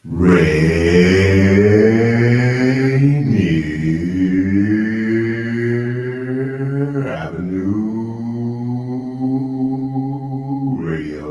Rainier Avenue Radio.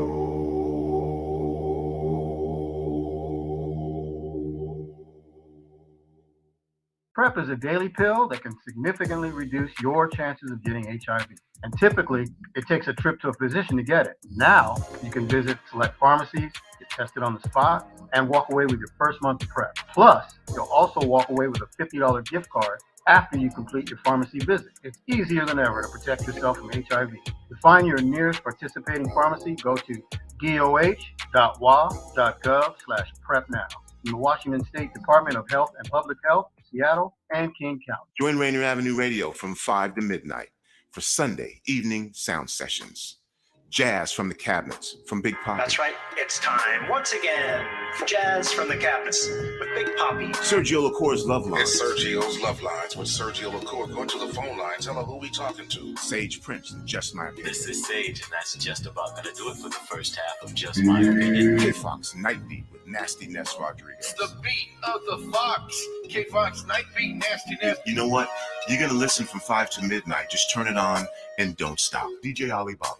PrEP is a daily pill that can significantly reduce your chances of getting HIV. And typically, it takes a trip to a physician to get it. Now, you can visit select pharmacies, get tested on the spot, and walk away with your first month of PrEP. Plus, you'll also walk away with a $50 gift card after you complete your pharmacy visit. It's easier than ever to protect yourself from HIV. To find your nearest participating pharmacy, go to doh.wa.gov/PrEP now. From the Washington State Department of Health and Public Health, Seattle, and King County. Join Rainier Avenue Radio from 5 to midnight for Sunday evening sound sessions. Jazz from the cabinets from Big Poppy. That's right. It's time once again for Jazz from the Cabinets with Big Poppy. Sergio LaCour's Love Lines. It's Sergio's Love Lines with Sergio LaCour. Go to the phone line. Tell her who we talking to. Sage Prince and Just My Opinion. This is Sage, and that's just about going to do it for the first half of Just My Opinion. K-Fox Night Beat with Nasty Ness Rodriguez. It's the beat of the Fox. K-Fox Night Beat, Nasty Ness. You know what? You're going to listen from 5 to midnight. Just turn it on and don't stop. DJ Alibaba.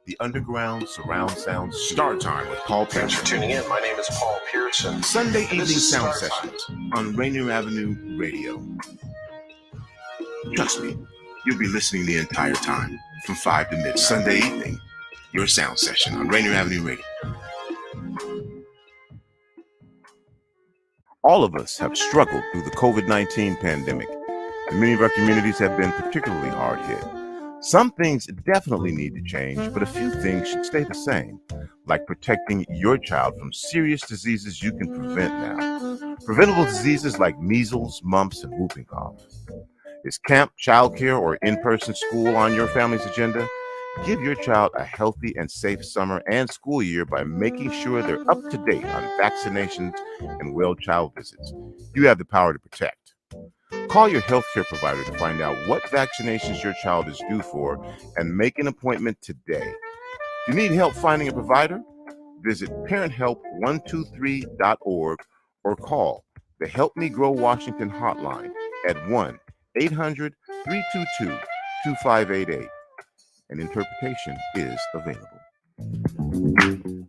The Underground Surround Sound Star Time with Paul Thanks for Pearson. tuning in. My name is Paul Pearson. Sunday And evening this is sound Star Time. sessions on Rainier Avenue Radio. Trust me, you'll be listening the entire time from 5 to midnight. Sunday evening, your sound session on Rainier Avenue Radio. All of us have struggled through the COVID-19 pandemic, and many of our communities have been particularly hard hit. Some things definitely need to change, but a few things should stay the same, like protecting your child from serious diseases you can prevent now. Preventable diseases like measles, mumps, and whooping cough. Is camp, childcare, or in-person school on your family's agenda? Give your child a healthy and safe summer and school year by making sure they're up to date on vaccinations and well child visits. You have the power to protect. Call your healthcare provider to find out what vaccinations your child is due for and make an appointment today. If you need help finding a provider, visit parenthelp123.org or call the Help Me Grow Washington hotline at 1-800-322-2588. An interpretation is available.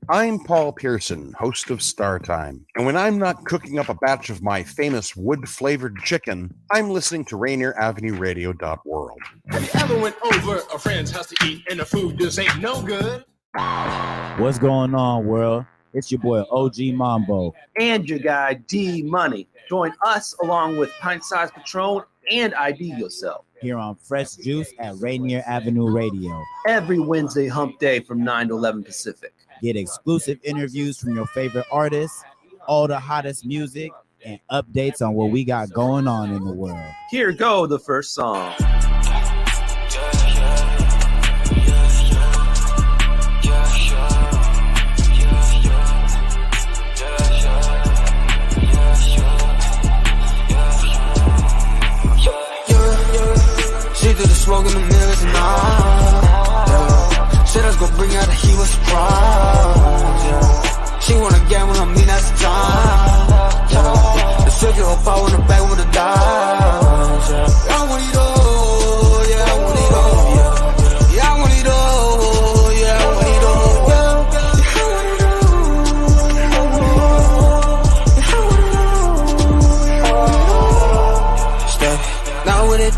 I'm Paul Pearson, host of Star Time, and when I'm not cooking up a batch of my famous wood-flavored chicken, I'm listening to RainierAvenueRadio.world. Have you ever went over a friend's house to eat and the food just ain't no good? What's going on, world? It's your boy OG Mambo. And your guy D Money. Join us along with Pint Size Patron and ID Yourself Here on Fresh Juice at Rainier Avenue Radio. every Wednesday hump day from 9 to 11 Pacific. Get exclusive interviews from your favorite artists, all the hottest music, and updates on what we got going on in the world. Here go the first song. She did the smoke in the mirrors and all. Said I was gonna bring out the heat with surprise. She wanna gamble on me, that's the time. The circuit up out in the back with a dive. I want it all, yeah, I want it all. Yeah, I want it all, yeah, I want it all. Now with it,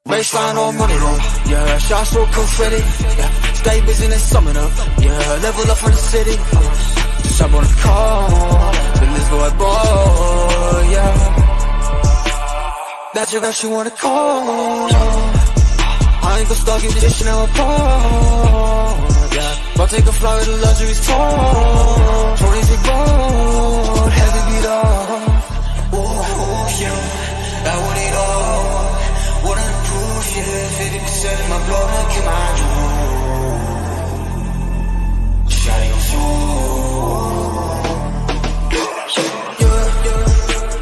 baseline on money though. Yeah, shots so confetti. Yeah, stay busy and sum it up. Yeah, level up for the city. Just up on the car. Then let's go at boy. Yeah, that's your girl she wanna call. I ain't gon' start you this shit now apart. Yeah, but take a flight with the luxury store. 23 gold, heavy beat off. Oh yeah, I want it all. What I'm proof, yeah, 50% in my blood, now get my jewel. Shawty on full.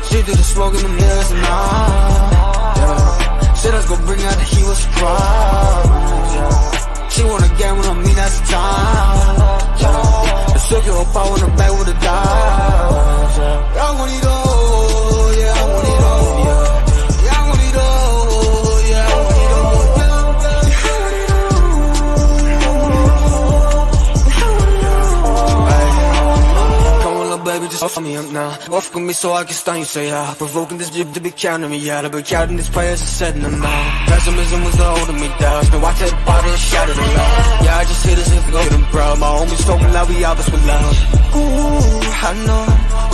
She did the smoke in the mirrors and all. Said I was gonna bring out the heat with surprise. She wanna gamble on me, that's the time. The circuit up out in the back with a dive. baby, just fuck me up now. Off with me so I can stun you, say yeah. Provoking this drip to be counting me out. I've been counting these players and setting them out. Pessimism was the holding me down. Been watching the bottle and shattered it loud. Yeah, I just hit us if we go get them proud. My homies told me like we out, but with love. Ooh, I know.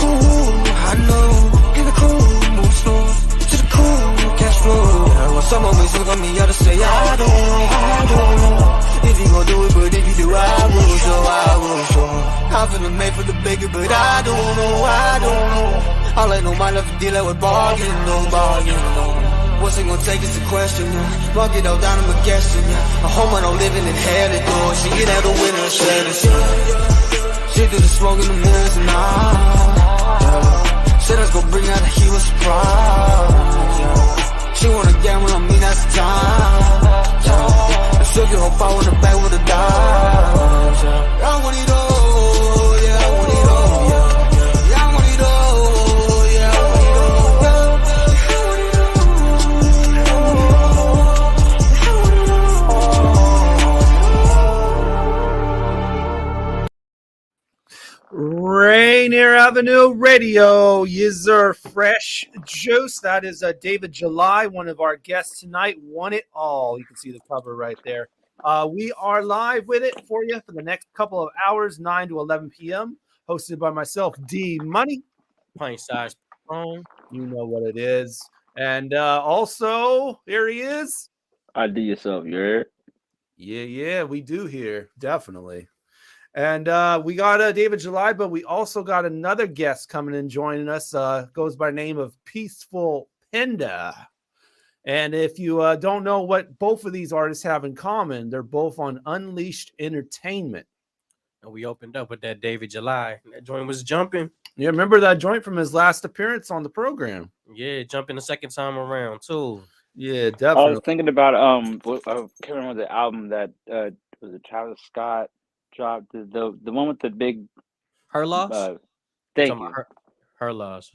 Ooh, I know. In the cool, move slow. To the cool, cash flow. Yeah, when some homies look at me, I just say, I don't know. If you gon' do it, but if you do, I will show. I've been made for the bigger, but I don't know. All I know, my love to deal with bargain, no. What's it gonna take is a question, yeah. Mark it all down, I'm a guessing, yeah. I hope I don't live in hell, it door. She get out the window, shut it, yeah. She do the smoke in the mirrors and yeah. Said I was gonna bring out a heat with surprise, yeah. She wanna gamble on me, that's the time, yeah. Took your whole power in the back with a dime. I want it all, yeah, I want it all, yeah. I want it all, yeah, I want it all, Rainier Avenue Radio, Yizzer Fresh Juice. That is David July, one of our guests tonight. Won it all. You can see the cover right there. We are live with it for you for the next couple of hours, 9 to 11 p.m. Hosted by myself, D Money. Pint Size Patron. You know what it is. And also, here he is. IDYourself, you heard? Yeah, we do here. Definitely. And we got David July, but we also got another guest coming and joining us. Goes by the name of Peaceful Pinder. And if you don't know what both of these artists have in common, they're both on Unleashed Entertainment. And we opened up with that David July. That joint was jumping. Yeah, remember that joint from his last appearance on the program? Yeah, jumping the second time around, too. Yeah, definitely. I was thinking about, I can't remember the album that was it Travis Scott dropped, the one with the big... Her Loss? Thank you. Her Loss.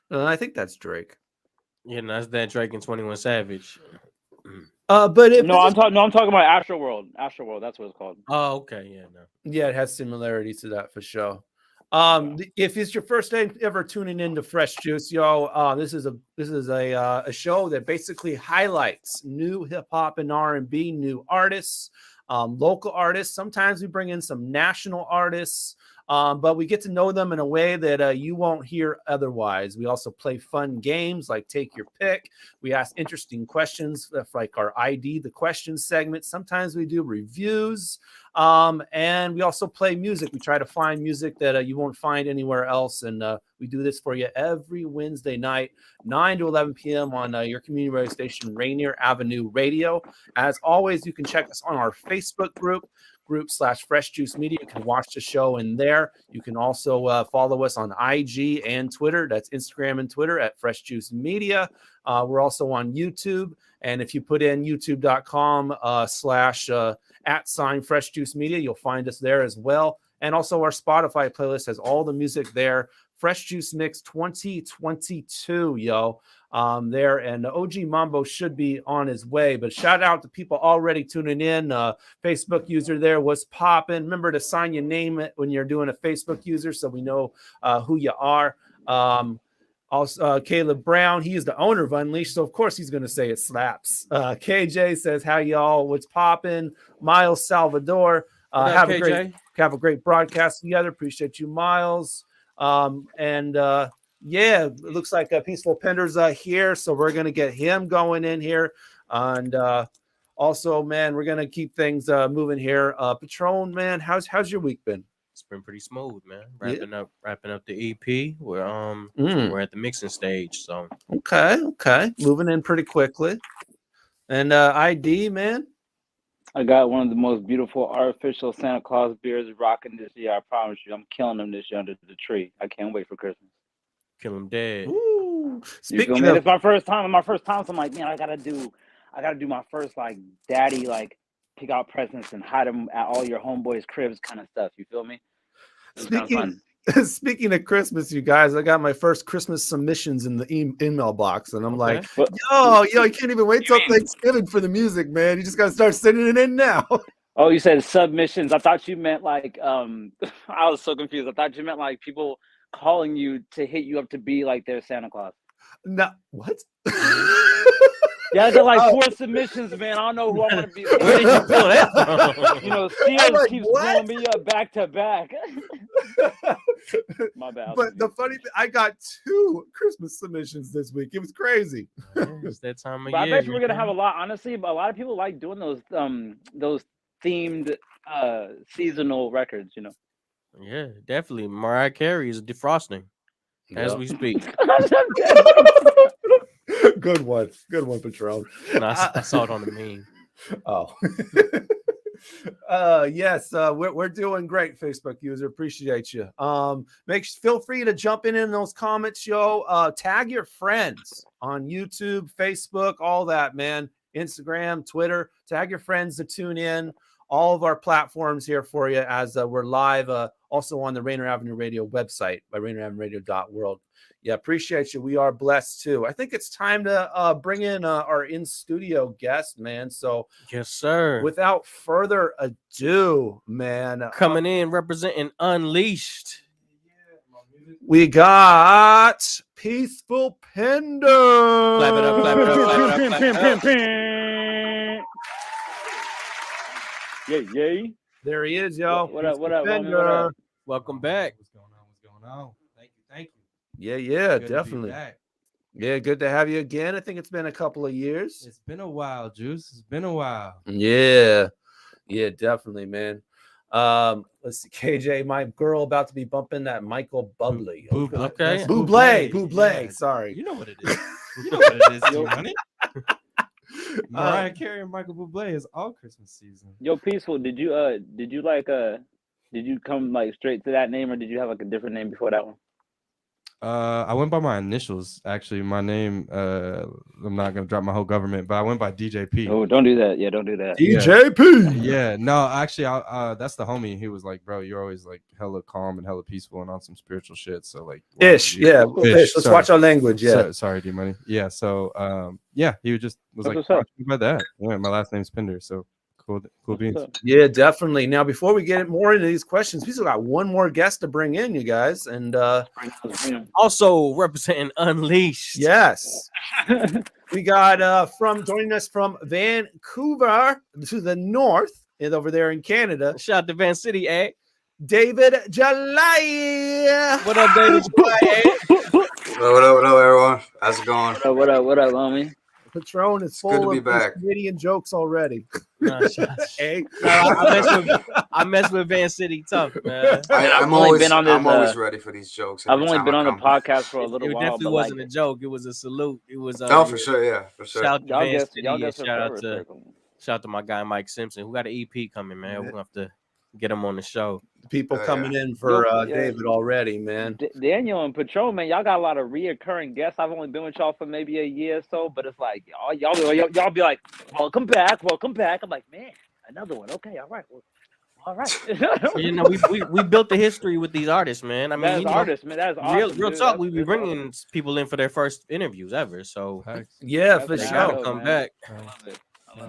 I think that's Drake. Yeah, no, that's that Drake and 21 Savage. But if I'm talking about Astro World. Astro World, that's what it's called. Oh, okay, yeah, no. Yeah, it has similarities to that for sure. If it's your first time ever tuning into Fresh Juice, yo, this is a show that basically highlights new hip hop and R&B, new artists, local artists. Sometimes we bring in some national artists. But we get to know them in a way that you won't hear otherwise. We also play fun games like Take Your Pick. We ask interesting questions like our ID the Question segment. Sometimes we do reviews. And we also play music. We try to find music that you won't find anywhere else. And we do this for you every Wednesday night, 9 to 11 p.m. on your community radio station, Rainier Avenue Radio. As always, you can check us on our Facebook group/Fresh Juice Media. You can watch the show in there. You can also follow us on IG and Twitter. That's Instagram and Twitter at Fresh Juice Media. We're also on YouTube. And if you put in youtube.com / @Fresh Juice Media, you'll find us there as well. And also our Spotify playlist has all the music there. Fresh Juice Mix 2022, yo. There, and OG Mambo should be on his way. But shout out to people already tuning in. Facebook user there was popping. Remember to sign your name when you're doing a Facebook user so we know who you are. Also, Caleb Brown, he is the owner of Unleashed, so of course he's going to say it slaps. KJ says, "How y'all? What's popping?" Miles Salvador, have a great broadcast together. Appreciate you, Miles. Yeah, it looks like Peaceful Pinder's here, so we're gonna get him going in here, and also, man, we're gonna keep things moving here. Patron, man, how's your week been? It's been pretty smooth, man. Wrapping up the EP. We're at the mixing stage, so okay, moving in pretty quickly. And ID, man, I got one of the most beautiful artificial Santa Claus beers rocking this year. I promise you, I'm killing them this year under the tree. I can't wait for Christmas. Kill them dead. Ooh. Speaking of, it's my first time. So I'm like, man, I gotta do my first like daddy like pick out presents and hide them at all your homeboys' cribs kind of stuff. You feel me? Speaking of Christmas, you guys, I got my first Christmas submissions in the email box, and I'm like, yo, you can't even wait till Thanksgiving for the music, man. You just gotta start sending it in now. Oh, you said submissions. I thought you meant like I was so confused. I thought you meant like people calling you to hit you up to be like their Santa Claus. No, what? Yeah, I got like 4 submissions, man. I don't know who I want to be. Where did you pull that from? You know, Sears like, keeps what? blowing me up back to back. My bad. But the funny thing, I got 2 Christmas submissions this week. It was crazy. It's that time of But I year. bet you we're gonna have a lot. Honestly, but a lot of people like doing those themed seasonal records. You know. Yeah, definitely. Mariah Carey is defrosting as we speak. Good one, Patron. And I saw it on the meme. Oh. Yes, we're doing great, Facebook user. Appreciate you. Feel free to jump in those comments, yo. Tag your friends on YouTube, Facebook, all that, man. Instagram, Twitter. Tag your friends to tune in. All of our platforms here for you as we're live, also on the Rainier Avenue Radio website by rainieravenue.world. Yeah, appreciate you. We are blessed too. I think it's time to bring in our in-studio guest, man. So, yes, sir. Without further ado, man, coming in representing Unleashed. We got Peaceful Pinder. Clap it up, clap it up, clap it up, clap it up. Yay. There he is, yo. What up, homie, Pinder. what up? Welcome back. What's going on? Thank you. Yeah, Good to be definitely. back. Yeah, good to have you again. I think it's been a couple of years. It's been a while, Juice. It's been a while. Yeah, definitely, man. Let's see, KJ, my girl about to be bumping that Michael Bublé. Okay. Bublé. Yeah. Sorry. You know what it is. You know what it is, G-Money. Mariah Carey and Michael Bublé is all Christmas season. Yo, Peaceful, did you come like straight to that name, or did you have like a different name before that one? I went by my initials. Actually, my name. I'm not gonna drop my whole government, but I went by DJP. Oh, don't do that. Yeah, don't do that. DJP. Yeah, no, actually, that's the homie. He was like, "Bro, you're always like hella calm and hella peaceful and on some spiritual shit." So like, Ish. Let's sorry. watch our language. Yeah. Sorry, D Money. Yeah. So yeah, he was That's like, what's up. by that. Yeah, my last name's Pinder. So cool beans. Yeah, definitely. Now, before we get more into these questions, we still got one more guest to bring in, you guys, and also representing Unleashed. Yes, we got joining us from Vancouver to the north and over there in Canada. Shout out to Van City, eh? David July. What up, David July? What up, everyone? How's it going? What up, homie? Patron is good to full be of back. Canadian jokes already. Hey, I mess with Van City tough, man. I'm always ready for these jokes. I've only been on the podcast for a little It while. definitely wasn't a joke. It was a salute. It was for sure, yeah, for sure. Shout out to Van City. Y'all And guess shout out to my guy Mike Simpson, who got an EP coming, man. We're gonna have to get him on the show. People coming in for David already, man. Daniel and Patron, man, y'all got a lot of reoccurring guests. I've only been with y'all for maybe a year or so, but it's like y'all be like, welcome back. I'm like, man, another one. Okay, all right. All right. You know, we built the history with these artists, man. I mean, That's artists, man. That's awesome, real dude. talk. That's We be bringing people in for their first interviews ever. So yeah, for they sure. gotta come back.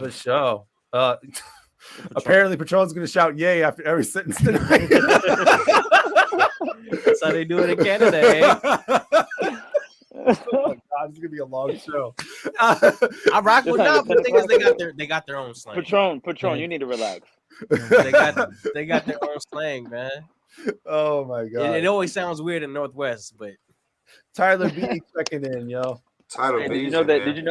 For sure. Apparently, Patron's going to shout "yay" after every sentence tonight. That's how they do it in Canada, eh? Oh my God, it's gonna be a long show. I rock with them, but the thing is, they got their own slang. Patron, you need to relax. They got their own slang, man. Oh my God, it always sounds weird in Northwest, but Tyler B checking in, yo. Tyler Hey, B. did you know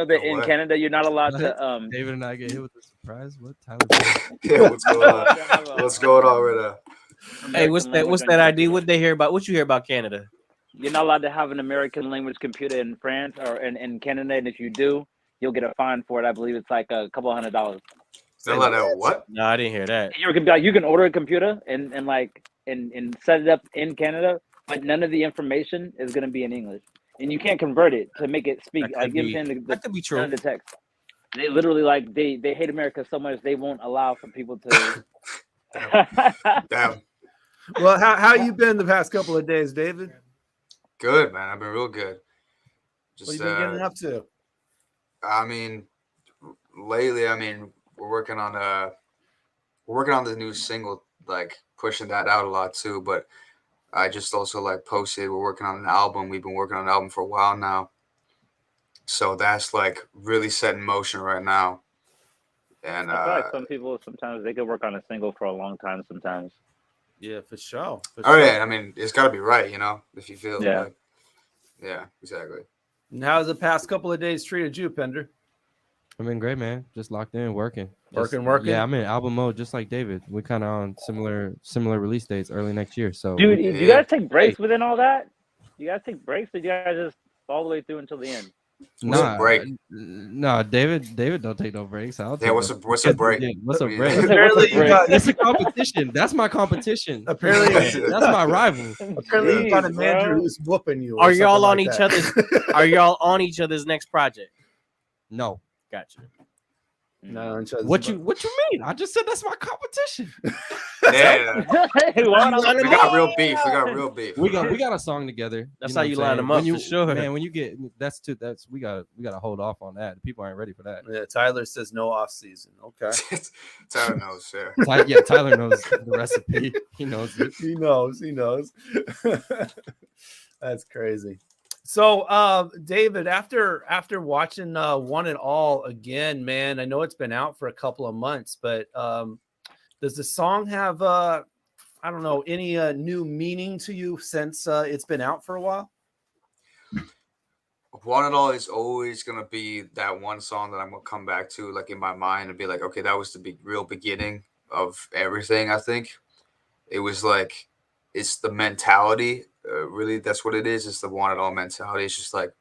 that in Canada you're not allowed to David and I get hit with a surprise. What? Tyler? Yeah, what's going on? What's going on right now? Hey, what's that ID? What they hear about? What you hear about Canada? You're not allowed to have an American language computer in France or in Canada, and if you do, you'll get a fine for it. I believe it's like a couple $100. They're allowed to what? No, I didn't hear that. You can order a computer and set it up in Canada, but none of the information is going to be in English, and you can't convert it to make it speak. That could be true. The text. They literally they hate America so much they won't allow for people to. Damn. Well, how you been the past couple of days, David? Good, man. I've been real good. What have you been getting up to? I mean, lately, we're working on we're working on the new single, like pushing that out a lot too. But I just also like posted, we're working on an album. We've been working on an album for a while now. So that's like really set in motion right now. And I feel like some people sometimes they could work on a single for a long time sometimes. Yeah, for sure. Yeah, I mean, it's got to be right, you know, if you feel Yeah. like, yeah, exactly. And how's the past couple of days treated you, Pender? I've been great, man. Just locked in, working. Working. Yeah, I'm in album mode, just like David. We kind of on similar release dates early next year. So, Do you guys take breaks within all that? You guys take breaks, or do you guys just all the way through until the end? Nah, David don't take no breaks. What's a break? What's a break? Apparently, that's a competition. That's my competition. Apparently, that's my rival. Apparently, you got a manager who's whooping you. Are y'all on each other's? Are y'all on each other's next project? No. Gotcha. No. What you mean? I just said that's my competition. Yeah. We got real beef. We got a song together. That's know how you what I'm line them up, saying? for sure. Man, when you get we gotta hold off on that. People aren't ready for that. Yeah, Tyler says no off season. Okay. Tyler knows, yeah. Tyler knows the recipe. He knows it. He knows. That's crazy. So, David, after watching One and All again, man, I know it's been out for a couple of months, but does the song have I don't know, any new meaning to you since it's been out for a while? One and All is always gonna be that one song that I'm gonna come back to, like in my mind, and be like, okay, that was the real beginning of everything. I think it was like, it's the mentality. Really, that's what it is. It's the want it all mentality. It's just like,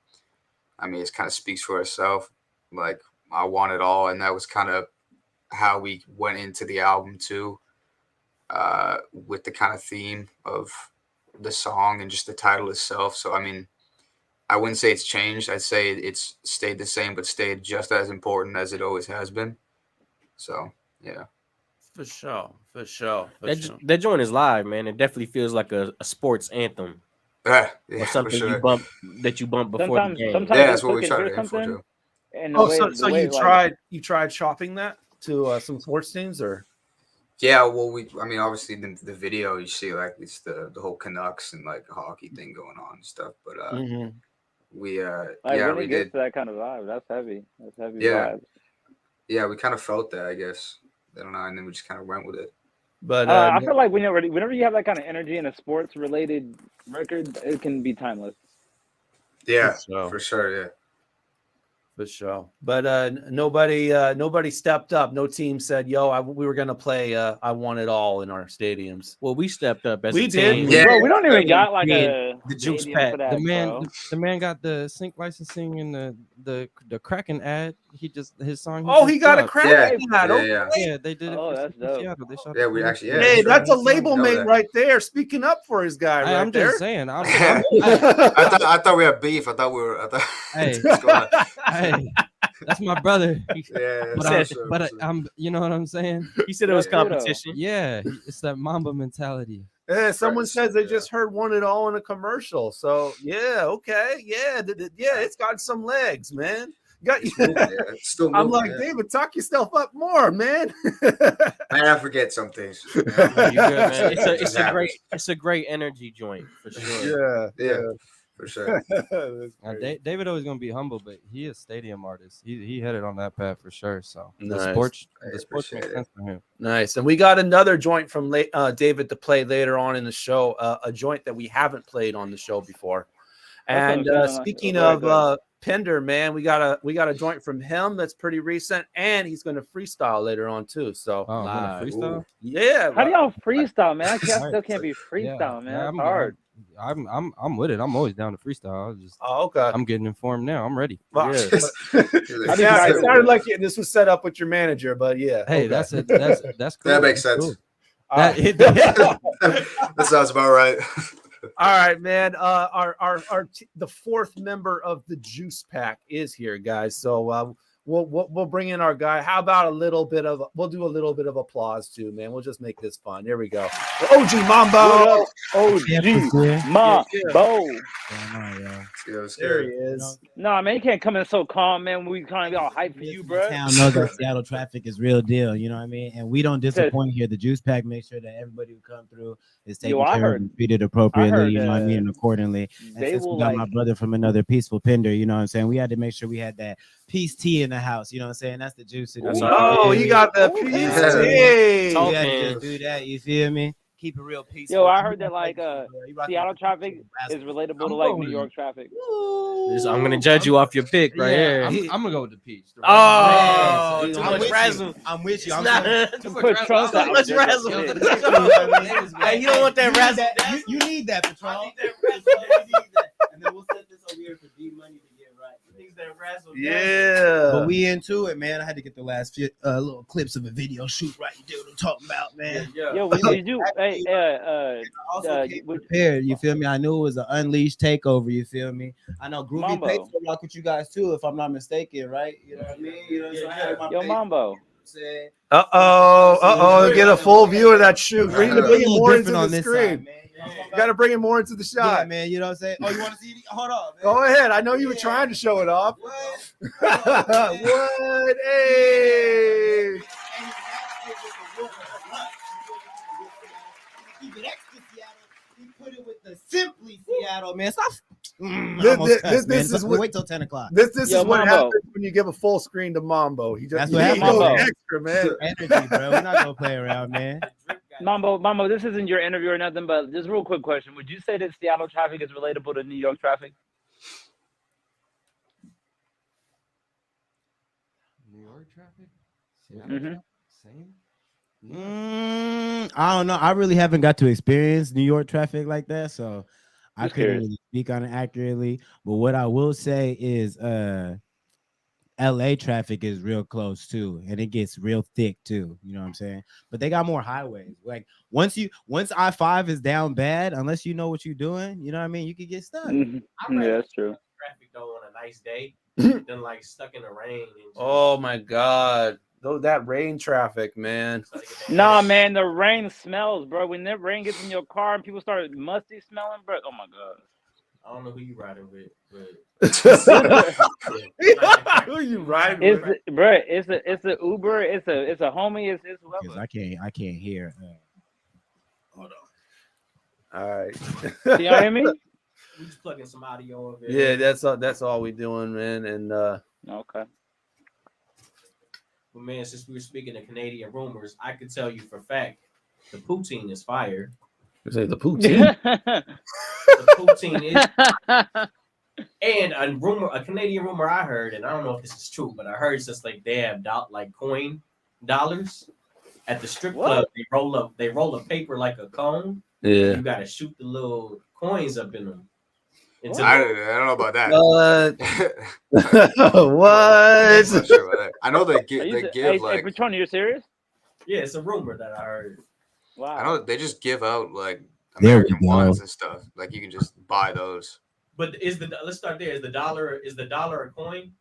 I mean, it kind of speaks for itself. Like, I want it all, and that was kind of how we went into the album too, with the kind of theme of the song and just the title itself. So, I mean, I wouldn't say it's changed. I'd say it's stayed the same, but stayed just as important as it always has been. So, yeah. For sure. That joint is live, man. It definitely feels like a sports anthem. Yeah, or something you bump before the game. Yeah, that's what we try to aim for too. So you tried shopping that to some sports teams, or? Yeah, well, I mean, obviously the video you see, like, it's the whole Canucks and like hockey thing going on and stuff, but we when it gets to that kind of vibe, that's heavy. Vibes. Yeah, we kind of felt that, I guess. I don't know, and then we just kind of went with it. But I feel like whenever you have that kind of energy in a sports related record, it can be timeless. Yeah, for sure. Yeah. For sure. But nobody stepped up. No team said, "Yo, we were gonna play. I want it all in our stadiums." Well, we stepped up as we a did. team. Yeah, bro, we don't even got like the juice pack. for that, The man got the sync licensing and the Kraken ad. His song. He got a Kraken ad. Yeah, they did it. Oh, that's dope. Seattle. They shot Yeah, we actually. Yeah, hey, that's a label mate right there. Speaking up for his guy. Right I'm there. just saying. I thought we had beef. I thought. Hey, hey, that's my brother. Yeah, but I'm. You know what I'm saying? He said it was competition. Yeah, it's that Mamba mentality. Yeah, someone says they just heard "Want It All" in a commercial. So yeah, okay, yeah, it's got some legs, man. I'm like, David, talk yourself up more, man. I forget some things. You good, man. It's a great energy joint for sure. Yeah, for sure. David always gonna be humble, but he is a stadium artist. He headed on that path for sure. So nice. the sports makes sense for him. Nice, and we got another joint from David to play later on in the show. A joint that we haven't played on the show before. And speaking of Pinder, man, we got a joint from him that's pretty recent, and he's going to freestyle later on too. So, freestyle? Yeah. How do y'all freestyle, man? I still can't be freestyle, man. It's hard. I'm with it. I'm always down to freestyle. Okay. I'm getting informed now. I'm ready. Well, it sounded like this was set up with your manager, but yeah. Hey, that's cool. That makes sense. Cool. That sounds about right. All right, man. The fourth member of the Juice Pack is here, guys. So we'll bring in our guy. How about we'll do a little bit of applause too, man. We'll just make this fun. Here we go. OG Mambo. OG Mambo. There he is. No, man, you can't come in so calm, man. We kind of be all hyped for you, bro. Town knows that Seattle traffic is real deal. You know what I mean? And we don't disappoint here. The Juice Pack makes sure that everybody who come through is taken care of and treated appropriately. You know what I mean? And accordingly. And since we got my brother from another Peaceful Pinder, you know what I'm saying? We had to make sure we had that peace tea in the house. You know what I'm saying? That's the juice. Oh, you got the peace tea. We had to just do that. You feel me? Keep it real peaceful. Yo, I heard that like Seattle traffic is relatable to like New York traffic. I'm gonna judge you off your pick right here. I'm gonna go with the peach. Oh, too much razzle. I'm with you. Too much razzle. Hey, you don't want that razzle. You need that, Patron. And then we'll set this over here for D Money to get right. Yeah. But we into it, man. I had to get the last few little clips of a video shoot right. You know what I'm talking about, man. Yo, did you? Prepared. You feel me? I knew it was an unleashed takeover. You feel me? I know Groovy Pace will rock with you guys too, if I'm not mistaken, right? You know what I mean? You know what I'm saying? Yo, Mambo. Get a full view of that shoot. Bring it more into on the this screen. side, man. You got to bring it more into the shot. Yeah, man. You know what I'm saying? Oh, you want to see it? Hold on, man. Go ahead. I know you were trying to show it off. What? Hey. Keep it extra Seattle. We put it with the Simply Seattle, man. Stop. This is what, wait till 10 o'clock. This is what happens when you give a full screen to Mambo. That's what happens. Extra, man. Energy, bro. We're not gonna play around, man. Mambo, this isn't your interview or nothing, but just real quick question. Would you say that Seattle traffic is relatable to New York traffic? New York traffic? Mm-hmm. Same? I don't know. I really haven't got to experience New York traffic like that, so I couldn't really speak on it accurately. But what I will say is LA traffic is real close too, and it gets real thick too. You know what I'm saying? But they got more highways. Like once I-5 is down bad, unless you know what you're doing, you know what I mean, you could get stuck. Mm-hmm. Yeah, that's true. Traffic though on a nice day, than like stuck in the rain. Oh my God. That rain traffic, man. Nah, man, the rain smells, bro. When that rain gets in your car and people start musty smelling, bro. Oh my God. I don't know who you riding with, but who you riding with? Bro, it's a Uber, it's a homie, it's whoever. I can't hear. Hold on. All right. You know what I mean? We just plugging some audio of it. Yeah, that's all we doing, man. And okay. But man, since we were speaking of Canadian rumors, I could tell you for a fact the poutine is fire. You say the poutine? The poutine is. And a Canadian rumor I heard, and I don't know if this is true, but I heard it's just like they have coin dollars at the strip club. They roll a paper like a cone. Yeah. You gotta shoot the little coins up in them. I don't know about that. What? I'm not sure about that. I know they give Hey, like. Patron, you're serious? Yeah, it's a rumor that I heard. Wow. I know they just give out like There we American go. ones and stuff. Like you can just buy those. But let's start there. Is the dollar a coin?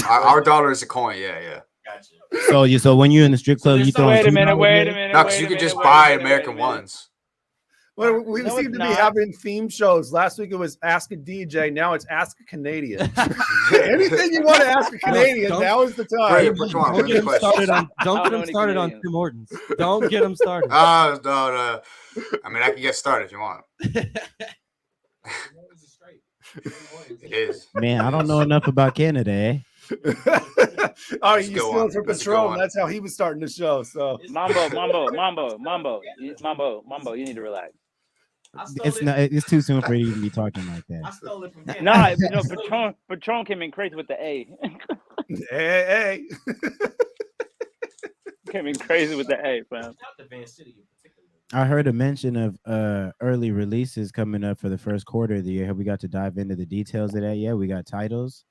Our dollar is a coin. Yeah. Gotcha. So when you're in the strip club, you throw. Wait a minute. No, because you can just buy American ones. Well, we seem to be having theme shows. Last week it was Ask a DJ. Now it's Ask a Canadian. Anything you want to ask a Canadian, now is the time. Don't get him started on Tim Hortons. Don't get him started. No. I mean, I can get started if you want. It is. Man, I don't know enough about Canada, eh? All right, you stealing from Patron. That's how he was starting the show. So Mambo, you need to relax. It's too soon for you to even be talking like that. I stole it from him. Nah, Patron came in crazy with the A. Hey. Came in crazy with the A, fam. I heard a mention of early releases coming up for the first quarter of the year. Have we got to dive into the details of that yet? We got titles.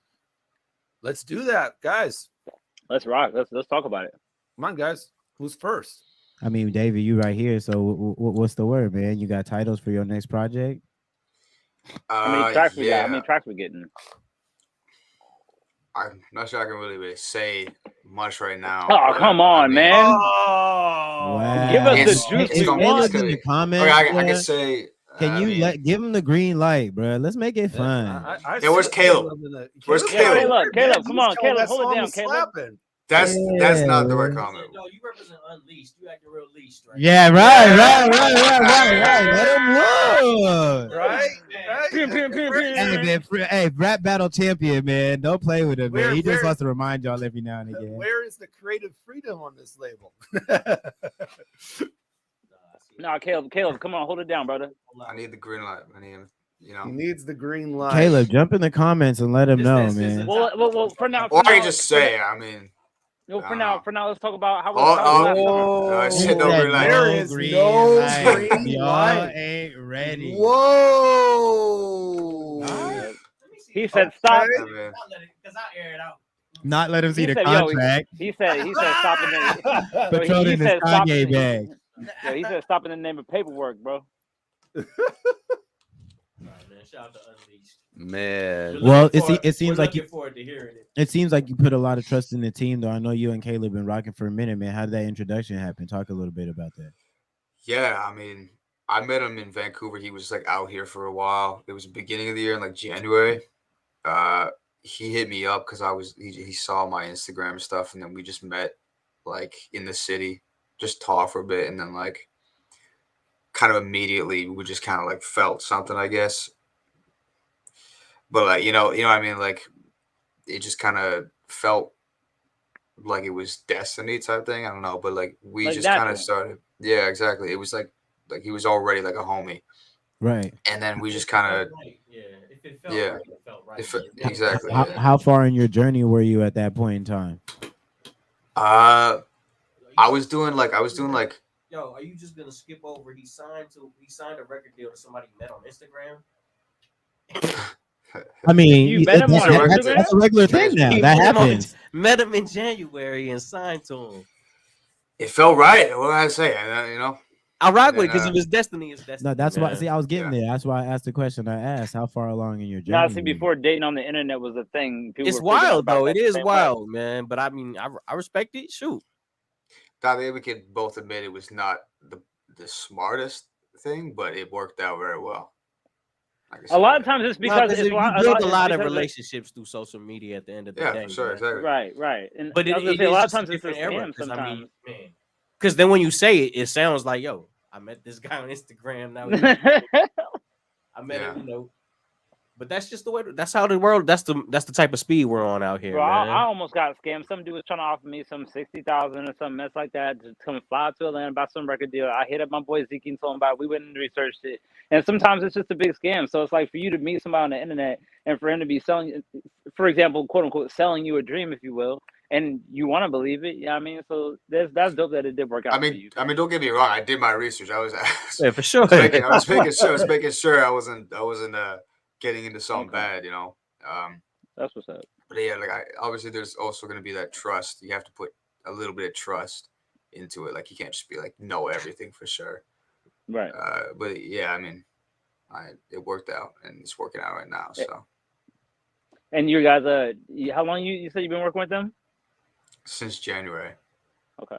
Let's do that, guys. Let's rock. Let's talk about it. Come on, guys. Who's first? I mean, David, you right here. So what's the word, man? You got titles for your next project? How many tracks we got? How many tracks we getting? I'm not sure I can really say much right now. Oh, come on, man. Wow. Give us the It's- juice it's we gonna- want. it's gonna in the be- comments, Okay, I bruh, can say. Can I you mean, give him the green light, bro? Let's make it fun. Yeah, where's Caleb? Where's Caleb? Caleb, come on, Caleb, hold it down, Caleb. That's not the right comment. No, you represent Unleashed. You acting real leashed, right? Yeah, right. Let him look. Right? Hey, rap battle champion, man. Don't play with him, man. He just where- wants to remind y'all every now and again. Where is the creative freedom on this label? No, Caleb, come on, hold it down, brother. I need the green light. I need, you know. He needs the green light. Caleb, jump in the comments and let him know, man. Well, for now. Or I can just say, I mean. No, for now, let's talk about how. I said no green light. There is green no light. green Y'all light. ain't ready. Whoa! He said stop. Because I air it out. Not let him see He the said, contract. He said stop in the. Patron in his Kanye bag. Yeah, he said stop in the name of paperwork, bro. All right, man. Shout out to Unleashed. Man. Well, it seems we're like you. looking forward to hearing it. It seems like you put a lot of trust in the team, though. I know you and Caleb been rocking for a minute, man. How did that introduction happen? Talk a little bit about that. Yeah, I mean, I met him in Vancouver. He was like out here for a while. It was the beginning of the year in like January. He hit me up because he saw my Instagram stuff, and then we just met like in the city, just talked for a bit, and then like kind of immediately we just kind of like felt something, I guess. But like you know what I mean, like it just kind of felt like it was destiny type thing. I don't know, but like we Like just kind natural. of started. Yeah, exactly. It was like he was already like a homie, Right. and then we just kind of Yeah, if it felt yeah, right, it felt right. exactly. How, Yeah. how far in your journey were you at that point in time? I was doing like Yo, are you just gonna skip over? He signed a record deal to somebody you met on Instagram. I mean, You met him on that's Instagram? a regular thing now. That happens. Met him in January and signed to him. it felt right. What did I say? You know, I rock with And, because if it's destiny, it's destiny. No, that's why. man. See, I was getting there. That's why I asked the question I asked. How far along in your journey? Now, see, were you? before dating on the internet was a thing, people It's were figuring wild about though. that It is same way. wild, man. But I mean, I respect it. Shoot. I think we could both admit it was not the smartest thing, but it worked out very well. Like I A said, lot of times it's because you it's build a lot of because relationships through social media at the end of the yeah, day. for sure, man. exactly. Right. And But I was gonna it say, a is lot of just a times it's a different era, scam. 'cause I Sometimes. mean, man. Because then when you say it, it sounds like, yo, I met this guy on Instagram. Now I met him, you know. But that's just the way. That's how the world. That's the type of speed we're on out here, Bro, man. I almost got scammed. Some dude was trying to offer me some 60,000 or some mess like that to come fly to Atlanta about some record deal. I hit up my boy Zeke and told him about it. We went and researched it. And sometimes it's just a big scam. So it's like for you to meet somebody on the internet and for him to be selling, for example, quote unquote, selling you a dream, if you will, and you want to believe it. Yeah, I mean, so that's dope that it did work out. I mean, don't get me wrong. I did my research. I was yeah, for sure. I was making sure I wasn't getting into something bad, you know. That's what's up. But yeah, like obviously there's also going to be that trust. You have to put a little bit of trust into it. Like you can't just be like know everything for sure. Right. But yeah, I mean, it worked out and it's working out right now. So And you guys, how long you said you've been working with them? since January. Okay,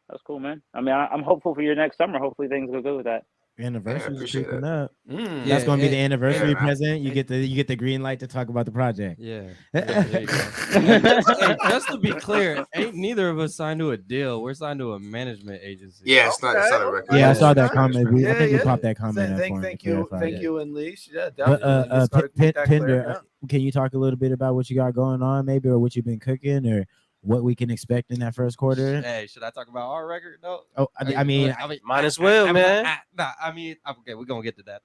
that's cool, man. I mean, I'm hopeful for your next summer. Hopefully things go good with that. Anniversary appreciate creeping that. up. Yeah, That's gonna be the anniversary man. present. You get the green light to talk about the project. Yeah. There you go. Hey, just to be clear, ain't neither of us signed to a deal. We're signed to a management agency. Yeah, it's not a record. Yeah, I saw that It's comment. I think we yeah. popped that comment. up for him Thank to you, clarify thank that. you, Unleashed. Yeah, But definitely. Just gotta keep that clear, Pinder, yeah. can you talk a little bit about what you got going on, maybe, or what you've been cooking, or what we can expect in that first quarter? Hey, should I talk about our record though? Oh, I mean, might as well, man. Okay, we're gonna get to that.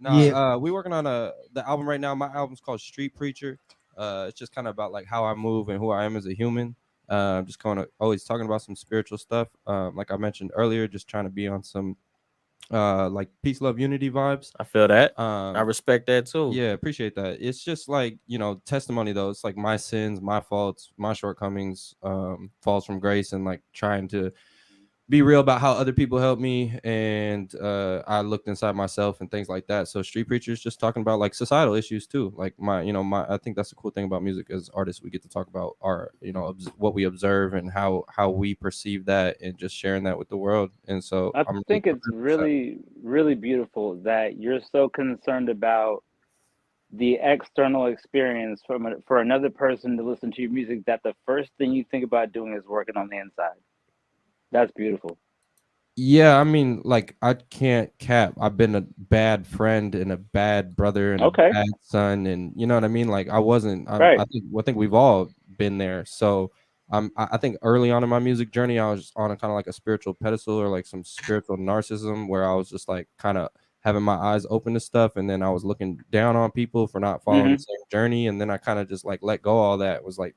No, Yeah. we're working on the album right now. My album's called Street Preacher. It's just kind of about like how I move and who I am as a human. Just kind of always talking about some spiritual stuff. Like I mentioned earlier, just trying to be on some like peace, love, unity vibes. I feel that. I respect that too. Yeah, appreciate that. It's just like, testimony though. It's like my sins, my faults, my shortcomings, falls from grace, and like trying to be real about how other people helped me, and I looked inside myself and things like that. So Street Preacher is just talking about like societal issues too. Like I think that's the cool thing about music as artists. We get to talk about our, what we observe and how we perceive that, and just sharing that with the world. And so I think it's really, really beautiful that you're so concerned about the external experience for another person to listen to your music, that the first thing you think about doing is working on the inside. That's beautiful. Yeah, I mean, like, I can't cap. I've been a bad friend and a bad brother and a bad son, and you know what I mean? Like, I wasn't. I think we've all been there. So I think early on in my music journey, I was on a kind of like a spiritual pedestal, or like some spiritual narcissism, where I was just like kind of having my eyes open to stuff, and then I was looking down on people for not following the same journey, and then I kind of just like let go of all that. It was like,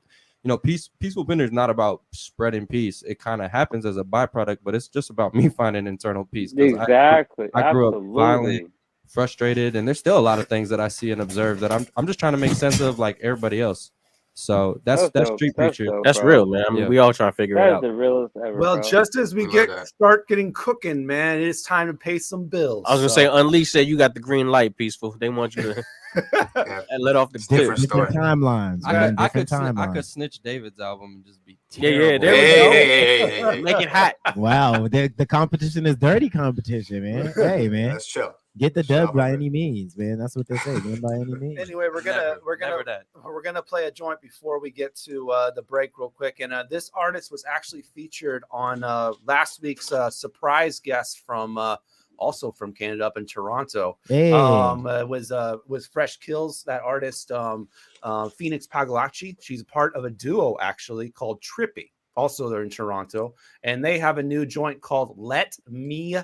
Peaceful Pinder is not about spreading peace. It kind of happens as a byproduct, but it's just about me finding internal peace. Exactly. I grew up violent, frustrated, and there's still a lot of things that I see and observe that I'm just trying to make sense of, like everybody else. So that's Street Preacher. That's real, man. I mean, we all trying to figure it out. That's the realest ever. Well, just as we start getting cooking, man, it's time to pay some bills. I was gonna say, Unleash said you got the green light, Peaceful. They want you to let off the clip. Different timelines. I could snitch David's album and just be terrible. There we go. Make it hot. Wow, the competition is dirty competition, man. Hey, man, let's chill. Get the dub by any means, man. That's what they say. Win by any means. Anyway, we're gonna play a joint before we get to the break real quick. And this artist was actually featured on last week's surprise guest from also from Canada, up in Toronto. Hey. Was Fresh Kills, that artist, Phoenix Pagalachi. She's part of a duo actually called Trippy. Also, they're in Toronto, and they have a new joint called Let Me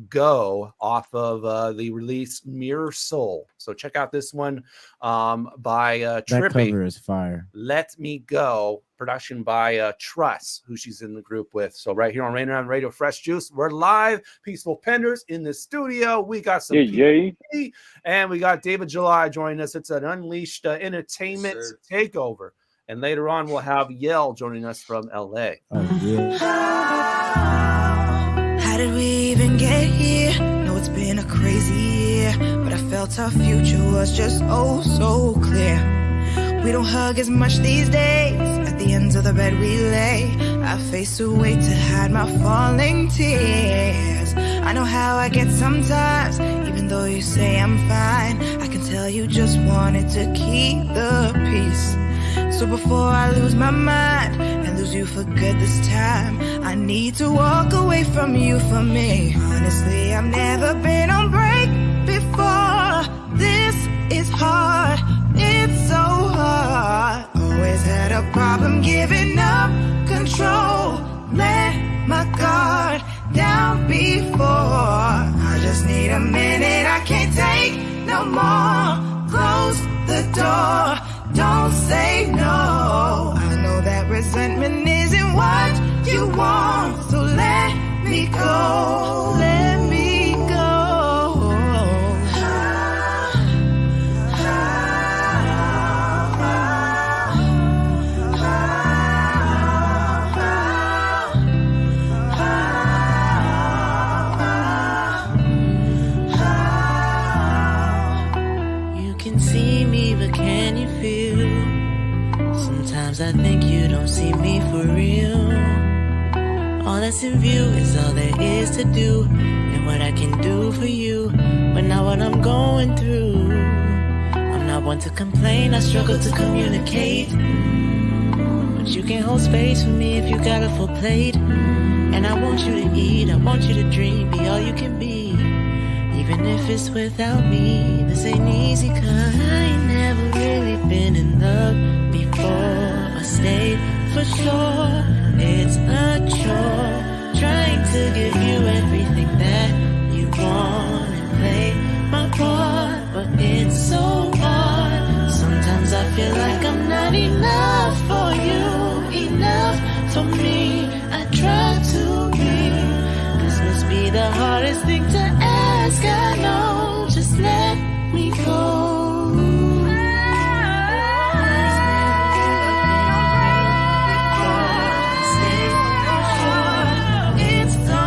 Go off of the release Mirror Soul. So check out this one by Trippy. That cover is fire. Let Me Go, production by Truss, who she's in the group with. So right here on Rainier Avenue Radio Fresh Juice, we're live. Peaceful Penders in the studio. We got some PPP, and we got David July joining us. It's an Unleashed Entertainment takeover. And later on, we'll have Yell joining us from LA. Oh, yeah. How did we even get here? No, it's been a crazy year, but I felt our future was just oh so clear. We don't hug as much these days. At the ends of the bed we lay. I face away to hide my falling tears. I know how I get sometimes, even though you say I'm fine. I can tell you just wanted to keep the peace. So before I lose my mind and lose you for good this time, I need to walk away from you for me. Honestly, I've never been on break before. This is hard, it's so hard. Always had a problem giving up control. Let my guard down before. I just need a minute, I can't take no more. Close the door. Don't say no. I know that resentment isn't what you want, so let me go. Let me go. You can see me, but can you feel? Sometimes I think you don't see me for real. All that's in view is all there is to do, and what I can do for you, but not what I'm going through. I'm not one to complain, I struggle to communicate, but you can hold space for me if you got a full plate. And I want you to eat, I want you to dream, be all you can be, even if it's without me. This ain't easy, cause I ain't never really been in love before. I stayed for sure. It's a chore trying to give you everything that you want and play my part, but it's so hard. Sometimes I feel like I'm not enough for you, enough for me. I try to be. This must be the hardest thing to ask. I know. Just let me go. It's so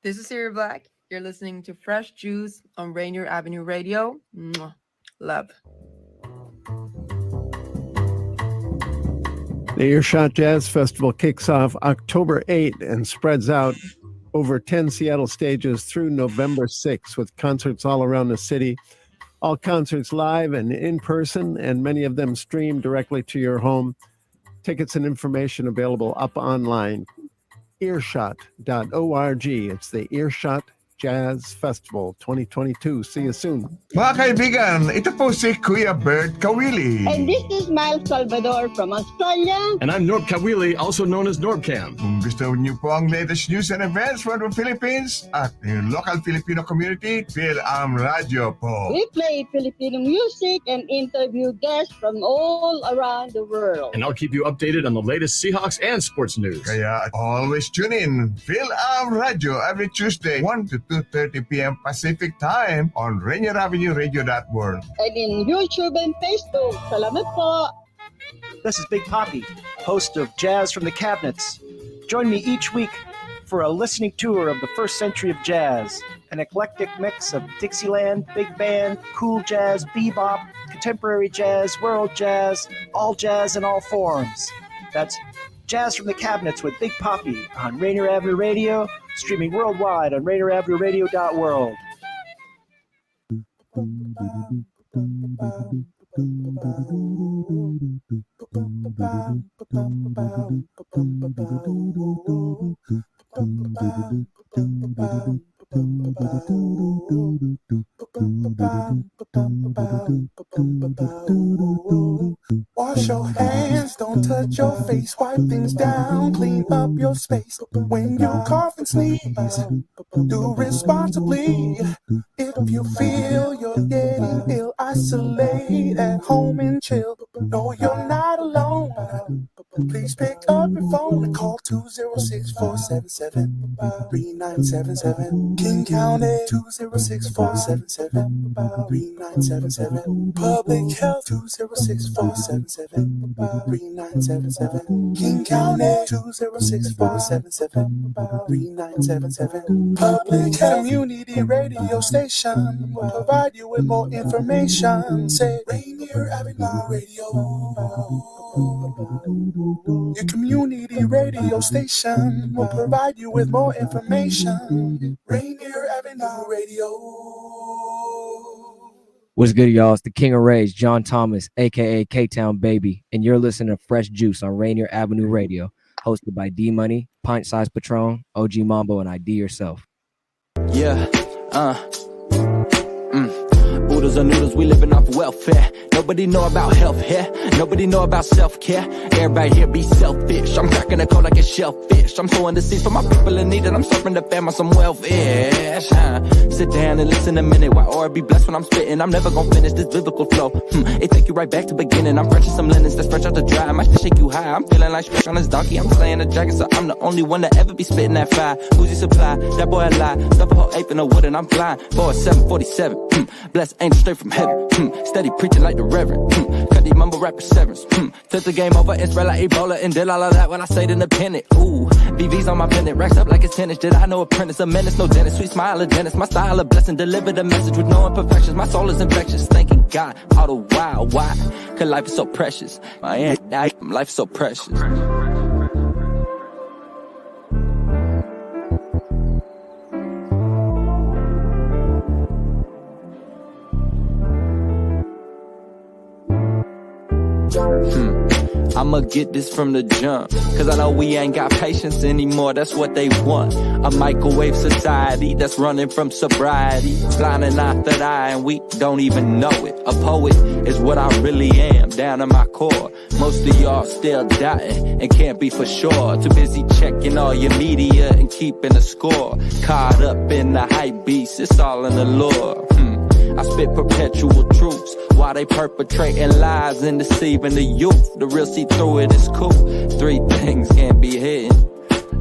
This is Sarah Black. You're listening to Fresh Juice on Rainier Avenue Radio. Mwah. Love. The Earshot Jazz Festival kicks off October 8 and spreads out over 10 Seattle stages through November 6 with concerts all around the city. All concerts live and in person, and many of them streamed directly to your home. Tickets and information available up online. Earshot.org. It's the Earshot Jazz Festival 2022. See you soon. Mga kaibigan, ito po si Kuya Bert Kawili. And this is Miles Salvador from Australia. And I'm Norb Kawili, also known as Norbcam. Kung gusto niyo po ang latest news and events from the Philippines at the local Filipino community, Phil Radio po. We play Filipino music and interview guests from all around the world. And I'll keep you updated on the latest Seahawks and sports news. Kaya always tune in. Phil Radio every Tuesday, 1 to 2:30 p.m. Pacific Time on Rainier Avenue Radio World. And in YouTube and Facebook. Salamat po. This is Big Poppy, host of Jazz from the Cabinets. Join me each week for a listening tour of the first century of jazz, an eclectic mix of Dixieland, big band, cool jazz, bebop, contemporary jazz, world jazz, all jazz in all forms. That's Jazz from the Cabinets with Big Poppy on Rainier Avenue Radio, streaming worldwide on RainierAvenueRadio.world. Wash your hands, don't touch your face, wipe things down, clean up your space. When you cough and sneeze, do responsibly. If you feel you're getting ill, isolate at home and chill. No, you're not alone. Please pick up your phone and call 206-477-3977. King County 206-477-3977. Public Health 206-477-3977. King County 206-477-3977. Public Health Community Radio Station will provide you with more information. Say Rainier Avenue Radio. Your community radio station will provide you with more information. Rainier Avenue Radio. What's good, y'all? It's the King of Rage, John Thomas, a.k.a. K-Town Baby, and you're listening to Fresh Juice on Rainier Avenue Radio, hosted by D-Money, Pint Size Patron, OG Mambo, and IDYourself. Yeah, Oodles or noodles, we living off welfare. Nobody know about health here. Nobody know about self-care. Everybody here be selfish. I'm cracking the code like a shellfish. I'm sowing the seeds for my people in need, and I'm serving the fam on some welfare. Sit down and listen a minute while or be blessed when I'm spitting. I'm never gonna finish this biblical flow. It take you right back to beginning. I'm fresh as some linens that's fresh out the dry. I might shake you high. I'm feeling like stretch on this donkey. I'm slaying the dragon, so I'm the only one that ever be spitting that fire. Uzi supply, that boy a lie. Stuff a whole ape in the wood and I'm flying. Boy 747. Blessed angel straight from heaven. Steady preaching like the reverend. Cut these mumble rappers severance. Took the game over and spread like Ebola and did all of that when I stayed independent. Ooh, BV's on my pendant, racks up like it's tennis. Did I know apprentice, a menace, no dentist, sweet smile of dentist. My style of blessing, deliver the message with no imperfections. My soul is infectious, thanking God all the while. Why? Cause life is so precious. My life is so precious. I'ma get this from the jump, cause I know we ain't got patience anymore, that's what they want. A microwave society that's running from sobriety, blinding our third eye and we don't even know it. A poet is what I really am, down to my core. Most of y'all still doubting and can't be for sure. Too busy checking all your media and keeping a score. Caught up in the hype beast, it's all in the lore. I spit perpetual truths while they perpetrating lies and deceiving the youth. The real see through it is cool. Three things can't be hidden.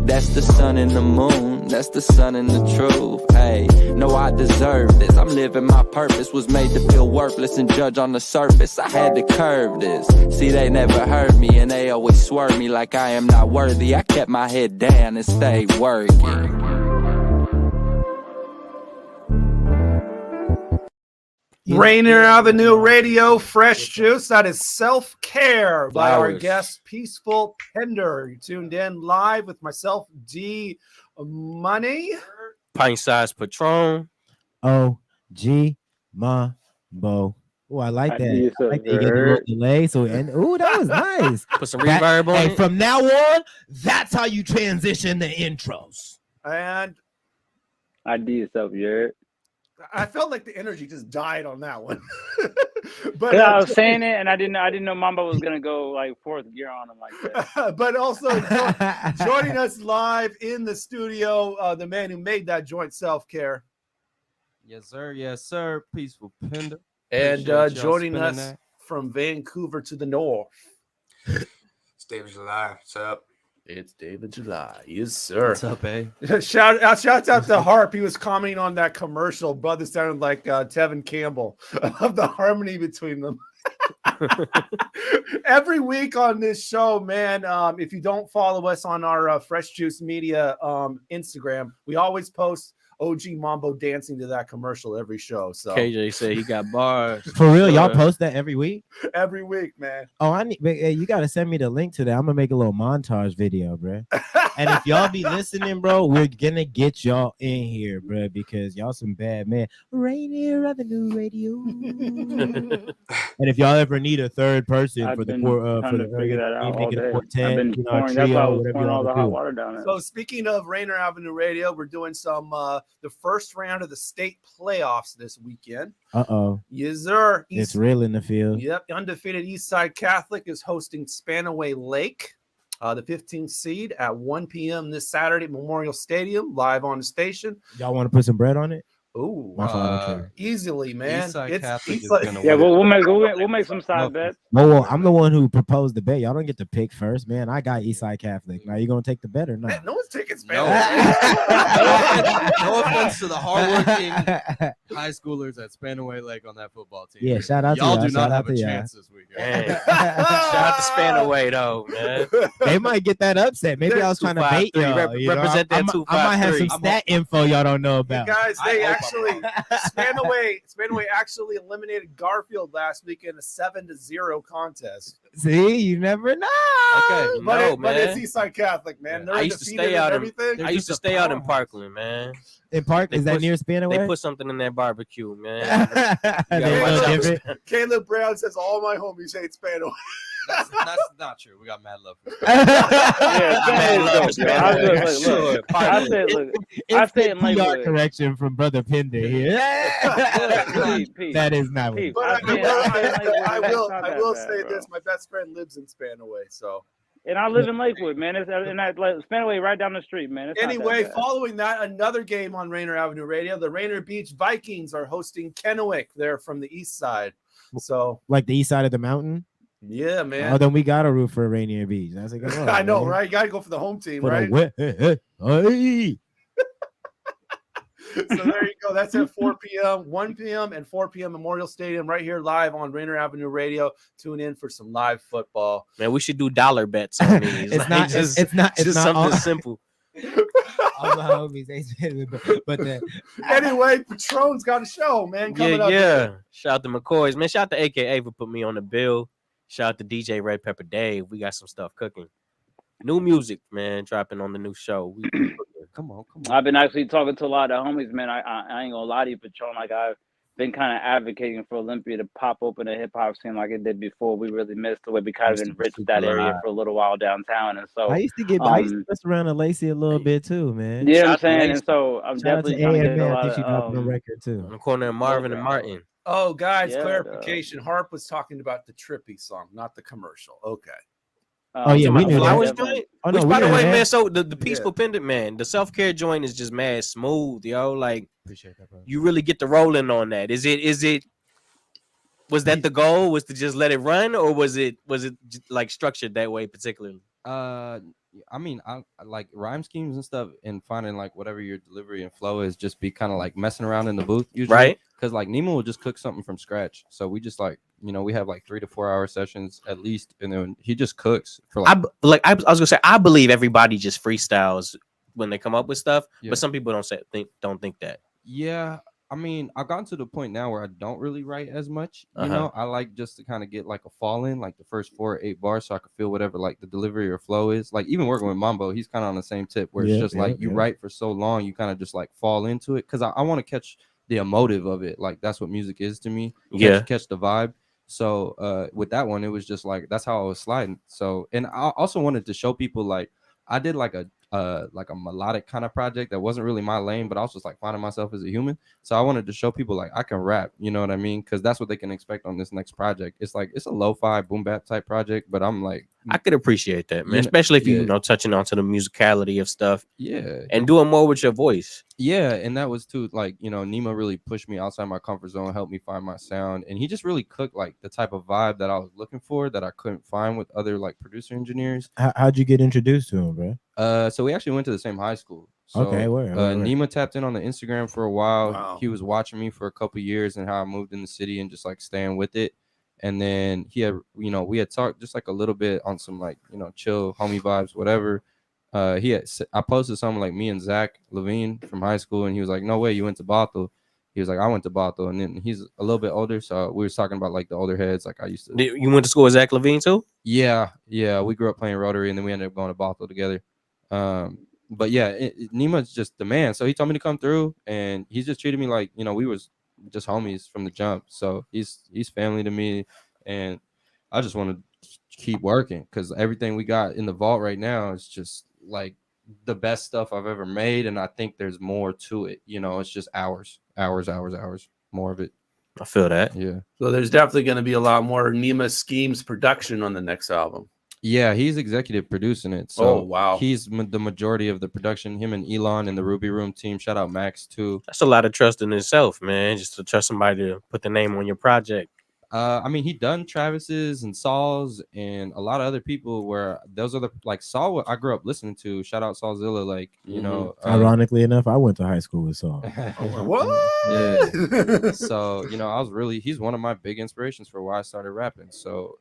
That's the sun and the moon. That's the sun and the truth. Hey, no, I deserve this. I'm living my purpose. Was made to feel worthless and judge on the surface. I had to curve this. See, they never heard me and they always swerve me like I am not worthy. I kept my head down and stayed working. Rainier Avenue Radio, fresh juice. That is self-care by our Flowers. guest, Peaceful Pinder. You tuned in live with myself, D Money. Pint Size Patron. OG Mambo. Oh, I like that. I like that you get a little delay. So, and that was nice. Put some reverb on Hey, it. from now on, that's how you transition the intros. And IDYourself, you heard? I felt like the energy just died on that one. But I was saying it, and I didn't know Mambo was gonna go like fourth gear on him like that. But also joining us live in the studio, the man who made that joint self-care. Yes, sir. Yes, sir. Peaceful Pinder. And Appreciate y'all joining spinning us that. from Vancouver to the north. It's David July. What's up? It's David July. Yes, sir. What's up, eh? Shouts out to Harp. He was commenting on that commercial. Brother sounded like Tevin Campbell. I love the harmony between them. Every week on this show, man, if you don't follow us on our Fresh Juice Media Instagram, we always post OG Mambo dancing to that commercial every show. So KJ said he got bars. For real, y'all post that every week? every week, man. Oh, hey, you gotta send me the link to that. I'm gonna make a little montage video, bro. And if y'all be listening, bro, we're gonna get y'all in here, bro, because y'all some bad man. Rainier Avenue Radio. And if y'all ever need a third person I've for the been for trying the to figure that out all evening, day. a quartet, I've been you know, a pouring, that's why I trio, was whatever pouring you all the want hot to do. water down there. So speaking of Rainier Avenue Radio, we're doing some the first round of the state playoffs this weekend. Yes, sir. It's real in the field. Yep, undefeated Eastside Catholic is hosting Spanaway Lake, the 15th seed at 1 p.m. this Saturday at Memorial Stadium, live on the station. Y'all want to put some bread on it? Ooh, My fault, I don't care. easily, man. Eastside Catholic is Eastside- gonna Yeah, win. we'll make some side bets. Well, I'm the one who proposed the bet. Y'all don't get to pick first, man. I got Eastside Catholic. Now you gonna take the bet or not? No one's taking No. Spanaway. No offense to the hardworking high schoolers at Spanaway Lake on that football team. Yeah, shout out to y'all. y'all. Do Shout not out have to a y'all. chance this weekend. Hey, shout out to Spanaway though, man. They might get that upset. Maybe I was trying to bait 253. y'all. You know? Represent that I might have some 253. stat info y'all don't know about. Guys, they actually Spanaway actually eliminated Garfield last week in a 7-0 contest. See, you never know. Okay, But it's Eastside Catholic, man. They're I used to undefeated stay and out in everything. I used to stay out in Parkland, man. In Park, They is that put- near Spanaway? They put something in that barbecue, man. They gotta watch look out. different. Caleb Brown says all my homies hate Spanaway. That's not true. We got mad love for I say in PR Lakewood. correction from Brother Pinder here. That is not what. But I will say this: my best friend lives in Spanaway, so. And I live in Lakewood, man. It's and I Spanaway right down the street, man. It's not that Anyway, bad. following that, another game on Rainier Avenue Radio. The Rainier Beach Vikings are hosting Kennewick. They're from the east side. So, Like the east side of the mountain. yeah, man. Oh, then we got to root for Rainier Beach. That's a good one. I know, man. right? You got to go for the home team, For right? the hey. So there you go. That's at 4 p.m., 1 p.m., and 4 p.m. Memorial Stadium right here live on Rainier Avenue Radio. Tune in for some live football. Man, we should do dollar bets on these. It's not. It's not. It's just not something all- simple. all my homies, but the, Anyway, Patron's got a show, man. Coming up. Yeah. Shout out to McCoy's, man. Shout out to AKA for putting me on the bill. Shout out to DJ Red Pepper Dave. We got some stuff cooking. New music, man, dropping on the new show. Come on. I've been actually talking to a lot of homies, man. I ain't gonna lie to you, Patron. Like I've been kind of advocating for Olympia to pop open a hip hop scene like it did before. We really missed the way we kind of enriched that area for a little while downtown, and so I used to mess around to Lacey a little bit too, man. you know what I'm saying. And so I'm Shout out to definitely trying to get AMA. a I lot think she dropped of on record too. On the corner of Marvin and Martin. Oh, guys, Yeah, clarification. Harp was talking about the Trippy song, not the commercial. Okay. Oh, yeah, we knew that. Flowers definitely. joint? Oh, no, Which, we by the knew way, that. man, so the Peaceful Pendant, man, the self-care joint is just mad smooth, yo. Like, Appreciate that, bro. you really get the rolling on that. Is it was that the goal, was to just let it run, or was it like structured that way particularly? I mean, I like rhyme schemes and stuff, and finding like whatever your delivery and flow is, just be kind of like messing around in the booth usually, Right. Because like Nemo will just cook something from scratch, so we just like, you know, we have like 3 to 4 hour sessions at least, and then he just cooks for like. I was gonna say, I believe everybody just freestyles when they come up with stuff, Yeah. but some people don't think that. Yeah, I mean, I've gotten to the point now where I don't really write as much. You Uh-huh. know, I like just to kind of get like a fall in, like the first 4 or 8 bars, so I can feel whatever like the delivery or flow is. Like even working with Mambo, he's kind of on the same tip where it's Yep, just like yep, you yep. write for so long, you kind of just like fall into it because I want to catch the emotive of it. Like that's what music is to me. Yeah. Catch the vibe. So with that one, it was just like that's how I was sliding. So and I also wanted to show people like I did like a melodic kind of project that wasn't really my lane, but I was just like finding myself as a human. So I wanted to show people like I can rap, you know what I mean? Because that's what they can expect on this next project. It's like it's a lo-fi boom bap type project, but I'm like I could appreciate that, man. You know- Especially if you, yeah. you know, touching onto the musicality of stuff. Yeah. And doing more with your voice. Yeah, and that was too like Nima really pushed me outside my comfort zone, helped me find my sound, and he just really cooked like the type of vibe that I was looking for that I couldn't find with other like producer engineers. How'd you get introduced to him, bro? So we actually went to the same high school. So, Okay, word. Nima tapped in on the Instagram for a while. Wow. He was watching me for a couple years and how I moved in the city and just like staying with it. And then he had, we had talked just like a little bit on some like, chill homie vibes, whatever. I posted something like me and Zach Levine from high school, and he was like, "No way, you went to Bothell." He was like, "I went to Bothell," and then he's a little bit older, so we were talking about like the older heads, like I used to. You went to school with Zach Levine too? Yeah, we grew up playing Rotary, and then we ended up going to Bothell together. But yeah, Nima's just the man. So he told me to come through, and he's just treated me like we was just homies from the jump. So he's family to me, and I just want to keep working because everything we got in the vault right now is just like the best stuff I've ever made, and I think there's more to it. It's just hours, more of it. I feel that. Yeah. So there's definitely going to be a lot more Nima Schemes production on the next album. Yeah, he's executive producing it. So wow. He's the majority of the production. Him and Elon and the Ruby Room team. Shout out Max too. That's a lot of trust in itself, man. Just to trust somebody to put the name on your project. I mean, he done Travis's and Saul's and a lot of other people where those are the like Saul I grew up listening to. Shout out Saulzilla, like Ironically enough, I went to high school with Saul. What? Yeah. So I was he's one of my big inspirations for why I started rapping. So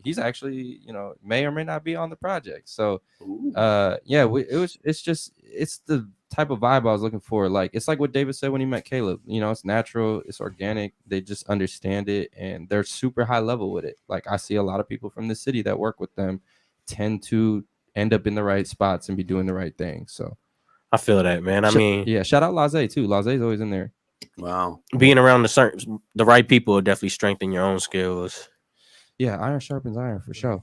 he's actually may or may not be on the project. So it's the type of vibe I was looking for. Like it's like what David said when he met Caleb. It's natural, it's organic. They just understand it, and they're super high level with it. Like I see a lot of people from the city that work with them tend to end up in the right spots and be doing the right thing. So I feel that, man. I mean, yeah. Shout out Laze too. Laze's always in there. Wow. Being around the right people will definitely strengthen your own skills. Yeah, iron sharpens iron for sure.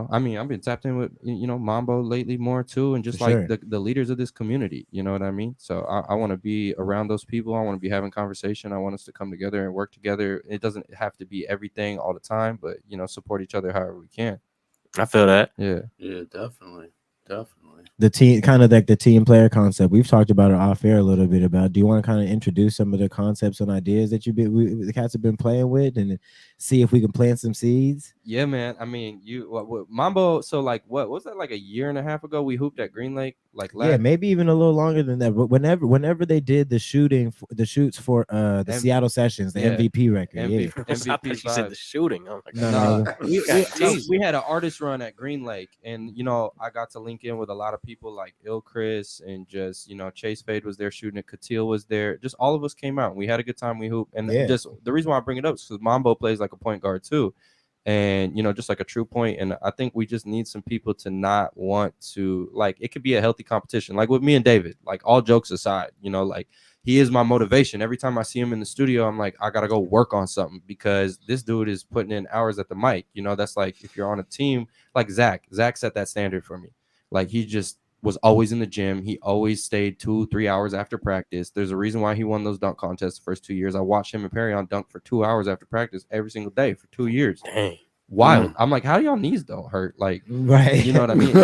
I mean, I've been tapped in with Mambo lately more too, and just For like sure. the leaders of this community. You know what I mean? So I want to be around those people. I want to be having conversation. I want us to come together and work together. It doesn't have to be everything all the time, but support each other however we can. I feel that. Yeah. Yeah, definitely. The team, kind of like the team player concept. We've talked about it off air a little bit about. Do you want to kind of introduce some of the concepts and ideas that the cats have been playing with, and see if we can plant some seeds? Yeah, man. I mean, what Mambo. So like, what was that? Like a year and a half ago, we hooped at Green Lake. Like, Yeah, maybe even a little longer than that. But whenever they did the shoots for the Seattle Sessions, the MVP record. MVP, yeah. I thought you said the shooting. Oh my No, God. We had an artist run at Green Lake, and I got to link in with a lot of people like Il Chris and just Chase Fade was there shooting it, Katil was there, just all of us came out and we had a good time. We hooped, and just the reason why I bring it up is because Mambo plays like a point guard too, and just like a true point. And I think we just need some people to not want to, like, it could be a healthy competition, like with me and David. Like, all jokes aside, like, he is my motivation. Every time I see him in the studio, I'm like, I gotta go work on something because this dude is putting in hours at the mic. That's like, if you're on a team like Zach set that standard for me. Like, he just was always in the gym. He always stayed 2-3 hours after practice. There's a reason why he won those dunk contests the first 2 years. I watched him and Perry on dunk for 2 hours after practice every single day for 2 years. Dang. Wild. I'm like, how do y'all knees don't hurt? Like, right. You know what I mean?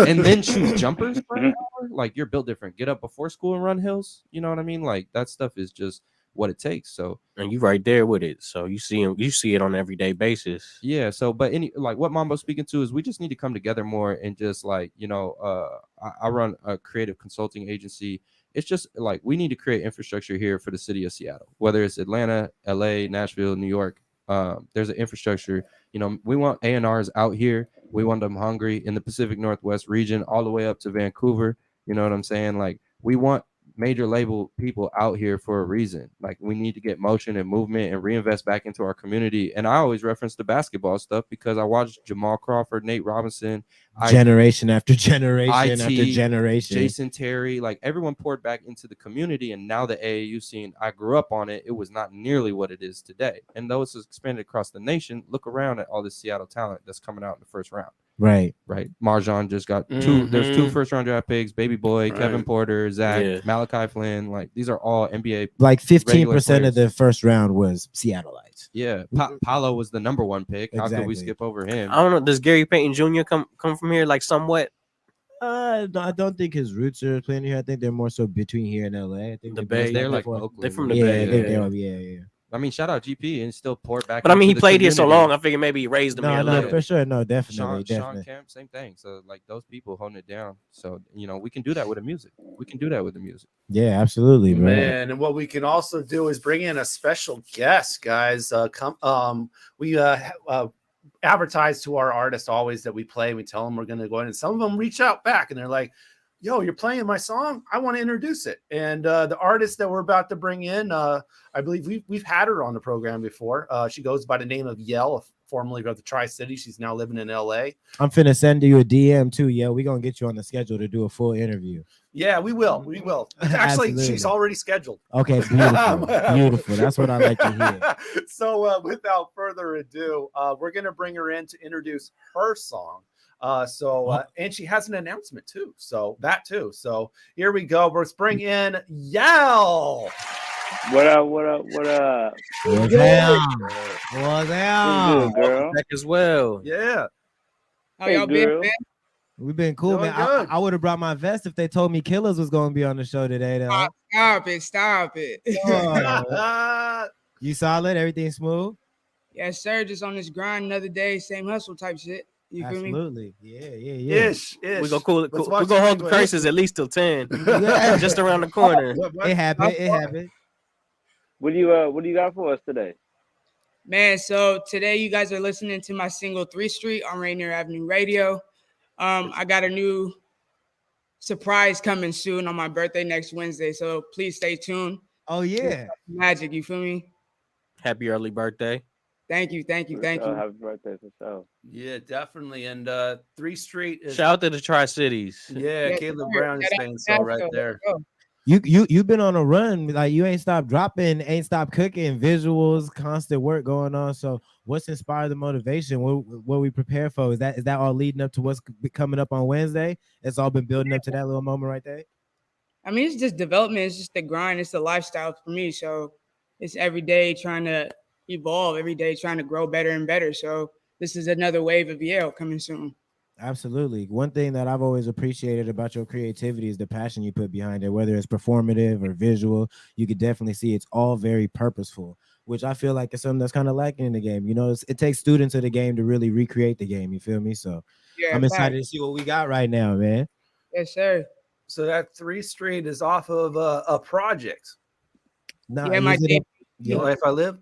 And then shoot jumpers for an hour. Like, you're built different. Get up before school and run hills. You know what I mean? Like, that stuff is just what it takes. So, and you right there with it. So you see it on an everyday basis. Yeah. So, but like what Mambo's speaking to is we just need to come together more and just like, I run a creative consulting agency. It's just like we need to create infrastructure here for the city of Seattle, whether it's Atlanta, LA, Nashville, New York. There's an infrastructure. We want A&Rs out here. We want them hungry in the Pacific Northwest region, all the way up to Vancouver. You know what I'm saying? Like, we want major label people out here for a reason. Like, we need to get motion and movement and reinvest back into our community. And I always reference the basketball stuff because I watched Jamal Crawford, Nate Robinson, Generation after generation IT, after generation. Jason Terry, like everyone poured back into the community. And now the AAU scene, I grew up on it. It was not nearly what it is today. And though it's expanded across the nation, look around at all this Seattle talent that's coming out in the first round. Right. Marjan just got two. There's 2 first-round draft picks. Baby Boy, Kevin Porter, Zach, Malachi Flynn. Like, these are all NBA. Like 15% of the first round was Seattleites. Yeah, Paolo was the number 1 pick. How could we Exactly. skip over him? I don't know. Does Gary Payton Jr. come from here like somewhat? No, I don't think his roots are playing here. I think they're more so between here and LA. I think The Bay. They're like before- Oakland. They're from the yeah, Bay. I think they are. Yeah. I mean, shout out GP and still poured back. But I mean, he into the played here so community. long. I figured maybe he raised him here a No, little. for sure. No, definitely, Sean definitely. Kemp, same thing. So like those people holding it down. So we can do that with the music. Yeah, absolutely, bro. Man, and what we can also do is bring in a special guest, guys. We advertise to our artists always that we play. We tell them we're going to go in, and some of them reach out back, and they're like, "Yo, you're playing my song. I want to introduce it." And the artist that we're about to bring in, I believe we've had her on the program before. She goes by the name of Yell, formerly of the Tri-City. She's now living in LA. I'm finna send you a DM too. Yeah, we're gonna get you on the schedule to do a full interview. Yeah, we will. We will. Actually, Absolutely. she's already scheduled. Okay, beautiful. Beautiful. That's what I like to hear. So without further ado, we're going to bring her in to introduce her song. And she has an announcement too. So here we go. Let's bring in Yell. What up? What up? What up? What's down? What's What's down? good, girl? Back as well. Yeah. How y'all been, man? We've been cool, Doing man. good. I would have brought my vest if they told me Killers was gonna be on the show today. Though. Stop it. You solid? Everything smooth? Yes, sir. Just on this grind, another day, same hustle type shit. You feel me? Absolutely. Yeah. Ish. We gonna cool. Let's We watch gonna hold the the video. curses at least till 10. Just around the corner. It happened. What do you got for us today? Man, so today you guys are listening to my single 3 Street on Rainier Avenue Radio. I got a new surprise coming soon on my birthday next Wednesday, so please stay tuned. Oh yeah. Magic, you feel me? Happy early birthday. Thank you. Happy birthday for sure. Yeah, definitely. And 3 Street is Shout out to the Tri-Cities. yeah, Caleb Brown is staying so right there. You've been on a run, like you ain't stopped dropping, ain't stopped cooking, visuals, constant work going on. So what's inspired the motivation? What we prepare for? Is that all leading up to what's coming up on Wednesday? It's all been building up to that little moment right there. I mean, it's just development. It's just the grind. It's the lifestyle for me. So it's every day trying to evolve, every day trying to grow better and better. So this is another wave of Yale coming soon. Absolutely. One thing that I've always appreciated about your creativity is the passion you put behind it, whether it's performative or visual. You could definitely see it's all very purposeful, which I feel like is something that's kind of lacking in the game. You know, it takes students of the game to really recreate the game. You feel me? So Yeah, I'm excited to see what we got right now, man. Yes, sir. So that 3 Street is off of a project. Nah, Yeah, my is it debut. You know, If I Live.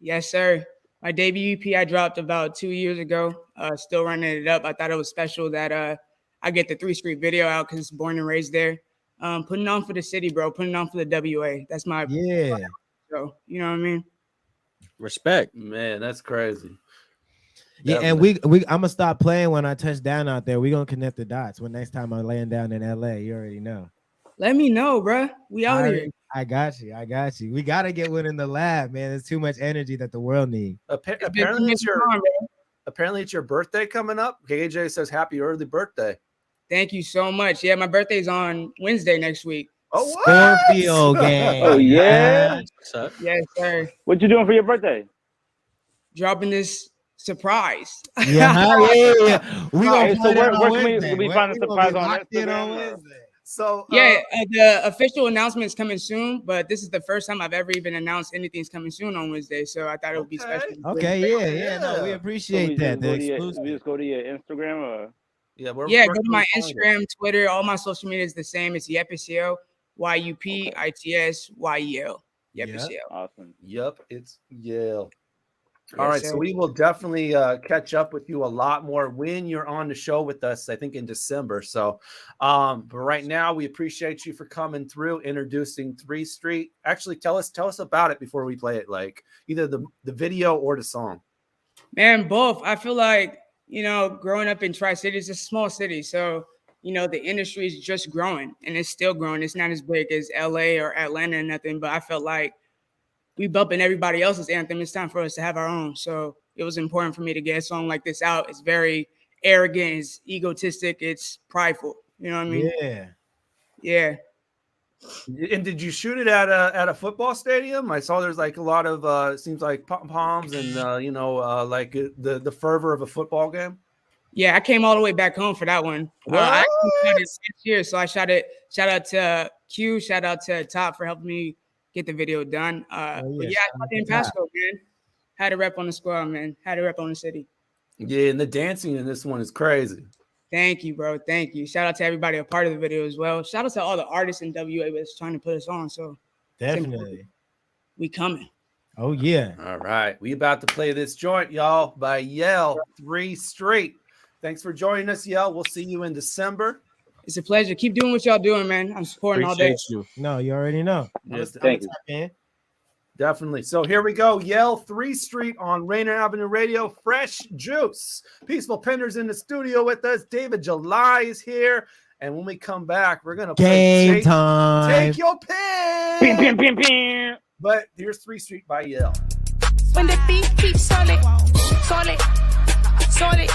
Yes, sir. My debut EP I dropped about 2 years ago. Still running it up. I thought it was special that I get the 3 Street video out because born and raised there. Putting on for the city, bro. Putting on for the WA. That's my So you know what I mean? Respect. Man, that's crazy. Yeah, and we I'm gonna stop playing when I touch down out there. We're gonna connect the dots when next time I'm laying down in LA. You already know. Let me know, bro. We out here. I got you. We gotta get one in the lab, man. There's too much energy that the world needs. Apparently it's your birthday coming up. KJ says happy early birthday. Thank you so much. Yeah, my birthday's on Wednesday next week. Oh, what? Scorpio gang. Oh yeah. Yes, sir. What you doing for your birthday? Dropping this surprise. Yeah. We gonna so play that where on can Wednesday. we find the We gonna surprise be on locked in on Instagram? Wednesday. So yeah, the official announcement is coming soon, but this is the first time I've ever even announced anything's coming soon on Wednesday. So I thought it would be special. Okay, yeah. No, we appreciate that. The We exclusive. just go to your Instagram or we're go to my Instagram, Twitter, all my social media is the same. It's Yepisiel, YUPITSYEL. Yepisiel. Awesome. Yep, it's Yale. All Yes, right, sir. so we will definitely catch up with you a lot more when you're on the show with us, I think in December. So, but right now we appreciate you for coming through, introducing 3 Street. Actually, tell us about it before we play it, like either the video or the song. Man, both. I feel like, growing up in Tri-City, it's a small city. So, the industry is just growing and it's still growing. It's not as big as LA or Atlanta or nothing, but I felt like we bumping everybody else's anthem. It's time for us to have our own. So it was important for me to get a song like this out. It's very arrogant, it's egotistic, it's prideful. You know what I mean? Yeah. Yeah. And did you shoot it at a football stadium? I saw there's like a lot of seems like pom-poms and like the fervor of a football game. Yeah, I came all the way back home for that one. I actually shot it 6 years, so I shot it. Shout out to Q, shout out to Top for helping me get the video done. But yeah, I shot it in Pasco, man. Had a rep on the squad, man. Had a rep on the city. Yeah, and the dancing in this one is crazy. Thank you, bro. Thank you. Shout out to everybody a part of the video as well. Shout out to all the artists in WA that's trying to put us on. So Definitely. We coming. Oh, yeah. All right. We about to play this joint, y'all, by Yell 3 Street. Thanks for joining us, Yell. We'll see you in December. It's a pleasure. Keep doing what y'all doing, man. I'm supporting all day. You. No, you already know. Yes, thank you. Man. Definitely. So here we go. Yell 3 Street on Rainier Avenue Radio. Fresh Juice. Peaceful Pinder's in the studio with us. David July is here. And when we come back, we're going to play Game time. Take Your Pick. Bing, bing, bing. But here's 3 Street by Yell. When the beat keeps solid, solid, solid.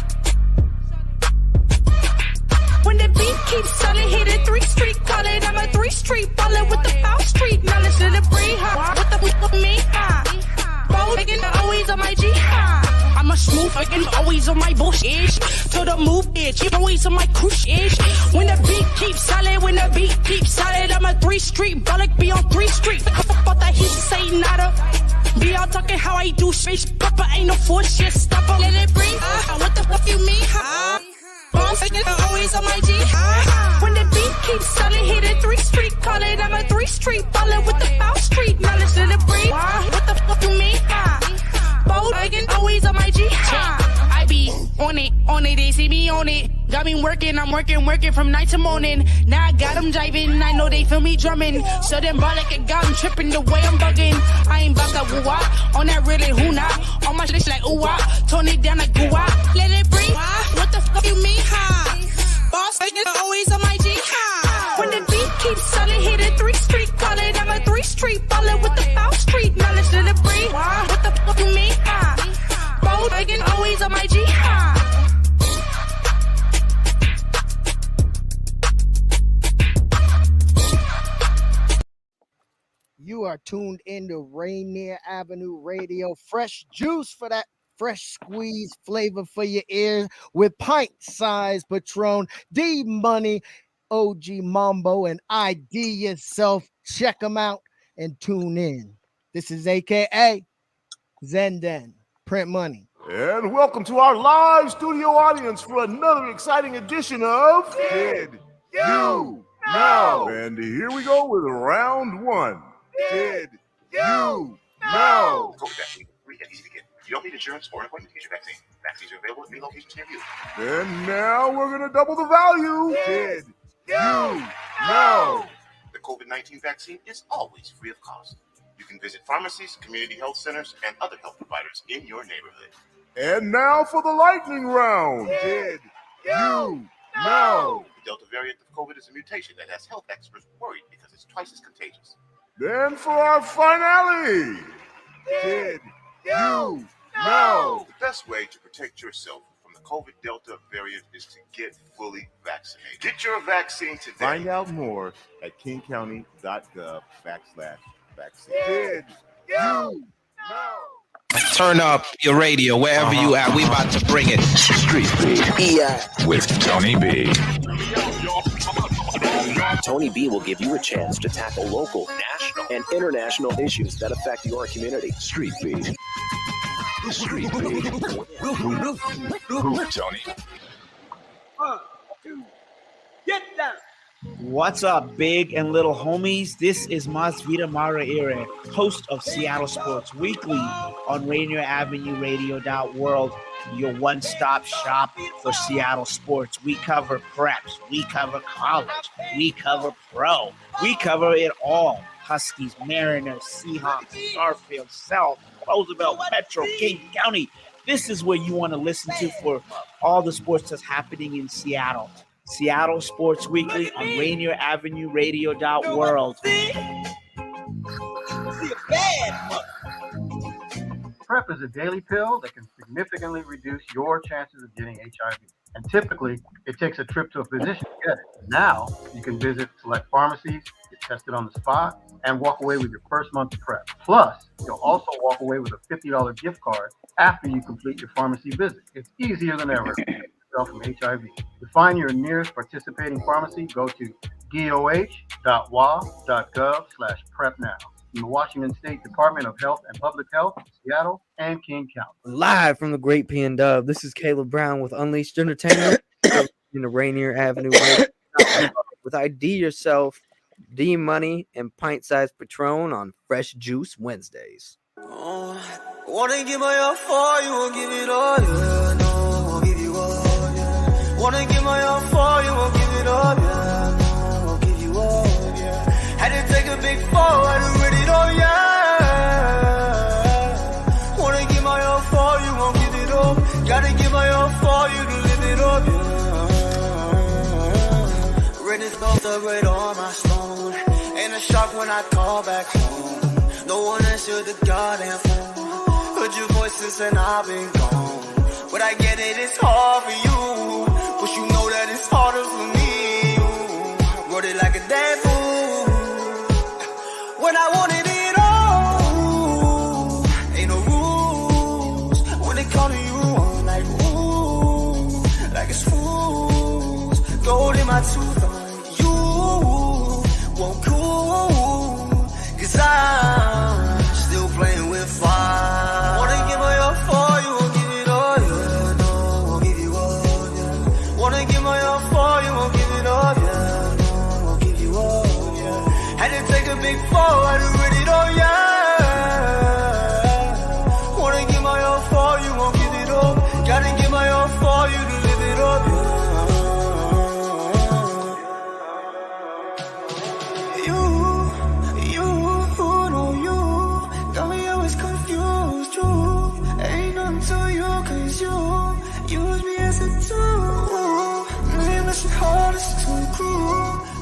When the beat keeps solid, hit a 3 Street, call it. I'm a 3 Street baller with the foul street knowledge to the free, huh? What the fuck with me, huh? Bold again, always on my G, huh? I'm a smooth again, always on my bullshit. To the move, bitch, you always on my cruise, ish. When the beat keeps solid, when the beat keeps solid, I'm a 3 Street baller, be on 3 Street. About that he say nada. Be all talking how I do space, papa ain't no force shit. Stop up, let it breathe. What the fuck you mean, huh? Boss again, always on my G. When the beat keeps solid, hit a 3 Street, call it. I'm a 3 Street baller with the foul street knowledge to the breed. What the fuck you mean, bold again, always on my G. I be on it, they see me on it. Got me working, I'm working from night to morning. Now I got them jiving, I know they feel me drumming. So them ball like a got them tripping the way I'm bugging. I ain't about to woo-wah, on that really who-nah. On my shit like ooh-wah, tone it down like goo-wah. Let it breathe, what the fuck you mean, Boss again, always on my G, When the beat keeps solid, hit a 3 Street, call it. I'm a 3 Street baller with the foul street knowledge to the breed. What the fuck you mean, bold again, always on my G, You are tuned into Rainier Avenue Radio. Fresh juice for that fresh squeeze flavor for your ears with Pint Size Patron, D-Money, OG Mambo, and IDYourself. Check them out and tune in. This is AKA Zenden, Print Money. And welcome to our live studio audience for another exciting edition of Did You Know? And here we go with round one. Did you know? COVID vaccine, free and easy to get. You don't need insurance or an appointment to get your vaccine. Vaccines are available at many locations near you. And now we're going to double the value. Did you know? The COVID-19 vaccine is always free of cost. You can visit pharmacies, community health centers, and other health providers in your neighborhood. And now for the lightning round. Did you know? The Delta variant of COVID is a mutation that has health experts worried because it's twice as contagious. Then for our finale. Did you know? The best way to protect yourself from the COVID Delta variant is to get fully vaccinated. Get your vaccine today. Find out more at kingcounty.gov/vaccine. Did you know? Turn up your radio wherever you at. We about to bring it. Street Beat. Yeah. With Tony B. Tony B will give you a chance to tackle local, national, and international issues that affect your community. Street Beat. Street Beat. Tony. 1, 2, get down. What's up, big and little homies? This is Mas Vida Maraire, host of Seattle Sports Weekly on Rainier Avenue Radio.world, your one-stop shop for Seattle sports. We cover preps, we cover college, we cover pro, we cover it all. Huskies, Mariners, Seahawks, Garfield, South, Roosevelt, Metro, King County. This is where you want to listen to for all the sports that's happening in Seattle. Seattle Sports Weekly on Rainier Avenue Radio.world. PrEP is a daily pill that can significantly reduce your chances of getting HIV. And typically, it takes a trip to a physician to get it. Now, you can visit select pharmacies, get tested on the spot, and walk away with your first month of PrEP. Plus, you'll also walk away with a $50 gift card after you complete your pharmacy visit. It's easier than ever to protect yourself from HIV. To find your nearest participating pharmacy, go to doh.wa.gov/PrEP now. From the Washington State Department of Health and Public Health, Seattle, and King County. Live from the Great PNW, this is Caleb Brown with Unleashed Entertainment in the Rainier Avenue Radio with ID Yourself, D Money, and Pint Size Patron on Fresh Juice Wednesdays. Wanna give my all for you, won't give it all, yeah. No, I won't give you all, yeah. Wanna give my all for you, won't give it all, yeah. No, I won't give you all, yeah. Had to take a big fall, had to read it all, yeah. Wanna give my all for you, won't give it all. Gotta give my all for you to live it up, yeah. Written spells are right on my stone. Ain't a shock when I call back home. No one answered the goddamn phone. Heard your voices and I've been gone. But I get it, it's hard for you. But you know that it's harder for me. Wrote it like a dead fool. When I wanted it all. Ain't no rules. When it come to you, I'm like, ooh. Like it's fools. Gold in my tooth on you. Won't cool. 'Cause I'm still playing with fire. Wanna give my all for you, won't give it all, yeah. No, won't give you all, yeah. Wanna give my all for you, won't give it all, yeah. No, won't give you all, yeah. Had to take a big fall, had to read it all, yeah. Wanna give my all for you, won't give it all. Gotta give my all for you to live it up, yeah.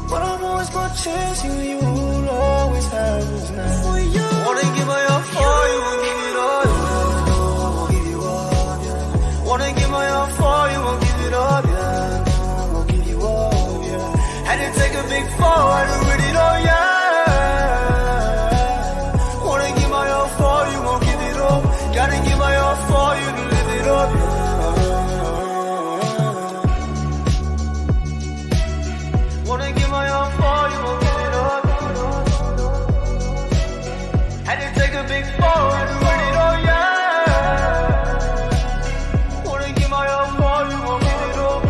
But I'm always gonna chase you, you'll always have this night. For you. Wanna give my all for you, won't give it all, yeah. No, I won't give you all, yeah. Wanna give my all for you, won't give it all, yeah. No, I won't give you all, yeah. Had to take a big fall, had to read it all, yeah. Wanna give my all for you, won't give it all. Gotta give my all for you to live it up, yeah. Wanna give my all for you, won't give it up. Had to take a big fall, had to read it all, yeah. Wanna give my all for you, won't give it up.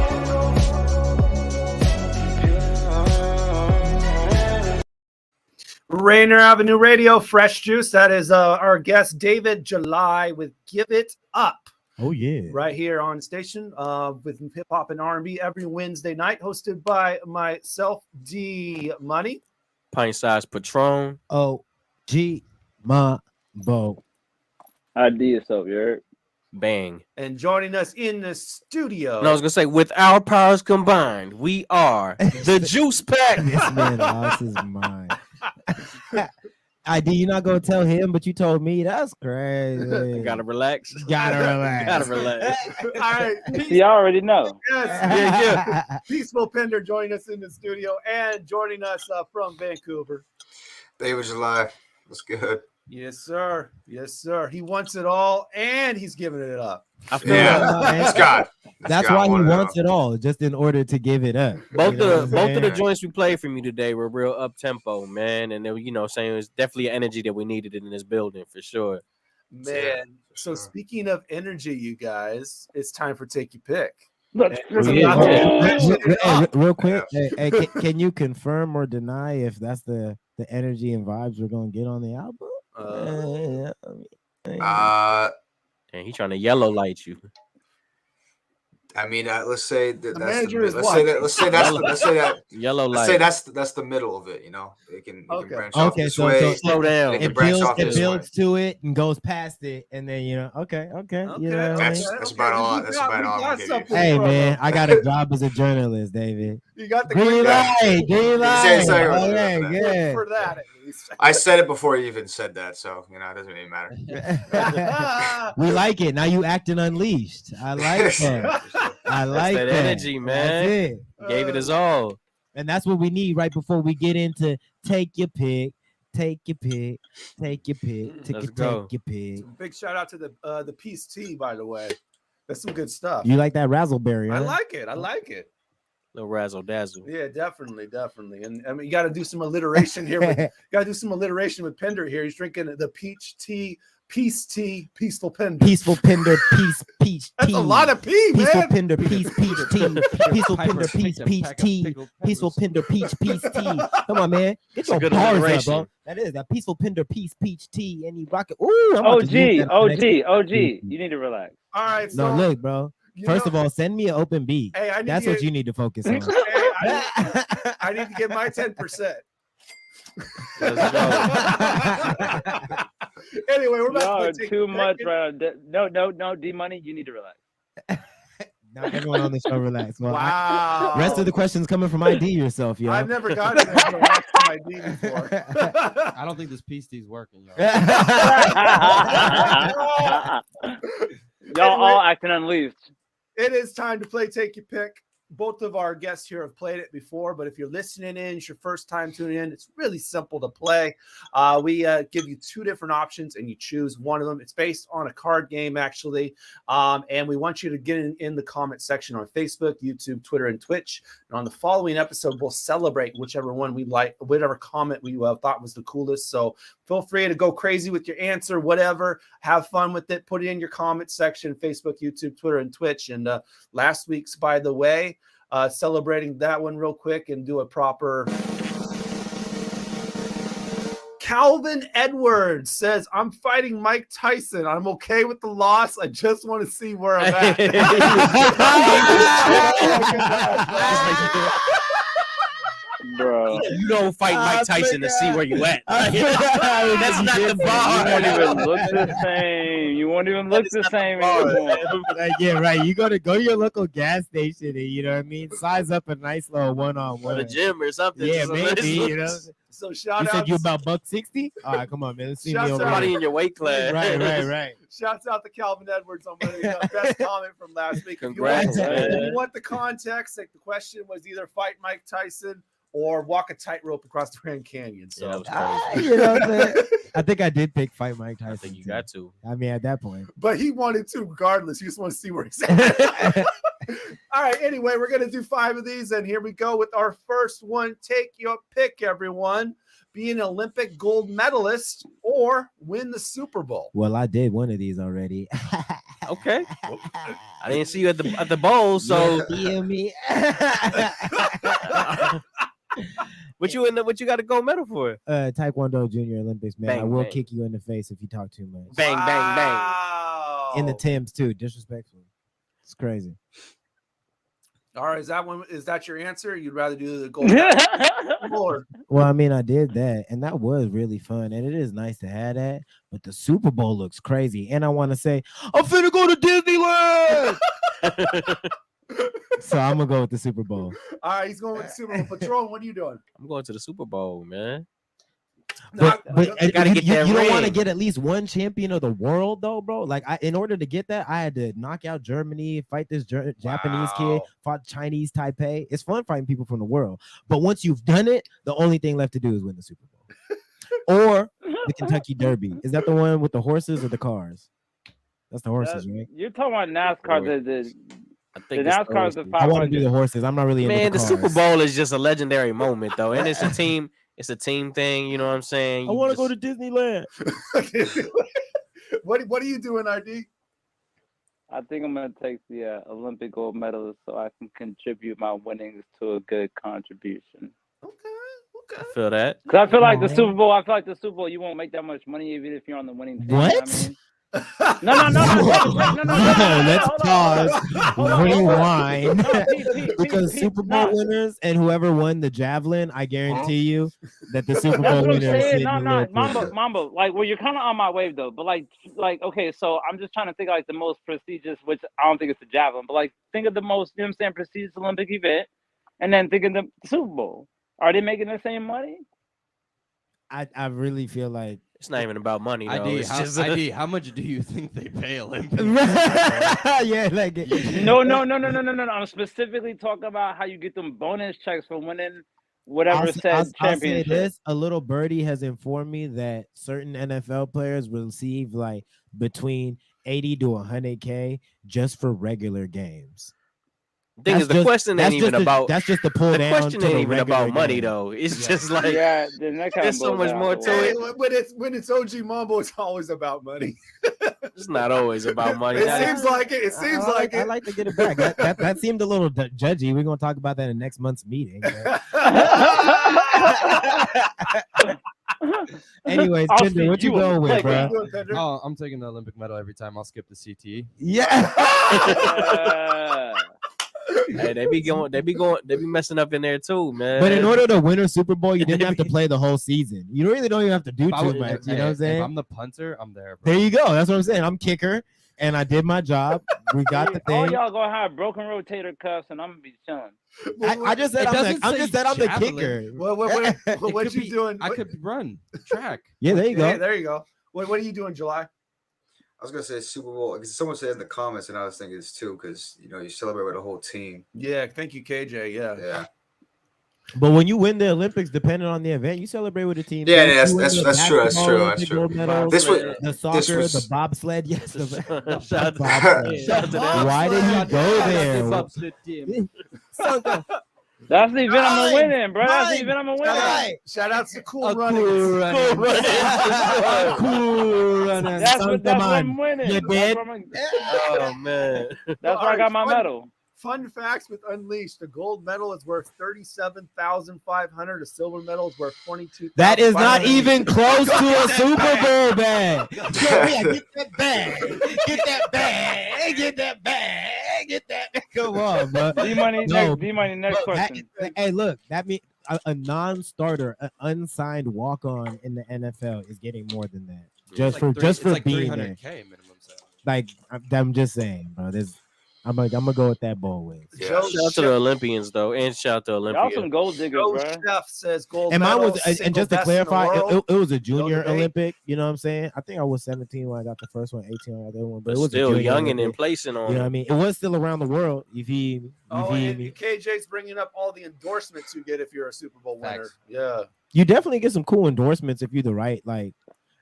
Rainier Avenue Radio, Fresh Juice. That is our guest, David July, with Give It Up. Oh, yeah. Right here on station with hip hop and R&B every Wednesday night, hosted by myself, D Money. Pint Size Patron. OG Mambo. IDYourself, you heard? Bang. And joining us in the studio. And I was going to say, with our powers combined, we are the Juice Pack. This man lost his mind. ID, you're not gonna tell him, but you told me. That's crazy. Gotta relax. Gotta relax. Gotta relax. All right. You already know. Yes. Peaceful Pinder joining us in the studio and joining us from Vancouver. David July. What's good? Yes, sir. Yes, sir. He wants it all and he's giving it up. I feel Scott. That's why he wants it all, just in order to give it up. Both of the joints we played from you today were real up tempo, man, and they, saying it was definitely energy that we needed in this building for sure. Man, so speaking of energy, you guys, it's time for Take Your Pick. Real quick, hey, can you confirm or deny if that's the energy and vibes we're gonna get on the album? And he trying to yellow light you. I mean, let's say that that's manager is let's what? say that let's say that's let's say that Yellow let's say light. that's the middle of it. You know, it can branch off Okay, this so way. slow down. It can It branch builds, off it this way. builds to it and goes past it, and then okay. You know what I mean? That's about all. That's about all I'm gonna give you. Hey man, I got a job as a journalist, David. You got the green light. Green light. Okay, good. For that, at least. I said it before you even said that, so it doesn't even matter. We like it. Now you acting unleashed. I like that. I like that energy, man. That's it. Gave it his all. And that's what we need right before we get into take your pick. Take your pick. Take your pick. Let's go. Take your pick. Big shout out to the Peace Tea, by the way. That's some good stuff. You like that razzleberry, I huh? like it. I like it. Little razzle dazzle. Yeah, definitely. And I mean, you got to do some alliteration here. Got to do some alliteration with Pinder here. He's drinking the peach tea, peace tea, peaceful Pinder. Peaceful Pinder, peach That's tea. a lot of pee, Peaceful man. Pinder, peach tea. Peaceful Pinder, peach tea. Peaceful Pinder, peach tea. Come on, man. Get your good bars up, alliteration. bro. That is that peaceful Pinder, peach tea. And you rock it. Ooh, I'm about to use that OG. next- You need to relax. All right. So, No, look, bro. First of all, send me an open beat. Hey, I need That's to what get- you need to focus on. I need to get my 10%. Anyway, we're about Y'all to are take too a much second. right now. No, D Money, you need to relax. Not everyone on the show relax. Well, Wow. Rest of the questions coming from ID yourself, yo. I've never gotten to watch my D before. I don't think this peace tea's working, y'all. Y'all all acting unleashed. It is time to play Take Your Pick. Both of our guests here have played it before, but if you're listening in, it's your first time tuning in, it's really simple to play. We give you two different options and you choose one of them. It's based on a card game, actually. And we want you to get in the comment section on Facebook, YouTube, Twitter, and Twitch. And on the following episode, we'll celebrate whichever one we like, whatever comment we thought was the coolest. So feel free to go crazy with your answer, whatever. Have fun with it. Put it in your comment section, Facebook, YouTube, Twitter, and Twitch. And last week's, by the way, celebrating that one real quick and do a proper. Calvin Edwards says, I'm fighting Mike Tyson. I'm okay with the loss. I just want to see where I'm at. Bro. You don't fight Mike Tyson to see where you at. That's not the bar. You won't even look the same. You won't even look the same anymore. Yeah, right. You go to your local gas station and you know what I mean. Size up a nice little one-on-one. Or the gym or something. Yeah, Just a maybe. little- You know. So shout You out. said you about $160? All right, come on, man. Let's see me Shouts over out. Somebody here. in your weight class. Right. Shouts out to Calvin Edwards on the best comment from last week. Congrats, if man. you want the context, like the question was either fight Mike Tyson or walk a tightrope across the Grand Canyon. So Yeah, that was crazy. You know what I'm saying? I think I did pick fight Mike Tyson. I think you got to. I mean, at that point. but he wanted to regardless. He just want to see where he's at. All right. Anyway, we're going to do 5 of these. And here we go with our first one. Take your pick, everyone. Be an Olympic gold medalist or win the Super Bowl. Well, I did one of these already. Okay. I didn't see you at the bowl, so Yeah, me. what you got a gold medal for? Taekwondo Junior Olympics, man. Bang, I will bang. kick you in the face if you talk too much. Bang, bang, bang. Wow. In the Timbs too, disrespectful. It's crazy. All right. Is that your answer? You'd rather do the gold medal? Or Well, I mean, I did that, and that was really fun, and it is nice to have that. But the Super Bowl looks crazy, and I want to say, I'm finna go to Disneyland. So I'm gonna go with the Super Bowl. all right, he's going with the Super Bowl. Patron, what are you doing? I'm going to the Super Bowl, man. But You gotta get that you don't want to ring. get at least one champion of the world, though, bro. Like, in order to get that, I had to knock out Germany, fight this Japanese kid, Wow. fought Chinese Taipei. It's fun fighting people from the world, but once you've done it, the only thing left to do is win the Super Bowl or the Kentucky Derby. Is that the one with the horses or the cars? That's the horses, right? You're talking about NASCAR. The I think it's NASCAR is the Thursday. I want to do 500. the horses. I'm not really into Man, the cars. Super Bowl is just a legendary moment, though, and it's a team. It's a team thing. You know what I'm saying? I want to go to Disneyland. What are you doing, RD? I think I'm gonna take the Olympic gold medalist so I can contribute my winnings to a good contribution. I feel that. Cause I feel like the Super Bowl. I feel like the Super Bowl. You won't make that much money even if you're on the winning team. What? You know what I mean? No. Let's pause. Rewind. Pete, Because Super Bowl winners and whoever won the javelin, I guarantee you that the Super That's Bowl what I'm winner is saying. sitting No, in Liverpool. Mambo. Like, well, you're kind of on my wave though. But like, okay, so I'm just trying to think of, like the most prestigious, which I don't think it's the javelin, but like think of the most, you know what I'm saying, prestigious Olympic event, and then think of the Super Bowl. Are they making the same money? I really feel like it's not even about money. Though. ID, how much do you think they pay Olympics? Yeah, like No. I'm specifically talking about how you get them bonus checks for winning whatever I'll championship. say this: a little birdie has informed me that certain NFL players receive like between 80 to 100K just for regular games. Thing is, the question ain't even about. That's just the pull down. The question to ain't the even about regular money game. though. It's just like then that there's so much more to it. When it's OG Mambo, it's always about money. It's not always about money. It seems like it. It seems like it. I like to get it back. That seemed a little judgy. We're gonna talk about that in next month's meeting. Anyways, Pinder, what you going with, bro? Oh, I'm taking the Olympic medal every time. I'll skip the CT. Yeah. Hey, they be messing up in there too, man. But in order to win a Super Bowl, you didn't have to play the whole season. You really don't even have to do too much. You know what I'm saying? If I'm the punter, I'm there, bro. There you go. That's what I'm saying. I'm kicker, and I did my job. We got the All thing. y'all gonna have broken rotator cuffs, and I'm gonna be chilling. I just said I'm the kicker. What you doing? I could run track. Yeah, there you go. Hey, there you go. What are you doing, July? I was gonna say Super Bowl because someone said in the comments, and I was thinking this too, because you celebrate with a whole team. Yeah, thank you, KJ. Yeah. But when you win the Olympics, depending on the event, you celebrate with a team. Yeah, that's true. That's true. The soccer, the bobsled. Yes, the bobsled. Why did you go there? That's the event I'm gonna win in, bro. That's the event I'm gonna win in. Shout out to Cool Running. Cool Running. That's what I'm winning. You did? Oh man, that's where I got my medal. Fun facts with Unleashed: the gold medal is worth $37,500. The silver medal is worth $22,000. That is not even close to a Super Bowl bag. Get that bag. Get that bag. Get that bag. Get that. Come on, bro. D-Money, next question. Hey, look, that means a non-starter, an unsigned walk-on in the NFL is getting more than that. Just for being there. Minimum salary. Like I'm just saying, bro. I'm gonna go with that bowl wins. Yeah. Shout out to the Olympians though, and shout out to Olympians. Y'all some gold diggers, Joe bro. Chef says gold And mine medal, was, and just to single clarify, best in the world. it was a junior debate. Olympic. You know what I'm saying? I think I was 17 when I got the first one, 18 when I got the other one, but it was Still a junior young and in Olympic. placing on. You know what I mean? It was still around the world. You feel me? And KJ's bringing up all the endorsements you get if you're a Super Bowl winner. Facts. Yeah. You definitely get some cool endorsements if you're the right, like,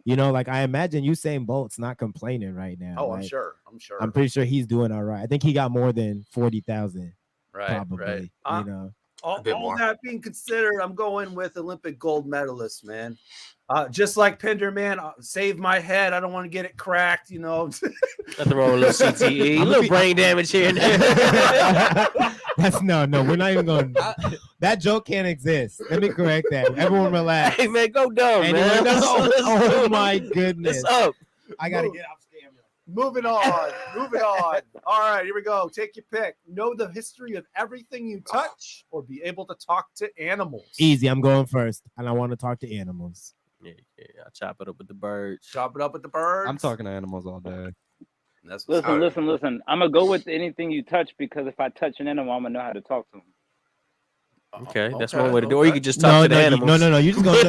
like I imagine Usain Bolt's not complaining right now. Oh, like, I'm sure. I'm pretty sure he's doing all right. I think he got more than 40,000. Right, probably. right. You know. All that being considered, I'm going with Olympic gold medalist, man. Just like Pinder, man, save my head. I don't want to get it cracked, Nothing wrong with a little CTE, a little brain damage here and there. That's no, we're not even going. That joke can't exist. Let me correct that. Everyone relax. Hey man, go dumb, man. Oh my goodness. What's up? I gotta get off scam. Moving on. All right, here we go. Take your pick. Know the history of everything you touch, or be able to talk to animals. Easy. I'm going first, and I want to talk to animals. Yeah. I chop it up with the birds. Chop it up with the birds. I'm talking to animals all day. Listen. I'm gonna go with anything you touch because if I touch an animal, I'm gonna know how to talk to them. Okay, that's one way to do it. Or you could just talk to the animals. No. You just gonna.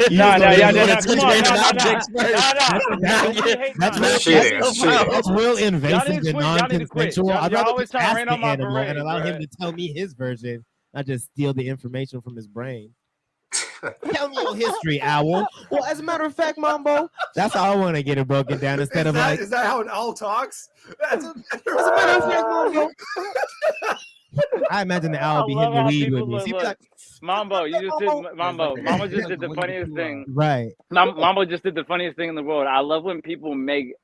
That's real invasive and non-consensual. I'd rather just ask the animal and allow him to tell me his version, not just steal the information from his brain. Tell me your history, owl. Well, as a matter of fact, Mambo, that's how I want to get it broken down instead of like. Is that how an owl talks? As a matter of fact, Mambo. I imagine the owl be hitting the weed with me. Mambo, you just did Mambo. Mambo just did the funniest thing. Right. Mambo just did the funniest thing in the world. I love when people make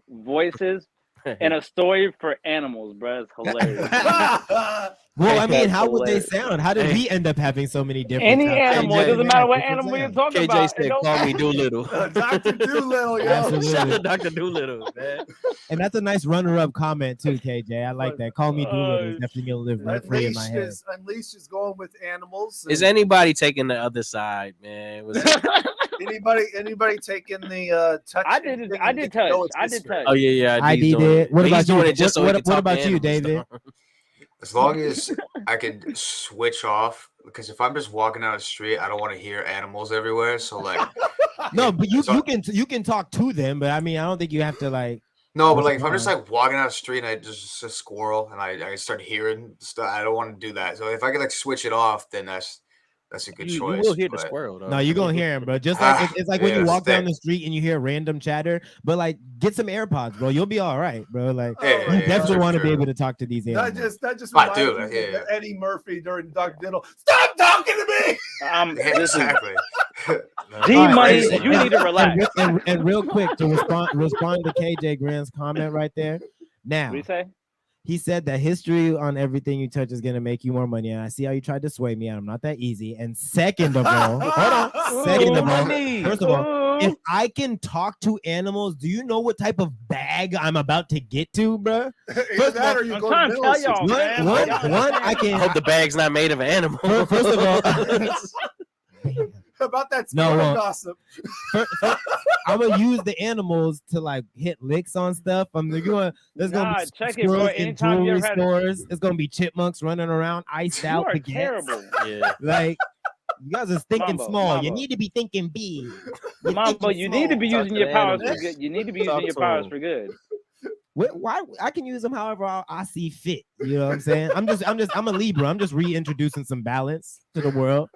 voices and a story for animals, bro. It's hilarious. Well, I mean, That's how would they hilarious. sound? How did we end up having so many different? Any sounds? animal, it doesn't matter what animal you're talking KJ about. said, It don't "Call me matter. Doolittle." Dr. Doolittle, yo. Absolutely. Shout out to Dr. Doolittle, man. And that's a nice runner-up comment too, KJ. I like that. Call me Doolittle. Is definitely gonna live rent free in my head. Unleash is going with animals. Is and anybody taking the other side, man? Was it- anybody taking the touch? I did touch. I did touch. Oh yeah, I D's doing did. it. What He's about doing you? it just so he What can talk about to you, animals, David? though. As long as I can switch off, because if I'm just walking down the street, I don't want to hear animals everywhere. So like, No, but you can talk to them, but I mean, I don't think you have to like. no, but like if I'm just like walking down the street and I just a squirrel and I start hearing stuff, I don't want to do that. So if I could like switch it off, then that's a good You choice. will hear the but- squirrel, though. No, you're gonna hear him, bro. Just like it's like when Yeah, you that's walk down thick. the street and you hear random chatter, but like get some AirPods, bro. You'll be all right, bro. Like Yeah, you yeah, definitely for want to be sure. able to talk to these That animals. just I reminds do, me yeah. of Eddie Murphy during Dr. Diddle. Stop talking to me. Yeah, exactly. D-Money, Right. you need to relax. And real quick to respond to KJ Grant's comment right there. Now, What do you say? he said that history on everything you touch is gonna make you more money, and I see how you tried to sway me. And I'm not that easy. And second of all, hold on. Second of all, first of all, if I can talk to animals, do you know what type of bag I'm about to get to, bro? Either that or you I'm go trying to to middle tell y'all, school. man. One, Y'all I I can. hope the bag's not made of an animal. First of all, About that No, squirrel gossip. I'm gonna use the animals to like hit licks on stuff. There's gonna Nah, be check it, bro. squirrels in Anytime you jewelry ever had stores. It's gonna be chipmunks running around, iced You out are baguettes. terrible. Yeah. Like you guys are thinking Mambo, small. You Mambo. need to be thinking big. Mambo, you need to be Talk using to your the powers for animals. good. You need to be Talk using your to powers 'em. for good. Why I can use them however I see fit. You know what I'm saying? I'm a Libra. I'm just reintroducing some balance to the world.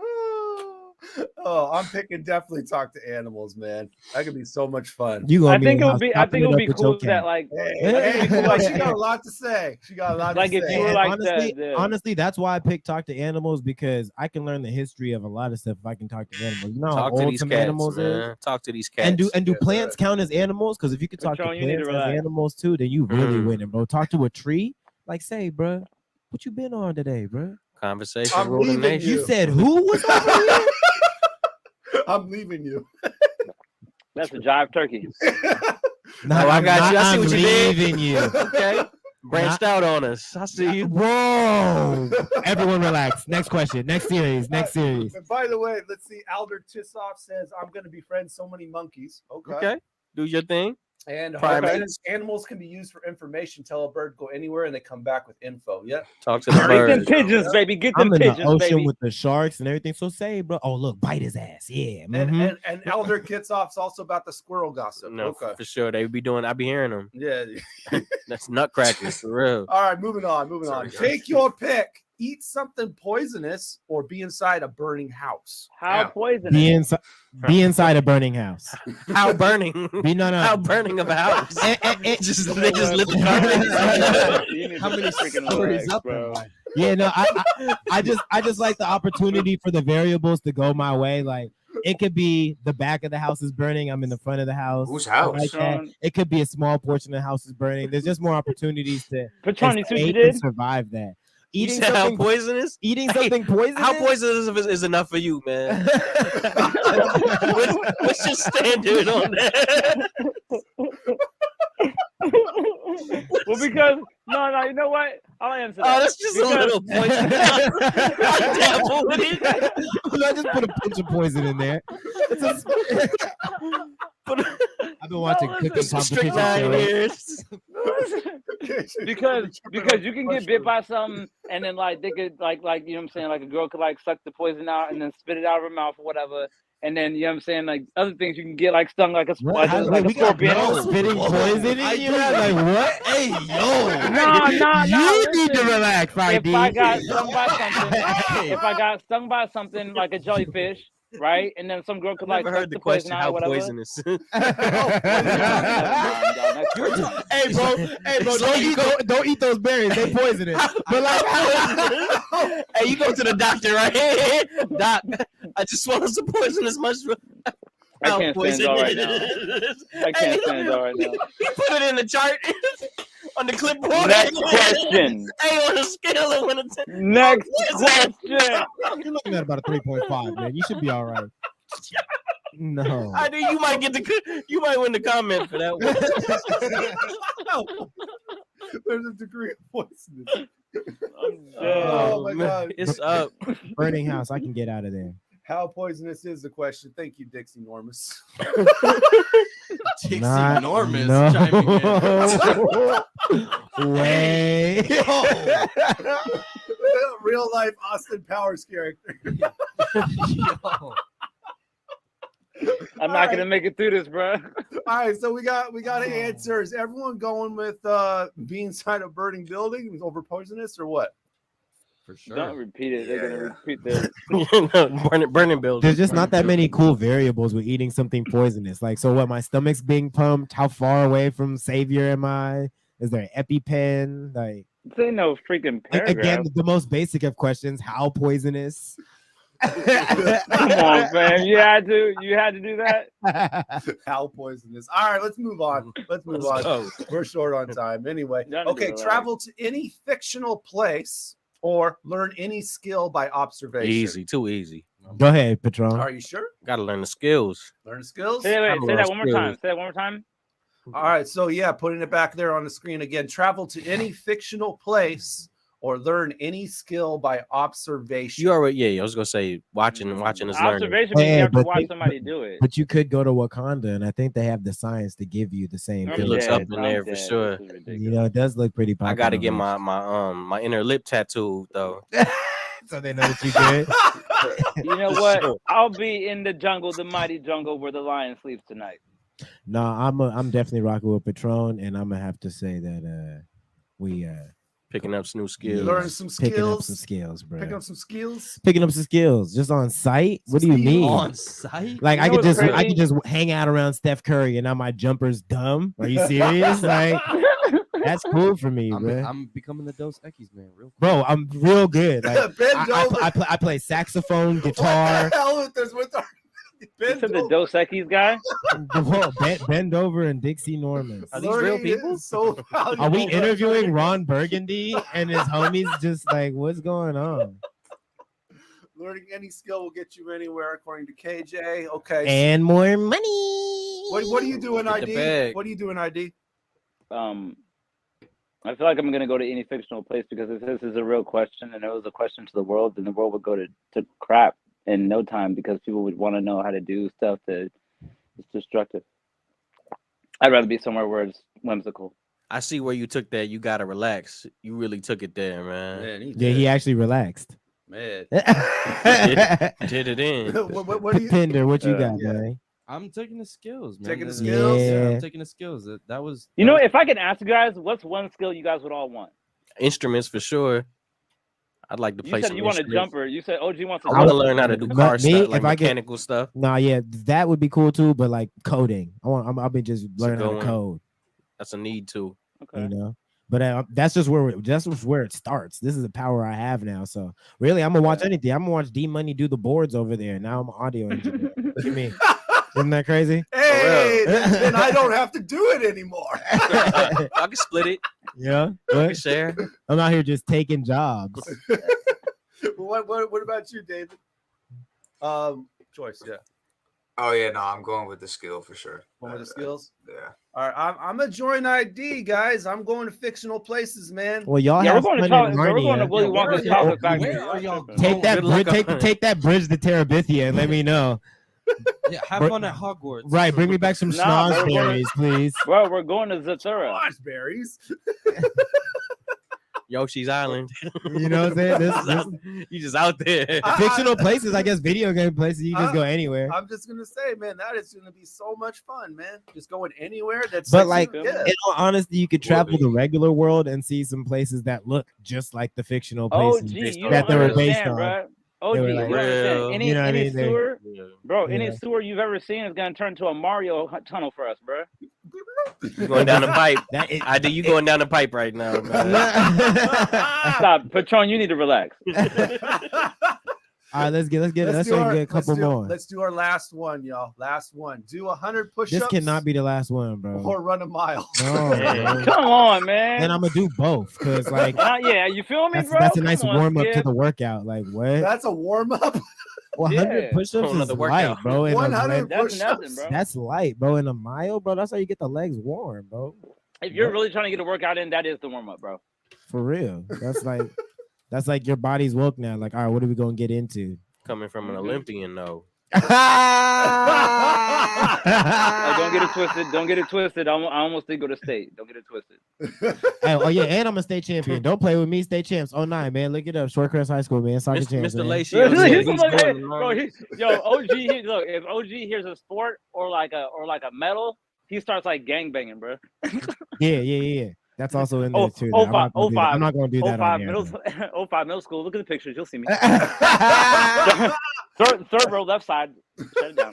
Oh, I'm picking definitely talk to animals, man. That could be so much fun. You gonna I be think in it the would be. house I think it chopping would up be with cool your cat. that like. Hey, she got a lot to say. She got a lot Like to if say. you were And like honestly, that's why I picked talk to animals, because I can learn the history of a lot of stuff if I can talk to animals. You know how Talk to old these some cats, animals is? man. Talk to these cats. And do plants count as animals? Because if you could talk Patron, to you need to plants as relax. animals too, then you really Mm. winning, bro. Talk to a tree, like say, bro, what you been on today, bro? Conversation I'm rule the leaving nation. You said who was over here? I'm leaving you. That's a jive turkey. No, Oh, I got you. I see I'm what you did. leaving you. Okay. Branched out on us. I see you. Whoa! Everyone relax. Next question. Next series. Next series. And by the way, let's see. Alder Tissoff says, I'm going to befriend so many monkeys. Okay. Do your thing. And Primates. animals can be used for information. Tell a bird go anywhere and they come back with info. Yeah. Talk to the Get them birds. pigeons, baby. Get them I'm in the pigeons, ocean baby. with the sharks and everything. So say, bro. Oh, look, bite his ass. Yeah. And, mhm. and Elder Kitsoff's also about the squirrel gossip. No, Okay. for sure. They be doing. I be hearing them. Yeah. That's nutcrackers for real. All right, moving on. Sorry, guys. Take your pick. Eat something poisonous or be inside a burning house. How Yeah. poisonous? Be inside a burning house. How burning? Be no. How burning of a house? Just they just lit the You need How to many freaking stories relax, up bro. Yeah, no, I just like the opportunity for the variables to go my way. Like it could be the back of the house is burning. I'm in the front of the house. Whose I house? like that. Patron. It could be a small portion of the house is burning. There's just more opportunities to Patron, you see what you escape and did? survive that. You Eating said how something, poisonous? eating Hey, something poisonous. How poisonous is enough for you, man? What's your standard on that? Well, because no, you know what? I'll answer that. Oh, that's just a little poison. Dabble with it. I just put a pinch of poison in there. It's I've been watching cooking Strict competition shows. because you can get bit by something and then like they could like you know what I'm saying, like a girl could like suck the poison out and then spit it out of her mouth or whatever, and then you know what I'm saying, like other things you can get like stung like a What? like We a got scorpion. girls spitting poison in you? Like what? Hey yo! Nah, You need to listen. relax, Friday. If I got stung by something, if I got stung by something like a jellyfish, right, and then some girl could like Never suck heard the the poison question out how or whatever. poisonous. Hey bro, don't eat those berries. They poisonous. But like, hey, you go to the doctor, right? Doc, I just swallowed some poisonous mushroom. I can't stand y'all right now. I can't stand y'all right now. He put it in the chart. on the clipboard. Next question. Hey, on the scale of 1 to 10. Next question. You're looking at about a 3.5, man. You should be all right. No. I think you might you might win the comment for that one. There's a degree of poisonous. Oh my God. It's up. Burning house. I can get out of there. How poisonous is the question? Thank you, Dixie Normus. Dixie Not- Normus no. chiming in. Way. Real life Austin Powers character. I'm not gonna make it through this, bro. All right, so we got answers. Everyone going with being inside a burning building over poisonous or what? For sure. Don't repeat it. They're gonna repeat this. burning building. There's just not that many cool variables with eating something poisonous. Like, so what? My stomach's being pumped. How far away from Savior am I? Is there an EpiPen? Like, This ain't no freaking paragraph. again, the most basic of questions: how poisonous? Come on, fam. You had to do that. How poisonous. All right, let's move on. Let's move on. go. We're short on time. Anyway, Y'all need okay, to relax. travel to any fictional place or learn any skill by observation. Easy, too easy. Go ahead, Patron. Are you sure? Gotta learn the skills. Learn skills? Say that Travel one more skills. time. Say that one more time. All right, so yeah, putting it back there on the screen again. Travel to any fictional place or learn any skill by observation. You already, yeah. I was gonna say watching is learning. Observation means you have to but watch they- somebody do it. But you could go to Wakanda, and I think they have the science to give you the same I'm thing. It looks dead. up in I'm there for dead. sure. This is ridiculous. You know, it does look pretty popular. I gotta get my inner lip tattooed though. so they know that you good. You know what? I'll be in the jungle, the mighty jungle where the lion sleeps tonight. No, I'm definitely rocking with Patron, and I'm gonna have to say that we Picking up some new skills. Learn some picking up skills. some skills, bro. Pick up some skills. Picking up some skills just on site. What do you mean? On site? Like You I know could what's just crazy? hang out around Steph Curry, and now my jumper's dumb. Are you serious? Like that's cool for me, bro. I'm becoming the Dos Equis man, real quick. Bro, I'm real good. Like, Bend over. I play saxophone, guitar. What the hell is this with our You bend said the over? Dos Equis guy? Whoa, bend over and Dixie Norman. Are these real Learning people? is so valuable. Are we interviewing Ron Burgundy and his homies? Just like, what's going on? Learning any skill will get you anywhere, according to KJ. Okay. And more money. What are you doing, Get the ID? bag. What are you doing, ID? I feel like I'm gonna go to any fictional place because if this is a real question and it was a question to the world, then the world would go to crap in no time because people would want to know how to do stuff that is destructive. I'd rather be somewhere where it's whimsical. I see where you took that. You gotta relax. You really took it there, man. Man, Yeah, he actually relaxed. Man. Did it in. What do you? Pinder, what you got, yeah. man? I'm taking the skills, man. Taking the That- skills? Yeah, Yeah. I'm taking the skills. That was. You know, if I can ask you guys, what's one skill you guys would all want? Instruments for sure. I'd like to You play said some you want a instruments. jumper. You said OG wants a I want to jumper. learn how to do Me, car stuff, like if I could- mechanical stuff. Nah, yeah, that would be cool too. But like coding, I'll be just learning how good to one. code. That's a need to. Okay. You know. But that's just where it starts. This is the power I have now. So really, I'm gonna watch anything. I'm gonna watch D Money do the boards over there. Now I'm an audio engineer. What you mean? Isn't that crazy? Hey, then I don't have to do it anymore. I can split it. Yeah. I can What? share. I'm out here just taking jobs. What about you, David? Choice, yeah. Oh yeah, no, I'm going with the skill for sure. One of the skills. Yeah. All right, I'm gonna join ID, guys. I'm going to fictional places, man. Well, y'all Yeah, we're have going to fun talk. in We're going to Narnia. Willy Wonka's chocolate factory. Where are y'all Take that Good luck bridge. on it. Take that bridge to Terabithia and let me know. Yeah, have Br- fun at Hogwarts. Right, bring me back some Nah, bro, schnozberries, please. Bro, we're going to Zathura. Raspberries. Yoshi's Island. You know what I'm saying? You just out there. Fictional places, I guess, video game places. You just go anywhere. I'm just gonna say, man, that is gonna be so much fun, man. Just going anywhere. That's But like, yeah. in all honesty, you could travel the regular world and see some places that look just like the fictional places OG, you that don't they were based understand, on. bro. OG, They were you like, don't understand. real, Any, you know what I any mean? They- sewer, bro, Yeah. any sewer you've ever seen is gonna turn into a Mario tunnel for us, bro. You going down the pipe. That is- I do. You going down the pipe right now, man. Stop, Patron. You need to relax. All right, let's get a couple more. Let's do our last one, y'all. Last one. Do 100 push-ups. This cannot be the last one, bro. Or run a mile. No, bro. Come on, man. Then I'm gonna do both because, like, yeah, you feel me, bro? That's a nice Come on, warm up Skip. to the workout. Like, what? That's a warm up. 100 push-ups is light, bro. In a 100 That's push-ups. nothing, bro. That's light, bro. In a mile, bro. That's how you get the legs warm, bro. If you're really trying to get a workout in, that is the warm up, bro. For real. That's like your body's woke now. Like, all right, what are we gonna get into? Coming from an Olympian, though. Don't get it twisted. Don't get it twisted. I almost did go to state. Don't get it twisted. Hey, oh yeah, and I'm a state champion. Don't play with me, state champs. 09, man. Look it up. Shortcrest High School, man. Soccer champs. Mr. Man. Lacey, OG, look, if OG hears a sport or like a medal, he starts like gang banging, bro. Yeah. That's also in there too. I'm not gonna do that on here. 05 middle school. Look at the pictures. You'll see me. third row, left side. Shut it down.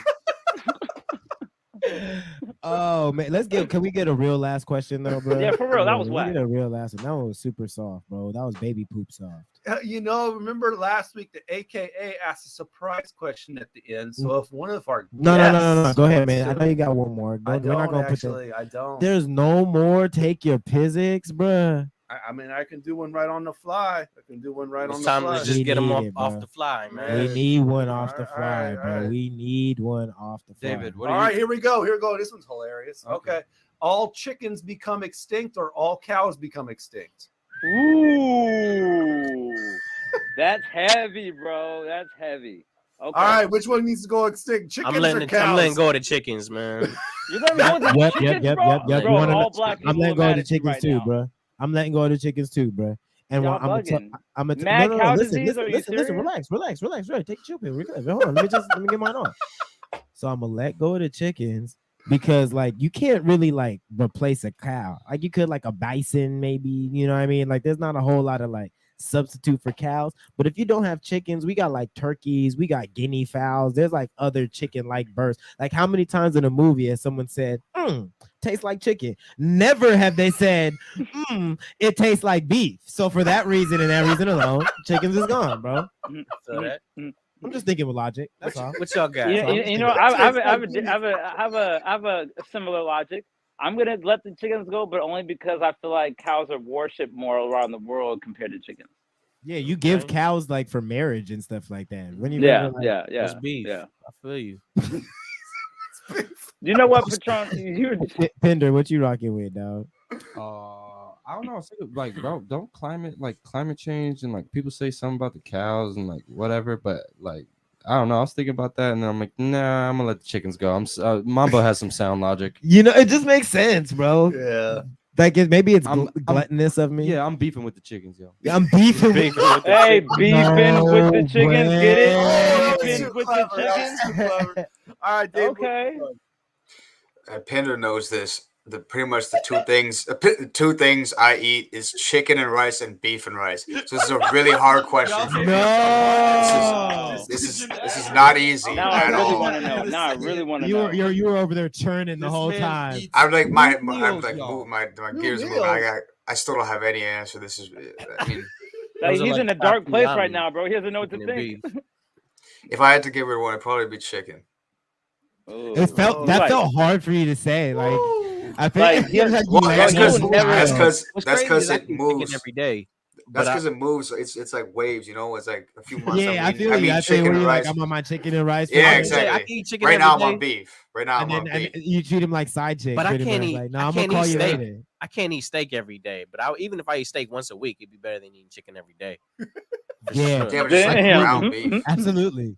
Oh man, can we get a real last question though, bro? Yeah, for real. That was whack. Get a real last one. That one was super soft, bro. That was baby poop soft. Remember last week the AKA asked a surprise question at the end. So if one of our No. Go ahead, man. I know you got one more. I We're not gonna put actually. I don't. There's no more. Take your physics, bruh. I mean, I can do one right on the fly. It's time to just get them off the fly, man. We need one off the fly, bro. We need one off the fly. David, All right, here we go. This one's hilarious. Okay. All chickens become extinct or all cows become extinct? Ooh, that's heavy, bro. That's heavy. Okay. All right, which one needs to go extinct? Chickens or cows? I'm letting go of the chickens, man. You're letting go of the chickens, bro? Yep. Bro, all black people I'm letting go of the mad at you chickens right too, now. bro. I'm letting go of the chickens too, bro. And Y'all I'm bugging. no, listen, Listen, relax. Right, take a chill pill. Hold on, let me get mine off. So I'm gonna let go of the chickens because, like, you can't really like replace a cow. Like, you could like a bison, maybe. You know what I mean? Like, there's not a whole lot of like substitute for cows. But if you don't have chickens, we got like turkeys, we got guinea fowls. There's like other chicken-like birds. Like, how many times in a movie has someone said, tastes like chicken? Never have they said, it tastes like beef. So for that reason and that reason alone, chickens is gone, bro. So that. I'm just thinking with logic. That's all. What y'all got? Yeah, you know, I have a similar logic. I'm gonna let the chickens go, but only because I feel like cows are worshipped more around the world compared to chickens. Yeah, you give cows like for marriage and stuff like that. When you It's beef. Yeah. I feel you. You know what, Patron? Pinder, what you rocking with, dog? I don't know. Like, bro, don't climate change and like people say something about the cows and like whatever, but like I don't know. I was thinking about that, and then I'm like, nah, I'm gonna let the chickens go. Mambo has some sound logic. You know, it just makes sense, bro. Yeah. Like, maybe it's gluttonous of me. Yeah, I'm beefing with the chickens, yo. Yeah, I'm beefing with beefing with the chickens. Get it? Beefing with the chickens. All right, Dave. Okay. Pinder knows this. Pretty much the two things I eat is chicken and rice and beef and rice. So this is a really hard question. No, this is not easy Now I at really all. want to know. Now I really want to know. You were over there churning the whole time. I'm like my Meals, gears moving. I still don't have any answer. This is. I mean, Like, he's in a dark place right now, bro. He doesn't know what to think. if I had to give it one, it'd probably be chicken. It felt hard for you to say. Like, I feel Like, that's because it moves every day. That's because it moves. It's like waves, you know. It's like a few months. Yeah, I feel you. I feel where you're like, I'm on my chicken and rice. Yeah, I exactly. eat chicken right every now, I'm day. on beef. Right now, I'm on beef. And you treat him like side chick. But I can't eat. Like, no, I I'm can't gonna call eat you steak. later. I can't eat steak every day. But even if I eat steak once a week, it'd be better than eating chicken every day. Yeah, but just like ground beef. Absolutely.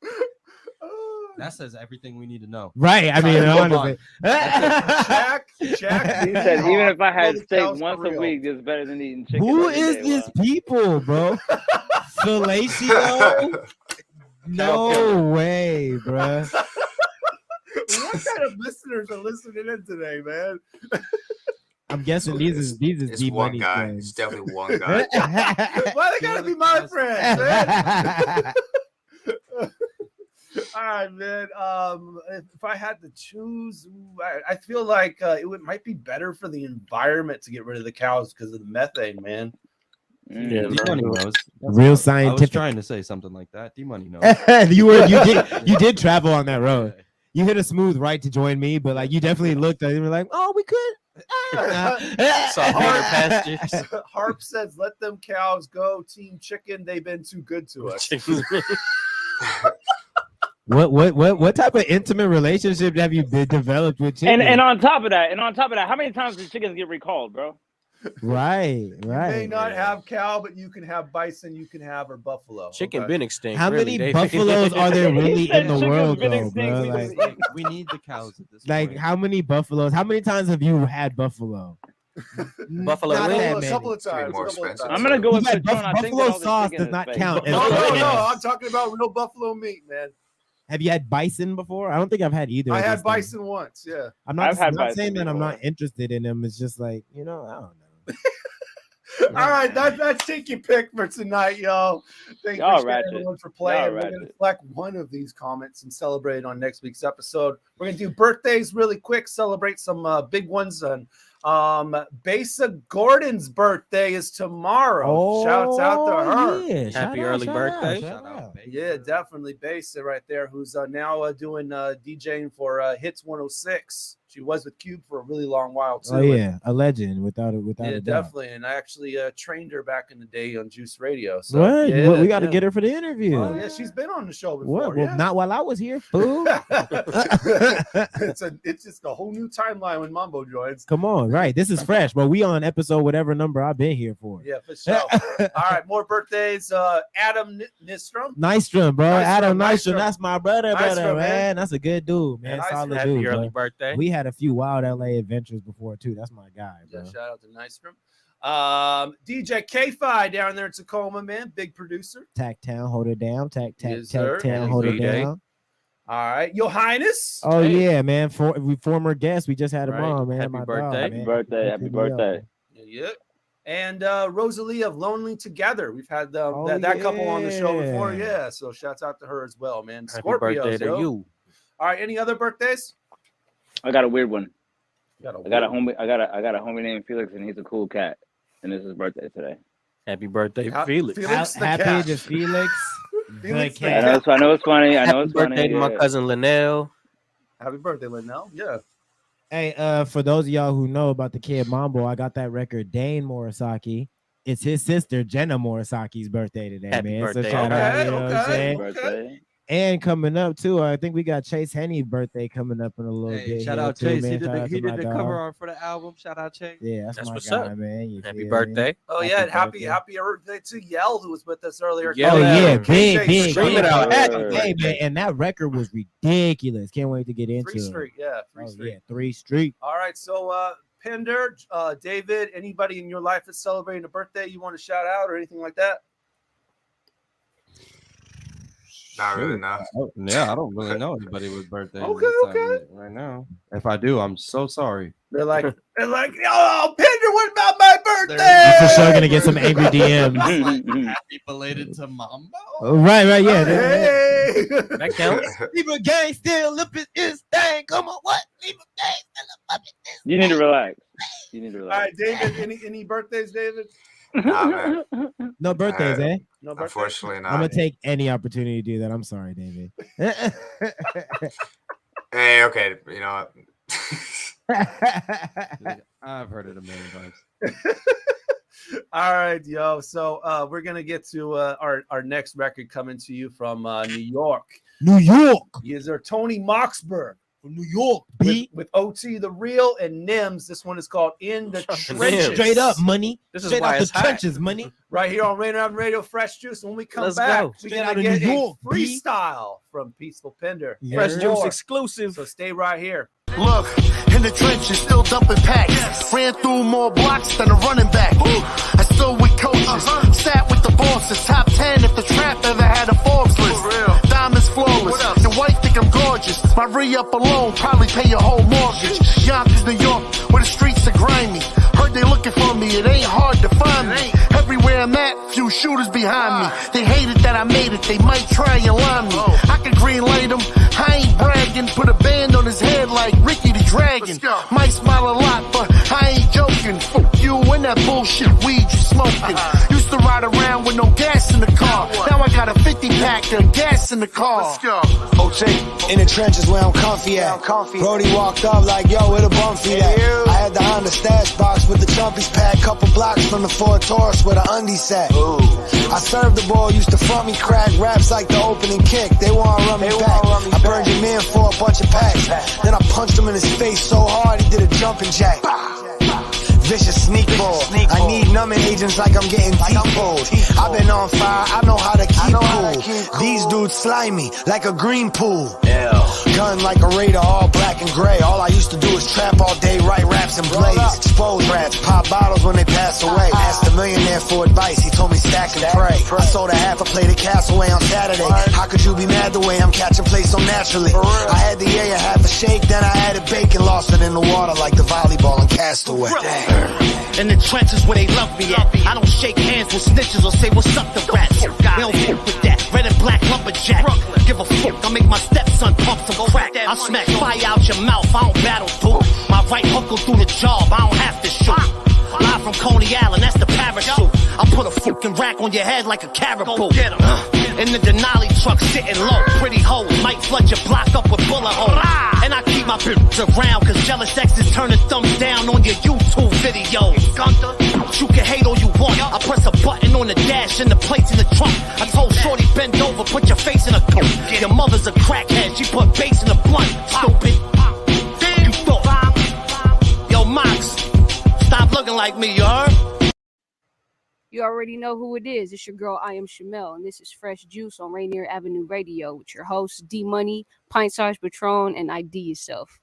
That says everything we need to know. Right. I mean, honestly. Jack, He said, even if I had steak once a week, it's better than eating chicken. Who every is day. this people, bro? Fellatio? No way, bro. What kind of listeners are listening in today, man? I'm guessing these is It's D one Money guy. friends. It's definitely one guy. Why they gotta be my friends, man? All right, man. If I had to choose, I feel like it might be better for the environment to get rid of the cows because of the methane, man. Yeah, D-Money knows. Real I was scientific. trying to say something like that. D-Money knows. you did travel on that road. You hit a smooth right to join me, but like you definitely looked at it and were like, oh, we could. Harp says, "Let them cows go, Team Chicken. They've been too good to us." What type of intimate relationship have you been developed with chickens? And on top of that, how many times do chickens get recalled, bro? Right. You may not have cow, but you can have bison, you can have or buffalo. Chicken been extinct. How really, many David. buffaloes are there really in the Chicken's world, been though, extinct. bro? Like, we need the cows at this like point. how many buffaloes? How many times have you had buffalo? Buffalo Not wing? that A many. couple of times. more a couple of expensive. times. I'm gonna go with You had Patron. I think buffalo that all the sauce chicken does not is count fake. as No, chicken. I'm talking about real buffalo meat, man. Have you had bison before? I don't think I've had either. I of had these things. bison once, yeah. I'm not, I've had not bison saying that I'm before. not interested in them. It's just like, I don't know. All right, that's Tinky Pick for tonight, y'all. Thank Y'all you ratchet. everyone for playing. Y'all We're going to ratchet. select one of these comments and celebrate it on next week's episode. We're going to do birthdays really quick, celebrate some big ones. And Besa Gordon's birthday is tomorrow. Shouts out to her. Yeah. Happy early birthday. Yeah, definitely Besa right there, who's now doing DJing for Hits 106. She was with Cube for a really long while too. Oh yeah, a legend without Yeah, a doubt. definitely. And I actually trained her back in the day on Juice Radio. So What? yeah, we got to yeah. get her for the interview. Oh yeah, she's been on the show before. What? Well, yeah. not while I was here, fool. It's just a whole new timeline when Mambo joins. Come on, right? This is fresh, but we on episode whatever number I've been here for. Yeah, for sure. All right, more birthdays. Adam Nystrom. Nystrom, bro. Adam Nystrom. Nystrom. That's my brother, Nystrom, man. That's a good dude, man. Yeah, Solid Happy dude. early bro. birthday. We had a few wild LA adventures before too. That's my guy, bro. Yeah, shout out to Nystrom. DJ K-Fi down there in Tacoma, man. Big producer. Tack Town, hold it down. Tack Yes, sir. Town, hold it D-Day. down. All right, Your Highness. Oh yeah, man. Former guest, we just had him Right. on, man. Happy my birthday. dog, Happy man. birthday. Happy birthday. Yep. And Rosalie of Lonely Together. We've had that couple on the show before. Yeah, so shouts out to her as well, man. Happy Scorpios, birthday to yo. you. All right, any other birthdays? I got a weird one. I I got a homie named Felix, and he's a cool cat. And it's his birthday today. Happy birthday, Ha- Felix. Felix the Happy cat. to Felix. Felix the I cat. know it's funny. I know Happy it's funny. birthday to my yeah. cousin Linnell. Happy birthday, Linnell. Yeah. Hey, for those of y'all who know about the kid Mambo, I got that record, Dane Morisaki. It's his sister, Jenna Morisaki's birthday today, Happy man. birthday. So shout out, you know what I'm Okay, saying? Birthday. And coming up too, I think we got Chase Henny's birthday coming up in a little Hey, bit. shout here, out too, Chase. man. He did Shout the, out he to did my the dog. cover art for the album. Shout out Chase. Yeah, that's my what's guy, up. man. You Happy feel me? birthday. Oh Happy yeah, and happy birthday. birthday to Yell, who was with us earlier. Yeah, Oh man. yeah, KJ big. Scream it out. Hey man, and that record was ridiculous. Can't wait to get into Free it. Street, yeah, Free Oh, Street. yeah, 3 Street. All right, so Pinder, David, anybody in your life that's celebrating a birthday you want to shout out or anything like that? Not really, no. Yeah, I don't really know anybody with birthdays. Okay, right now. If I do, I'm so sorry. They're like, oh, Pinder, what about my birthday? I'm for sure gonna get some angry DMs. Happy belated to Mambo. Right, yeah. Hey. That counts. Libra gang still up in his thing. Come on, what? Libra gang still up in his You need to relax. You need to All relax. right, David, any birthdays, David? Nah, man. No birthdays, eh? No birthdays? Unfortunately, I'm not. gonna take any opportunity to do that. I'm sorry, David. Hey, okay. You know what? I've heard it a million times. All right, yo. So we're gonna get to our next record coming to you from New York. New York. Is there Tony Moxberg From New York, with, B. with OT the Real and Nims. This one is called In the Fucking Trenches. Nims. Straight up money. This is Straight why out the it's hot. trenches, money. Right here on Rainier Avenue Radio, Fresh Juice. When we come Let's back, go. we're Straight out gonna of get New a York, B. freestyle from Peaceful Pinder. Yeah. Fresh More. Juice exclusive. So stay right here. Look, in the trenches, still dumping packs. Ran through more blocks than a running back. I stood with coaches, sat with the bosses. Top 10 if the trap ever had a Forbes list. Diamonds flawless, your wife think I'm gorgeous. My re-up alone probably pay your whole mortgage. Yonkers, New York, where the streets are grimy. Heard they looking for me, it ain't hard to find me. Everywhere I'm at, few shooters behind me. They hated that I made it, they might try and line me. I could green light them, I ain't bragging. Put a band on his head like Ricky the Dragon. Might smile a lot, but I ain't joking. Fuck you and that bullshit weed you smoking. Used to with no gas in the car. Now I got a 50 pack of gas in the car. Let's go. OT, in the trenches where I'm comfy at. Brody walked up like, yo, where the bum feet at? I had the Honda stash box with the Chumpies pack. Couple blocks from the Ford Taurus where the undies sat. I served the ball, used to front me crack raps like the opening kick. They wanna run me back. I burned your man for a bunch of packs. Then I punched him in his face so hard he did a jumping jack. Vicious sneak ball. I need numbing agents like I'm getting T-pulled. I've been on fire, I know how to keep cool. These dudes slimy like a green pool. Gun like a raider, all black and gray. All I used to do is trap all day, write raps and blaze. Expose rats, pop bottles when they pass away. Asked a millionaire for advice, he told me stack and pray. I sold a half a plate of Castaway on Saturday. How could you be mad the way I'm catching play so naturally? I had the a half a shake, then I had it bacon, lost it in the water like the volleyball in Castaway. In the trenches where they love me at. I don't shake hands with snitches or say what's up to rats. We don't fuck with that. Red and black lumberjack. Give a fuck, I make my stepson pump some crack. I smack fire out your mouth, I don't battle through. My right hook go through the job, I don't have to shoot. Live from Coney Island, that's the parachute. I put a fucking rack on your head like a caribou. In the Denali truck sitting low, pretty hoes might flood your block up with bullet holes. And I keep my bitch around, cause jealous exes turn the thumbs down on your YouTube videos. You can hate all you want, I press a button on the dash and the plates in the trunk. I told Shorty bend over, put your face in a coat. Your mother's a crackhead, she put bass in a blunt. Stupid. You thought. Yo, Mox, stop looking like me, you heard? You already know who it is. It's your girl, I Am Shamel, and this is Fresh Juice on Rainier Avenue Radio with your hosts, D Money, Pint Size Patron, and ID Yourself.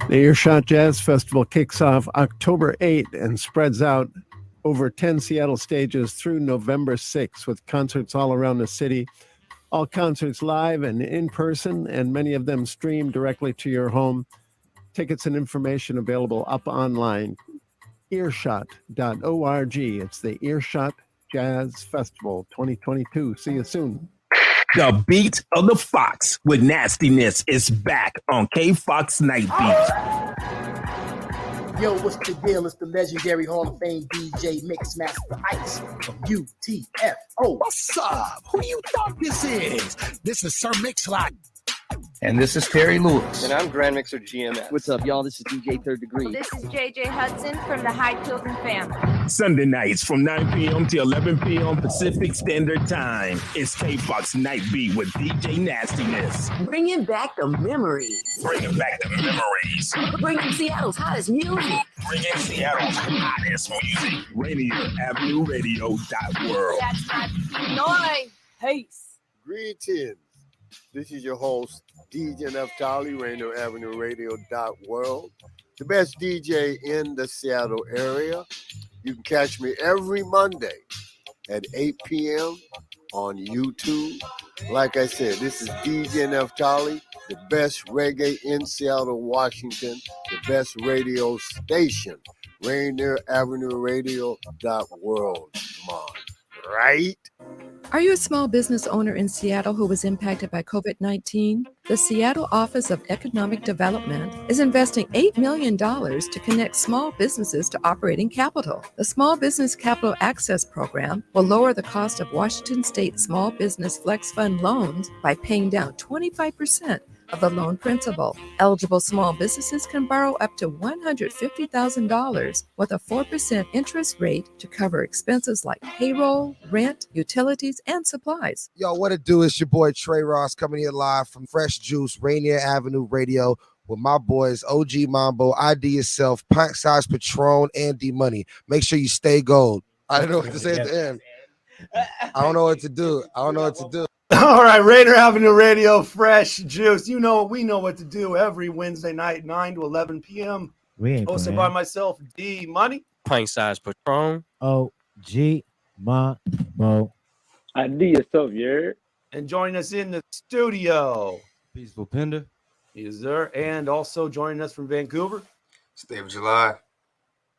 The Earshot Jazz Festival kicks off October 8th and spreads out over 10 Seattle stages through November 6th with concerts all around the city. All concerts live and in person, and many of them streamed directly to your home. Tickets and information available up online. Earshot.org. It's the Earshot Jazz Festival 2022. See you soon. The Beat of the Fox with Nastiness is back on K-Fox Night Beat. Yo, what's the deal? It's the legendary Hall of Fame DJ Mixmaster Ice from UTFO. What's up? Who you thought this is? This is Sir Mix-a-Lot. And this is Terry Lewis. And I'm Grand Mixer GMS. What's up, y'all? This is DJ Third Degree. This is JJ Hudson from the High Children family. Sunday nights from 9 p.m. to 11 p.m. Pacific Standard Time. It's K-Fox Night Beat with DJ Nastiness. Bringing back the memories. Bringing back the memories. Bringing Seattle's hottest music. Bringing Seattle's hottest music. Rainier Avenue Radio.world. That's my noise. Peace. Greetings. This is your host, DJ Neftali, Rainier Avenue Radio.world. The best DJ in the Seattle area. You can catch me every Monday at 8 p.m. on YouTube. Like I said, this is DJ Neftali, the best reggae in Seattle, Washington, the best radio station, Rainier Avenue Radio.world. Come on, right? Are you a small business owner in Seattle who was impacted by COVID-19? The Seattle Office of Economic Development is investing $8 million to connect small businesses to operating capital. The Small Business Capital Access Program will lower the cost of Washington State Small Business Flex Fund loans by paying down 25% of the loan principal. Eligible small businesses can borrow up to $150,000 with a 4% interest rate to cover expenses like payroll, rent, utilities, and supplies. Yo, what it do? It's your boy Trey Ross coming here live from Fresh Juice, Rainier Avenue Radio with my boys OG Mambo, ID Yourself, Pint Size Patron, and D Money. Make sure you stay gold. I don't know what to say at the end. I don't know what to do. All right, Rainier Avenue Radio, Fresh Juice. You know, we know what to do every Wednesday night, 9 to 11 p.m. Hosted by myself, D Money. Pint Size Patron. OG Mambo. ID Yourself, yeah. And joining us in the studio, Peaceful Pinder. Yes, sir. And also joining us from Vancouver, it's David July.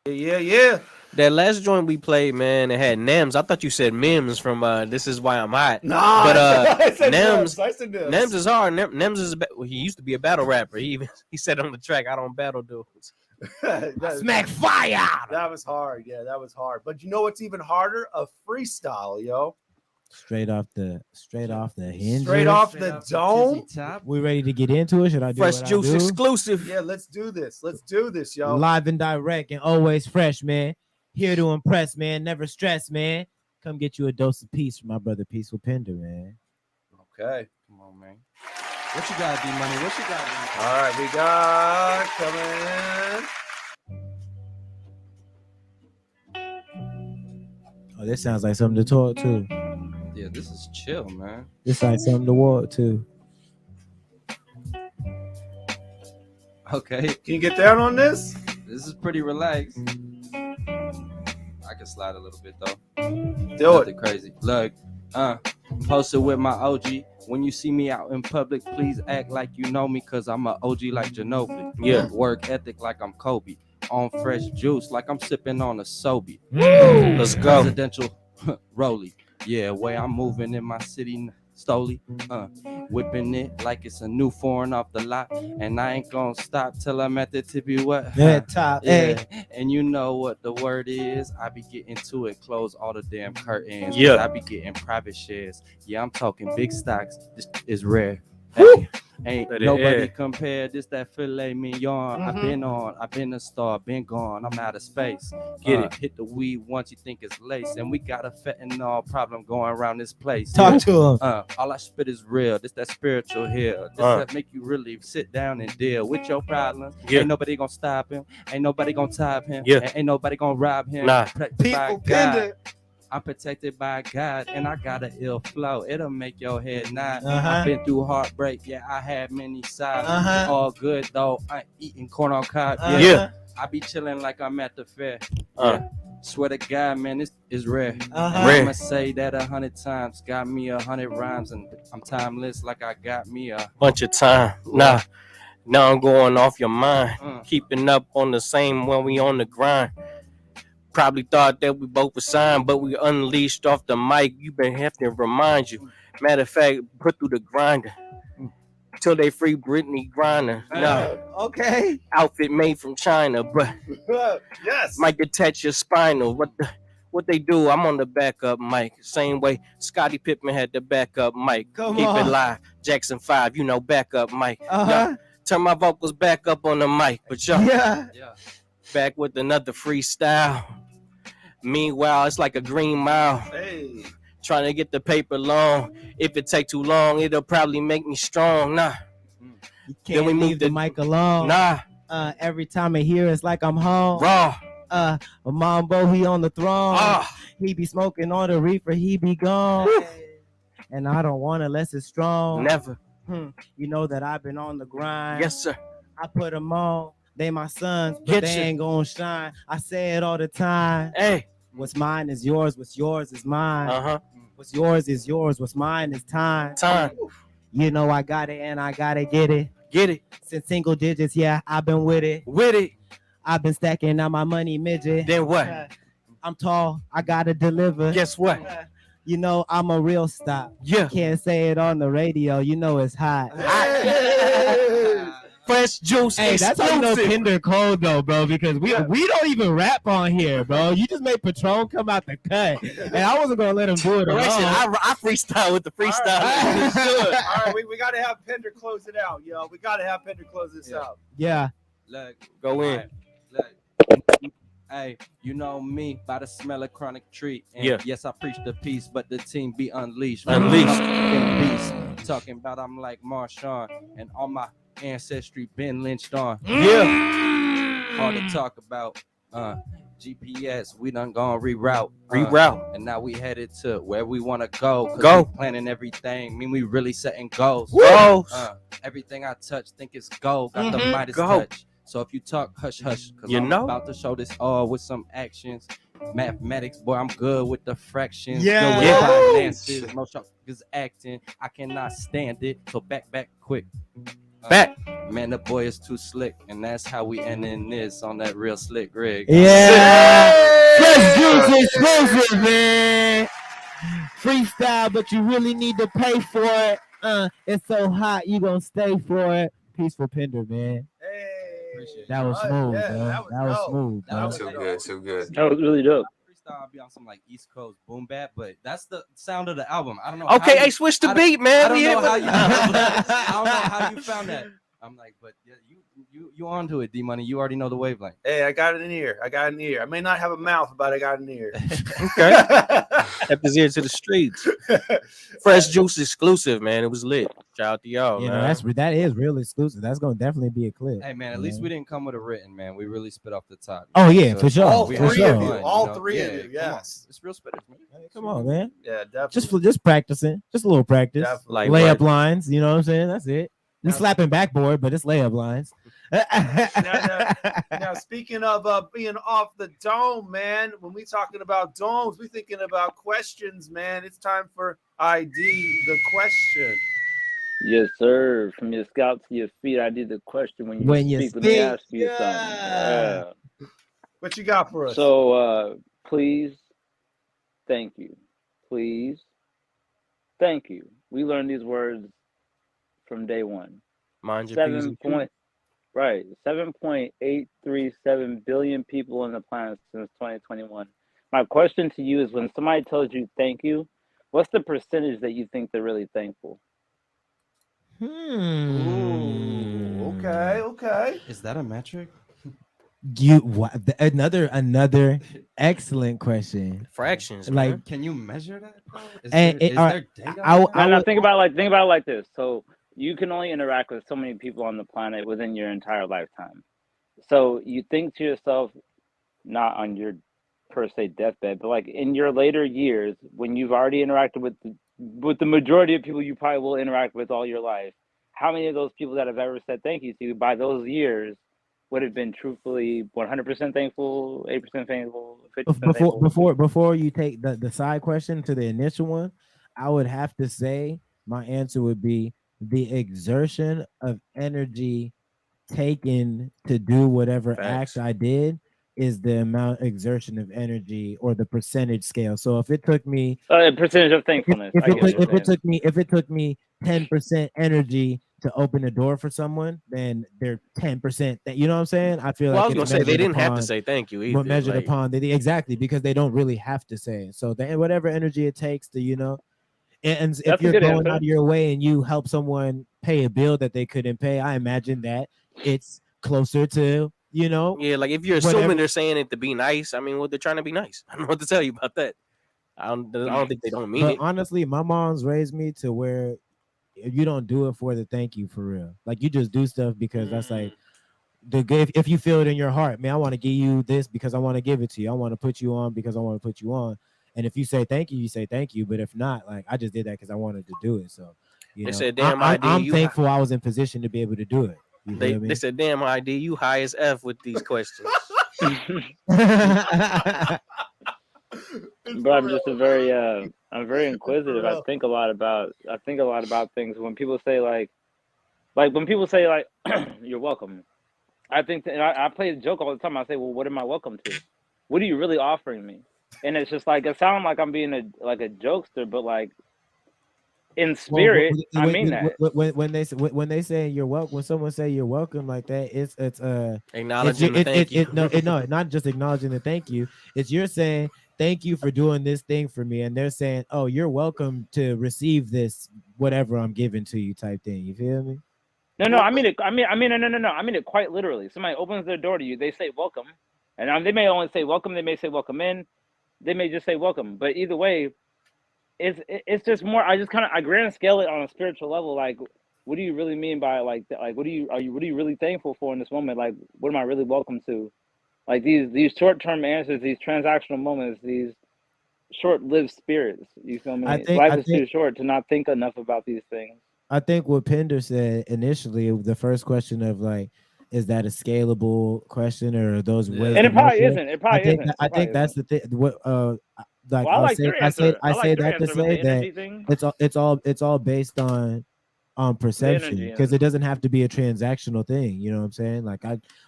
Yeah. That last joint we played, man, it had Nems. I thought you said Mims from This Is Why I'm Hot. Nah, but I said Nems, Nems. Nems is hard. Nems is he used to be a battle rapper. He said on the track, I don't battle dudes. Smack fire. That was hard. Yeah, that was hard. But you know what's even harder? A freestyle, yo. Straight off the hinges. Straight off the dome. We ready to get into it? Should I do Fresh what Juice I do? exclusive. Yeah, let's do this. Let's do this, yo. Live and direct and always fresh, man. Here to impress, man. Never stress, man. Come get you a dose of peace from my brother Peaceful Pinder, man. Okay. Come on, man. What you got, D-Money? What you got, man? All right, we got coming in. Oh, this sounds like something to talk to. Yeah, this is chill, man. This like something to walk to. Okay. Can you get down on this? This is pretty relaxed. I can slide a little bit though. Do Nothing crazy. Look, posted with my OG. When you see me out in public, please act like you know me, cause I'm a OG like Ginobili. Yeah. Work ethic like I'm Kobe. On fresh juice like I'm sipping on a Sobe. Let's go. Presidential rollie. Yeah, way I'm moving in my city slowly. Whipping it like it's a new foreign off the lot. And I ain't gonna stop till I'm at the tippy what? That top, yeah. And you know what the word is. I be getting to it, close all the damn curtains. Yeah. I be getting private shares. Yeah, I'm talking big stocks. This is rare. Hey, ain't Let it nobody air. compare this that filet mignon. I've been a star, been gone. I'm out of space. Get it. Hit the weed once you think it's lace, and we got a fentanyl problem going around this place. Talk to him. All I spit is real. This that spiritual here. This that make you really sit down and deal with your problems. Yeah. Ain't nobody gonna stop him. Ain't nobody gonna top him. Yeah. And ain't nobody gonna rob him. Nah. Protected by Peaceful God. Pinder. I'm protected by God, and I got an ill flow. It'll make your head nod. Uh-huh. I've been through heartbreak. Yeah, I had many sides. Uh-huh. All good though. I ain't eating corn on cob. Uh-huh. Yeah. I be chilling like I'm at the fair. Uh. Yeah. Swear to God, man, this is rare. Uh-huh. Rare. I'ma say that 100 times. Got me 100 rhymes, and I'm timeless like I got me a. Bunch of time. Nah. Now I'm going off your mind. Mm. Keeping up on the same when we on the grind. Probably thought that we both were signed, but we unleashed off the mic. You been have to remind you. Matter of fact, put through the grinder till they free Britney Griner. No, Okay. outfit made from China, but Yes. might detach your spinal. What they do? I'm on the backup mic, same way Scottie Pippen had the backup mic. Come Keep on. it live, Jackson 5, you know, backup mic. Uh-huh. Turn my vocals back up on the mic, but yo, Yeah. back with another freestyle. Meanwhile, it's like a green mile. Hey. Trying to get the paper long. If it take too long, it'll probably make me strong. Nah, You can't we leave moved the it- mic alone. nah, Every time I hear it's like I'm home. raw. Mambo, he on the throne. Ah, He be smoking on the reefer, he be gone. And I don't want it unless it's strong. never. You know that I've been on the grind. Yes, sir. I put them on. They my sons, but Get they you. ain't gonna shine. I say it all the time. Hey, What's mine is yours. What's yours is mine. uh-huh. What's yours is yours. What's mine is time. Time. You know I got it and I gotta get it. Get it. Since single digits, yeah, I've been with it. With it. I've been stacking out my money, midget. Then what? I'm tall. I gotta deliver. Guess what? You know I'm a real stop. Yeah. Can't say it on the radio. You know it's hot. Fresh juice. Hey, that's how you know exclusive. Pinder cold though, bro. Because we don't even rap on here, bro. You just made Patron come out the cut, and I wasn't gonna let him do it alone. Correction, I freestyle with the freestyle. All right, we got to have Pinder close it out, yo. We got to have Pinder close this out. Yeah. Look, Go in. look. Hey, you know me by the smell of chronic tree. And Yeah. yes, I preach the peace, but the team be unleashed. Unleashed. Beast. Talking about I'm like Marshawn, and all my ancestry been lynched on. Yeah. Hard to talk about. GPS, we done gone reroute. Reroute. And now we headed to where we want to go. 'Cause Go. we planning everything. Mean we really setting goals. Goals. Everything I touch, think it's gold. Got the Mhm. Midas Go. touch. So if you talk, hush, hush. Cause You I'm know. about to show this all with some actions. Mathematics, boy, I'm good with the fractions. Yeah. Good with Yeah. finances. Most is acting. I cannot stand it. So back quick. Back. Man, the boy is too slick. And that's how we ending this on that real slick rig. Yeah. Fresh juice exclusive, man. Freestyle, but you really need to pay for it. It's so hot, you gonna stay for it. Peaceful Pinder, man. That was smooth, yeah, bro. that That was smooth, That bro. was Too good, too good. That was really dope. Freestyle, I'll be on some like East Coast boom bap, but that's the sound of the album. I don't know. Okay, how hey, you- switch the I don't- beat, man. I don't We know hit how with- you. I don't know how you found that. I'm like, but yeah, you onto it, D Money. You already know the wavelength. Hey, I got an ear. I may not have a mouth, but I got an ear. Okay. Kept his ear to the streets. Fresh Juice exclusive, man. It was lit. Shout out to y'all, You know, man. that is real exclusive. That's gonna definitely be a clip. Hey man, at least we didn't come with a written, man. We really spit off the top. Oh, yeah, for sure. All For three sure. of you. All three of Yeah, you. come on. Yes. It's real spitters, man. Come on, man. Yeah, definitely. Just practicing, just a little practice. Definitely. Like layup what? lines. You know what I'm saying? That's it. We slapping backboard, but it's layup lines. Now, speaking of being off the dome, man, when we talking about domes, we thinking about questions, man. It's time for ID the question. Yes, sir. From your scalp to your feet, I did the question when you When you speak. Let me speak, ask you something. Yeah. What you got for us? So, please, thank you. Please, thank you. We learned these words from day one. Mind your P's and Q's. 7.837 billion people on the planet since 2021. My question to you is, when somebody tells you thank you, what's the percentage that you think they're really thankful? Okay. Is that a metric? Another excellent question. Fractions, Like, man. Can you measure that? Bro? Is And there, it- is all there right, data? I on that? No, think about it like this. So you can only interact with so many people on the planet within your entire lifetime. So you think to yourself, not on your per se deathbed, but like in your later years, when you've already interacted with the majority of people you probably will interact with all your life, how many of those people that have ever said thank you to you by those years would have been truthfully 100% thankful, 8% thankful, 50% thankful? Before you take the side question to the initial one, I would have to say my answer would be the exertion of energy taken to do whatever Facts. act I did is the amount exertion of energy or the percentage scale. So if it took me Percentage of thankfulness. if I get what you're it took me 10% energy to open a door for someone, then they're 10%. You know what I'm saying? I feel Well, I like was it's gonna say they measured didn't have to upon- say thank you what either. measured Like, upon exactly because they don't really have to say it. So whatever energy it takes to, and if That's a you're good going answer. out of your way and you help someone pay a bill that they couldn't pay, I imagine that it's closer to, yeah, like if you're whatever- assuming they're saying it to be nice, I mean, well, they're trying to be nice. I don't know what to tell you about that. I don't think they don't mean But it. honestly, my mom's raised me to where you don't do it for the thank you for real. Like you just do stuff because that's like if you feel it in your heart, man, I want to give you this because I want to give it to you. I want to put you on because I want to put you on. And if you say thank you, you say thank you. But if not, like I just did that because I wanted to do it. So They said, "Damn ID, I'm you thankful I was in position to be able to do it. You feel me? They said, damn ID, you high as F with these questions." But I'm just I'm very inquisitive. I think a lot about things. When people say like when people say like you're welcome, I think and I play a joke all the time. I say, well, what am I welcome to? What are you really offering me? And it's just like it sounds like I'm being a jokester, but like in spirit, I mean that. When they say you're welcome, when someone say you're welcome like that, it's Acknowledging the thank you. No, not just acknowledging the thank you. It's you're saying thank you for doing this thing for me, and they're saying, oh, you're welcome to receive this whatever I'm giving to you type thing. You feel me? No, I mean it. No. I mean it quite literally. Somebody opens their door to you, they say welcome, and they may only say welcome. They may say welcome in. They may just say welcome. But either way, it's just more. I grand scale it on a spiritual level. Like, what do you really mean by what are you really thankful for in this moment? Like, what am I really welcome to? Like these short-term answers, these transactional moments, these short-lived spirits. You feel me? Life is too short to not think enough about these things. I think what Pinder said initially, the first question of like, is that a scalable question or are those ways? And it probably isn't. It probably isn't. I think that's the thing. What like Well, I like your answer. I say that to say that energy thing. it's all based on perception because it doesn't have to be a transactional thing. You know what I'm saying? Like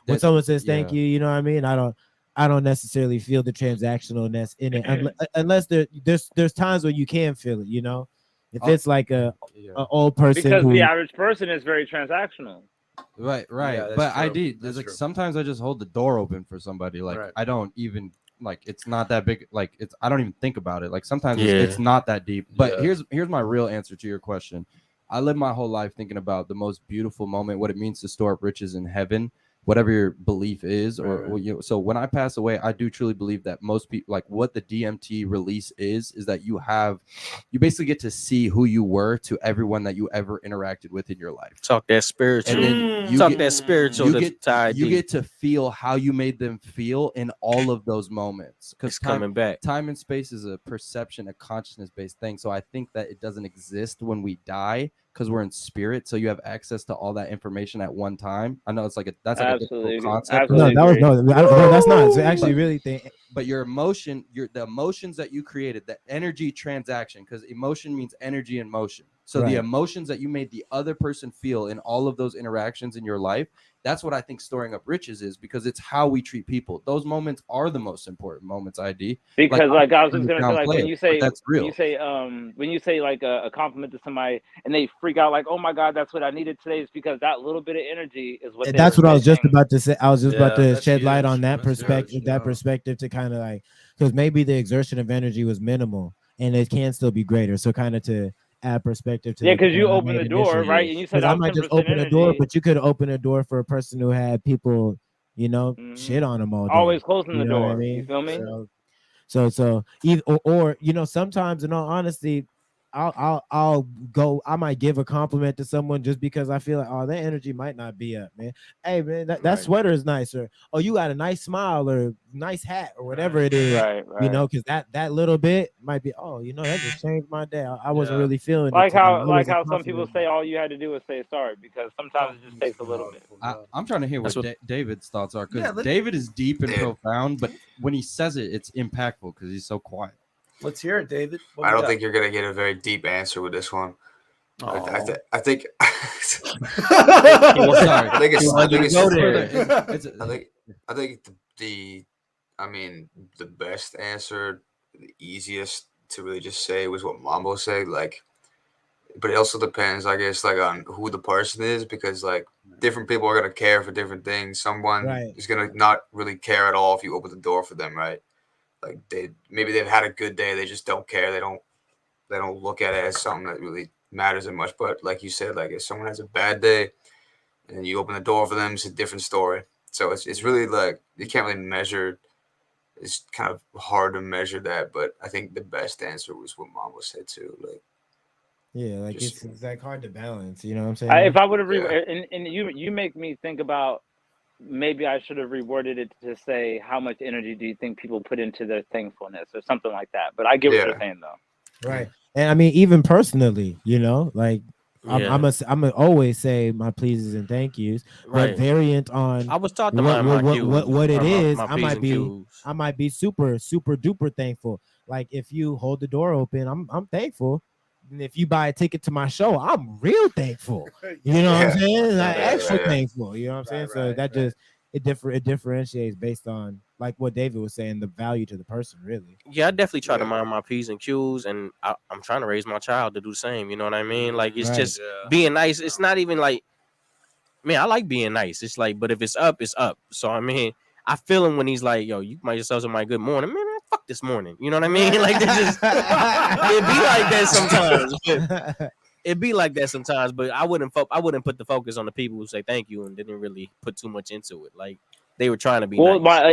when someone says thank you, you know what I mean? I don't necessarily feel the transactionalness in it unless there's times where you can feel it. You know, if it's like a old person because the average person is very transactional. Right. Yeah, But true. there's like sometimes I just hold the door open for somebody. Like Right. I don't even like it's not that big. Like I don't even think about it. Like sometimes Yeah. it's not that deep. But Yeah. here's my real answer to your question. I live my whole life thinking about the most beautiful moment, what it means to store up riches in heaven, whatever your belief is, or Right. you know. So when I pass away, I do truly believe that most people, like what the DMT release is that you basically get to see who you were to everyone that you ever interacted with in your life. Talk that spiritual. And then you Talk get, that spiritual. you get to feel how you made them feel in all of those moments. Because coming back. Time and space is a perception, a consciousness-based thing. So I think that it doesn't exist when we die because we're in spirit. So you have access to all that information at one time. I know it's like that's like a difficult concept. No, that's not. So actually, really think. But your emotion, the emotions that you created, the energy transaction, because emotion means energy in motion. So the Right. emotions that you made the other person feel in all of those interactions in your life, that's what I think storing up riches is, because it's how we treat people. Those moments are the most important moments, ID. Because like I was just gonna say, like downplay when it, you say but that's real. when you say like a compliment to somebody and they freak out like, oh my God, that's what I needed today, is because that little bit of energy is what That's what I was just missing. about to say. I was just about to that's shed light huge. on that That's perspective. huge, That yeah. perspective to kind of like, because maybe the exertion of energy was minimal and it can still be greater. So kind of to add perspective to Yeah, the because you point I open made the door, initially. right? And you said Because I that was might just 10% open a door, energy. but you could open a door for a person who had people, you know, shit on them all day. Always closing You the know what I door. mean? You feel me? So either or you know, sometimes in all honesty, I'll go. I might give a compliment to someone just because I feel like, oh, their energy might not be up, man. Hey, man, that sweater is nice, or oh, you got a nice smile or nice hat or whatever it is. You know, because that little bit might be, oh, you know, that just changed my day. I wasn't really feeling Like it. how some people say all you had to do was say sorry, because sometimes it just takes a little bit. I'm trying to hear what, David's thoughts are, because Yeah, David is deep and profound, but when he says it, it's impactful because he's so quiet. Let's hear it, David. I don't think you're gonna get a very deep answer with this one. I think I think the best answer, the easiest to really just say was what Mambo said. Like, but it also depends, I guess, like on who the person is, because like different people are gonna care for different things. Someone is gonna not really care at all if you open the door for them, right? Like maybe they've had a good day, they just don't care. They don't look at it as something that really matters that much. But like you said, like if someone has a bad day and you open the door for them, it's a different story. So it's really like you can't really measure. It's kind of hard to measure that, but I think the best answer was what Mambo said too. Like, yeah, like just, it's like hard to balance. You know what I'm saying? If I would have and you make me think about, maybe I should have reworded it to say, how much energy do you think people put into their thankfulness or something like that? But I get what you're saying though. Right. And I mean, even personally, you know, like I'm gonna always say my pleases and thank yous, but variant on I was taught to mind my cues, what it is. my I P's might and be Q's. I might be super duper thankful. Like if you hold the door open, I'm thankful. And if you buy a ticket to my show, I'm real thankful. You know what I'm saying? Like extra thankful. You know what I'm saying? So that just it differentiates based on like what David was saying, the value to the person, really. Yeah, I definitely try to mind my P's and Q's, and I'm trying to raise my child to do the same. You know what I mean? Like it's just being nice. It's not even like, man, I like being nice. It's like, but if it's up, it's up. So I mean, I feel him when he's like, yo, you might just tell somebody good morning, man. Fuck this morning. You know what I mean? Like this is it be like that sometimes. It be like that sometimes, but I wouldn't put the focus on the people who say thank you and didn't really put too much into it. Like they were trying to be nice.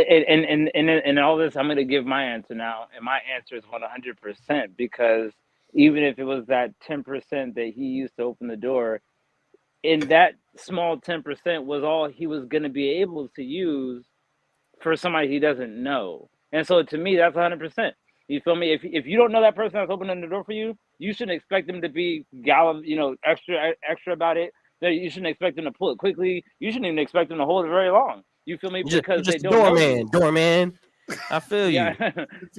And all this, I'm going to give my answer now, and my answer is 100%, because even if it was that 10% that he used to open the door, in that small 10% was all he was going to be able to use for somebody he doesn't know. And so to me, that's 100%. You feel me? If you don't know that person that's opening the door for you, you shouldn't expect them to be extra about it. You shouldn't expect them to pull it quickly. You shouldn't even expect them to hold it very long. You feel me? Because they don't know. Doorman. I feel you.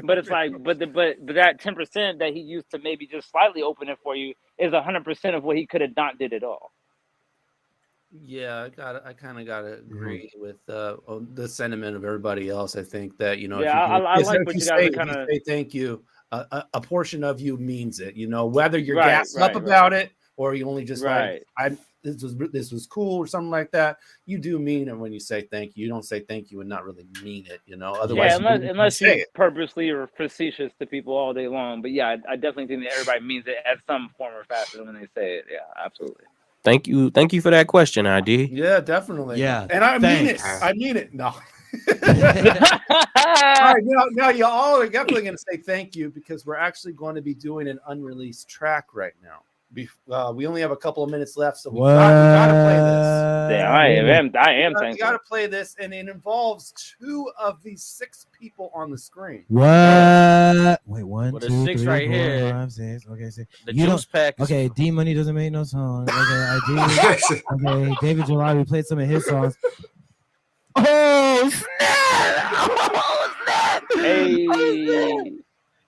But it's like, but that 10% that he used to maybe just slightly open it for you is 100% of what he could have not did at all. Yeah, I kind of gotta agree with the sentiment of everybody else. I think that I like what you guys kind of say. Thank you. A portion of you means it. You know, whether you're gassed up about it or you only just like this was cool or something like that, you do mean it when you say thank you. You don't say thank you and not really mean it, you know. Otherwise, unless you're purposely or facetious to people all day long. But yeah, I definitely think that everybody means it at some form or fashion when they say it. Yeah, absolutely. Thank you for that question, ID. Yeah, definitely. Yeah, and I mean it. I mean it. No. All right, now you all are definitely going to say thank you because we're actually going to be doing an unreleased track right now. We only have a couple of minutes left, so we gotta play this. Yeah, I am thankful. We gotta play this, and it involves 2 of these 6 people on the screen. What? Wait, 1, Well, 2, there's 6 3, right 4, here. 5, 6. Okay, 6. The You juice pack. Okay, D Money doesn't make no song. Okay, okay, David July, we played some of his songs. Oh snap!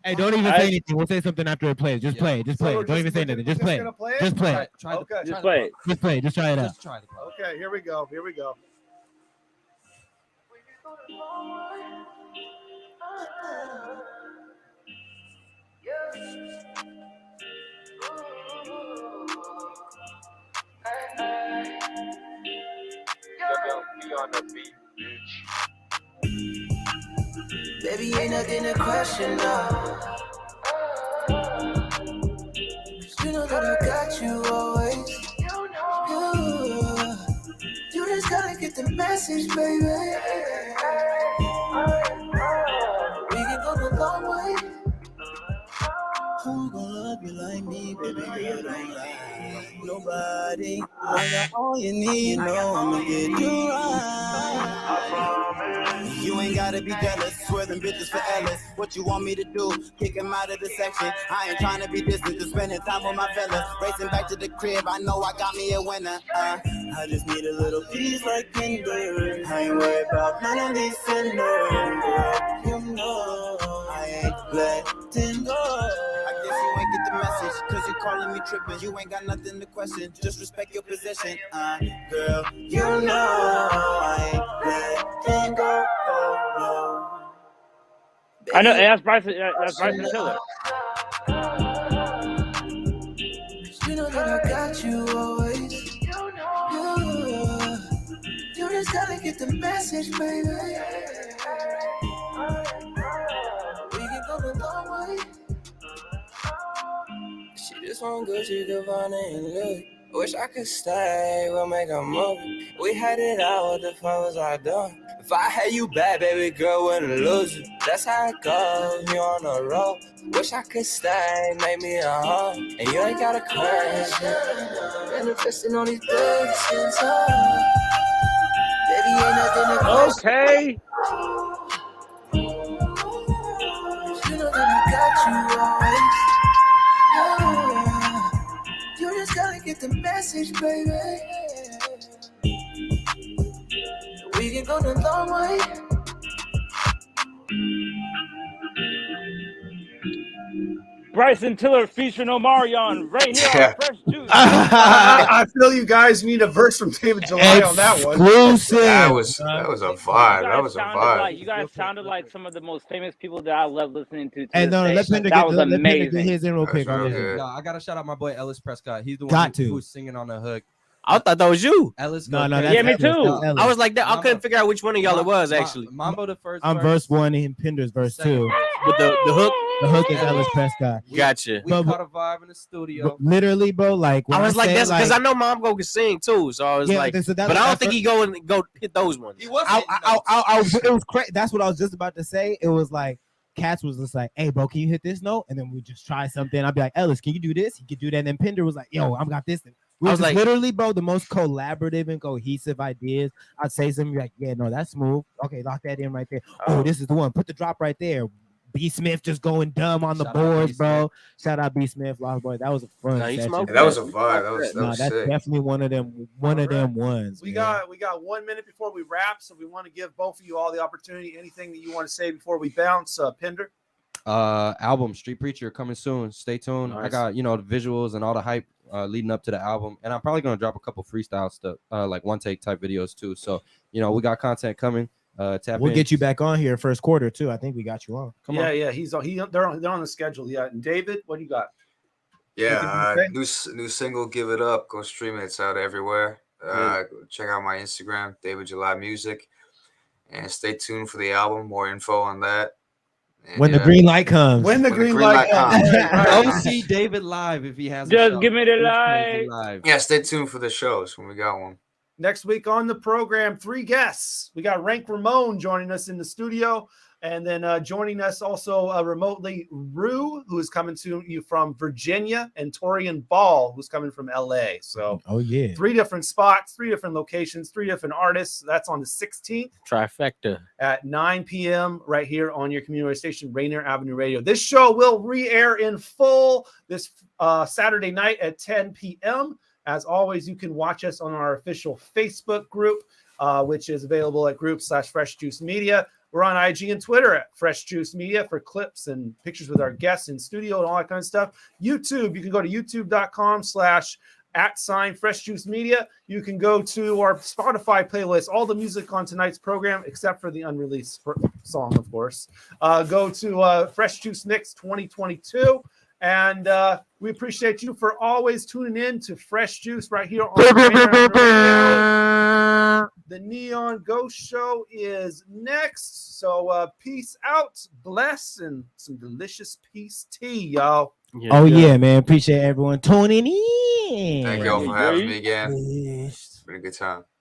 Hey, don't even say anything. We'll say something after it plays. Just play it. Just play it. Don't even say anything. Just play it. Just play it. Okay. Just play it. Just play it. Just try it out. Okay, here we go. Baby, ain't nothing to question now. You know that I got you always. You just gotta get the message, baby. We can go the long way. Who gon' love you like me, baby girl? Don't lie. Nobody. I got all you need. You know I'ma get you right. You ain't gotta be jealous, swerving bitches for Ellis. What you want me to do? Kick him out of the section. I ain't trying to be distant, just spending time with my fellas. Racing back to the crib, I know I got me a winner. I just need a little peace like Kinder. I ain't worried about none of these sinners. You know I ain't letting go. I guess you ain't get the message, cause you calling me tripping. You ain't got nothing to question, just respect your position. Girl, you know I ain't letting go. I know, that's Bryson Tiller. You know that I got you always. You just gotta get the message, baby. We can go the long way. She just want Gucci, Gabbana, and look. Wish I could stay, we'll make a movie. We had it out, what the fuck was I doing? If I had you bad, baby girl, wouldn't lose you. That's how it goes, you on the road. Wish I could stay, make me a home. And you ain't gotta question. Manifesting on these things inside. Baby, ain't nothing to question. Okay. You know that I got you always. You just gotta get the message, baby. We can go the long way. Bryson Tiller featuring Omarion right here on Fresh Juice. I feel you guys need a verse from David July on that one. Exclusive. That was a vibe. That was a vibe. You guys sounded like some of the most famous people that I love listening to. Hey, no, let Pinder get his in real quick. No, I gotta shout out my boy Ellis Prescott. He's the one who's singing on the hook. I thought that was you. Ellis. No, yeah, me too. I was like that. I couldn't figure out which one of y'all it was actually. Mambo the first. I'm verse 1 and Pinder's verse 2. With the hook. The hook is Ellis Prescott. Gotcha. We caught a vibe in the studio. Literally, bro. Like I was like, that's because I know Mambo can sing too. So I was like, but I don't think he go hit those ones. He wasn't. It was crazy. That's what I was just about to say. It was like Cats was just like, "Hey, bro, can you hit this note?" And then we just try something. I'd be like, "Ellis, can you do this?" He could do that. And then Pinder was like, "Yo, I've got this." And we was like, literally, bro, the most collaborative and cohesive ideas. I'd say something like, "Yeah, no, that's smooth. Okay, lock that in right there. Oh, this is the one. Put the drop right there." B Smith just going dumb on the boards, bro. Shout out B Smith, Lost Boy. That was a fun session. That was a vibe. That was that's sick. definitely one of them ones. We got 1 minute before we wrap, so we want to give both of you all the opportunity. Anything that you want to say before we bounce, Pinder? Album Street Preacher coming soon. Stay tuned. Nice. I got the visuals and all the hype leading up to the album, and I'm probably gonna drop a couple freestyle stuff, like one take type videos too. So we got content coming. We'll get you back on here first quarter too. I think we got you on. Come on. Yeah, they're on the schedule. Yeah. And David, what do you got? Yeah, new single, Give It Up. Go stream it. It's out everywhere. Check out my Instagram, David July Music, and stay tuned for the album. More info on that. And when the green light comes. When the green light comes. Go see David live if he has. Just give me the light. Yeah, stay tuned for the shows when we got one. Next week on the program, 3 guests. We got Rank Ramon joining us in the studio. And then joining us also remotely, Rue, who is coming to you from Virginia, and Torian Ball, who's coming from LA. So, 3 different spots, 3 different locations, 3 different artists. That's on the 16th. Trifecta. At 9 p.m. right here on your community station, Rainier Avenue Radio. This show will re-air in full this Saturday night at 10 p.m. As always, you can watch us on our official Facebook group, which is available at group/Fresh Juice Media. We're on IG and Twitter at Fresh Juice Media for clips and pictures with our guests in studio and all that kind of stuff. YouTube, you can go to youtube.com/@Fresh Juice Media. You can go to our Spotify playlist, all the music on tonight's program, except for the unreleased song, of course. Go to Fresh Juice Mix 2022. And we appreciate you for always tuning in to Fresh Juice right here on the Neon Ghost Show is next. So peace out, bless, and some delicious peace tea, y'all. Yeah, man. Appreciate everyone tuning in. Thank y'all for having me again. It's been a good time.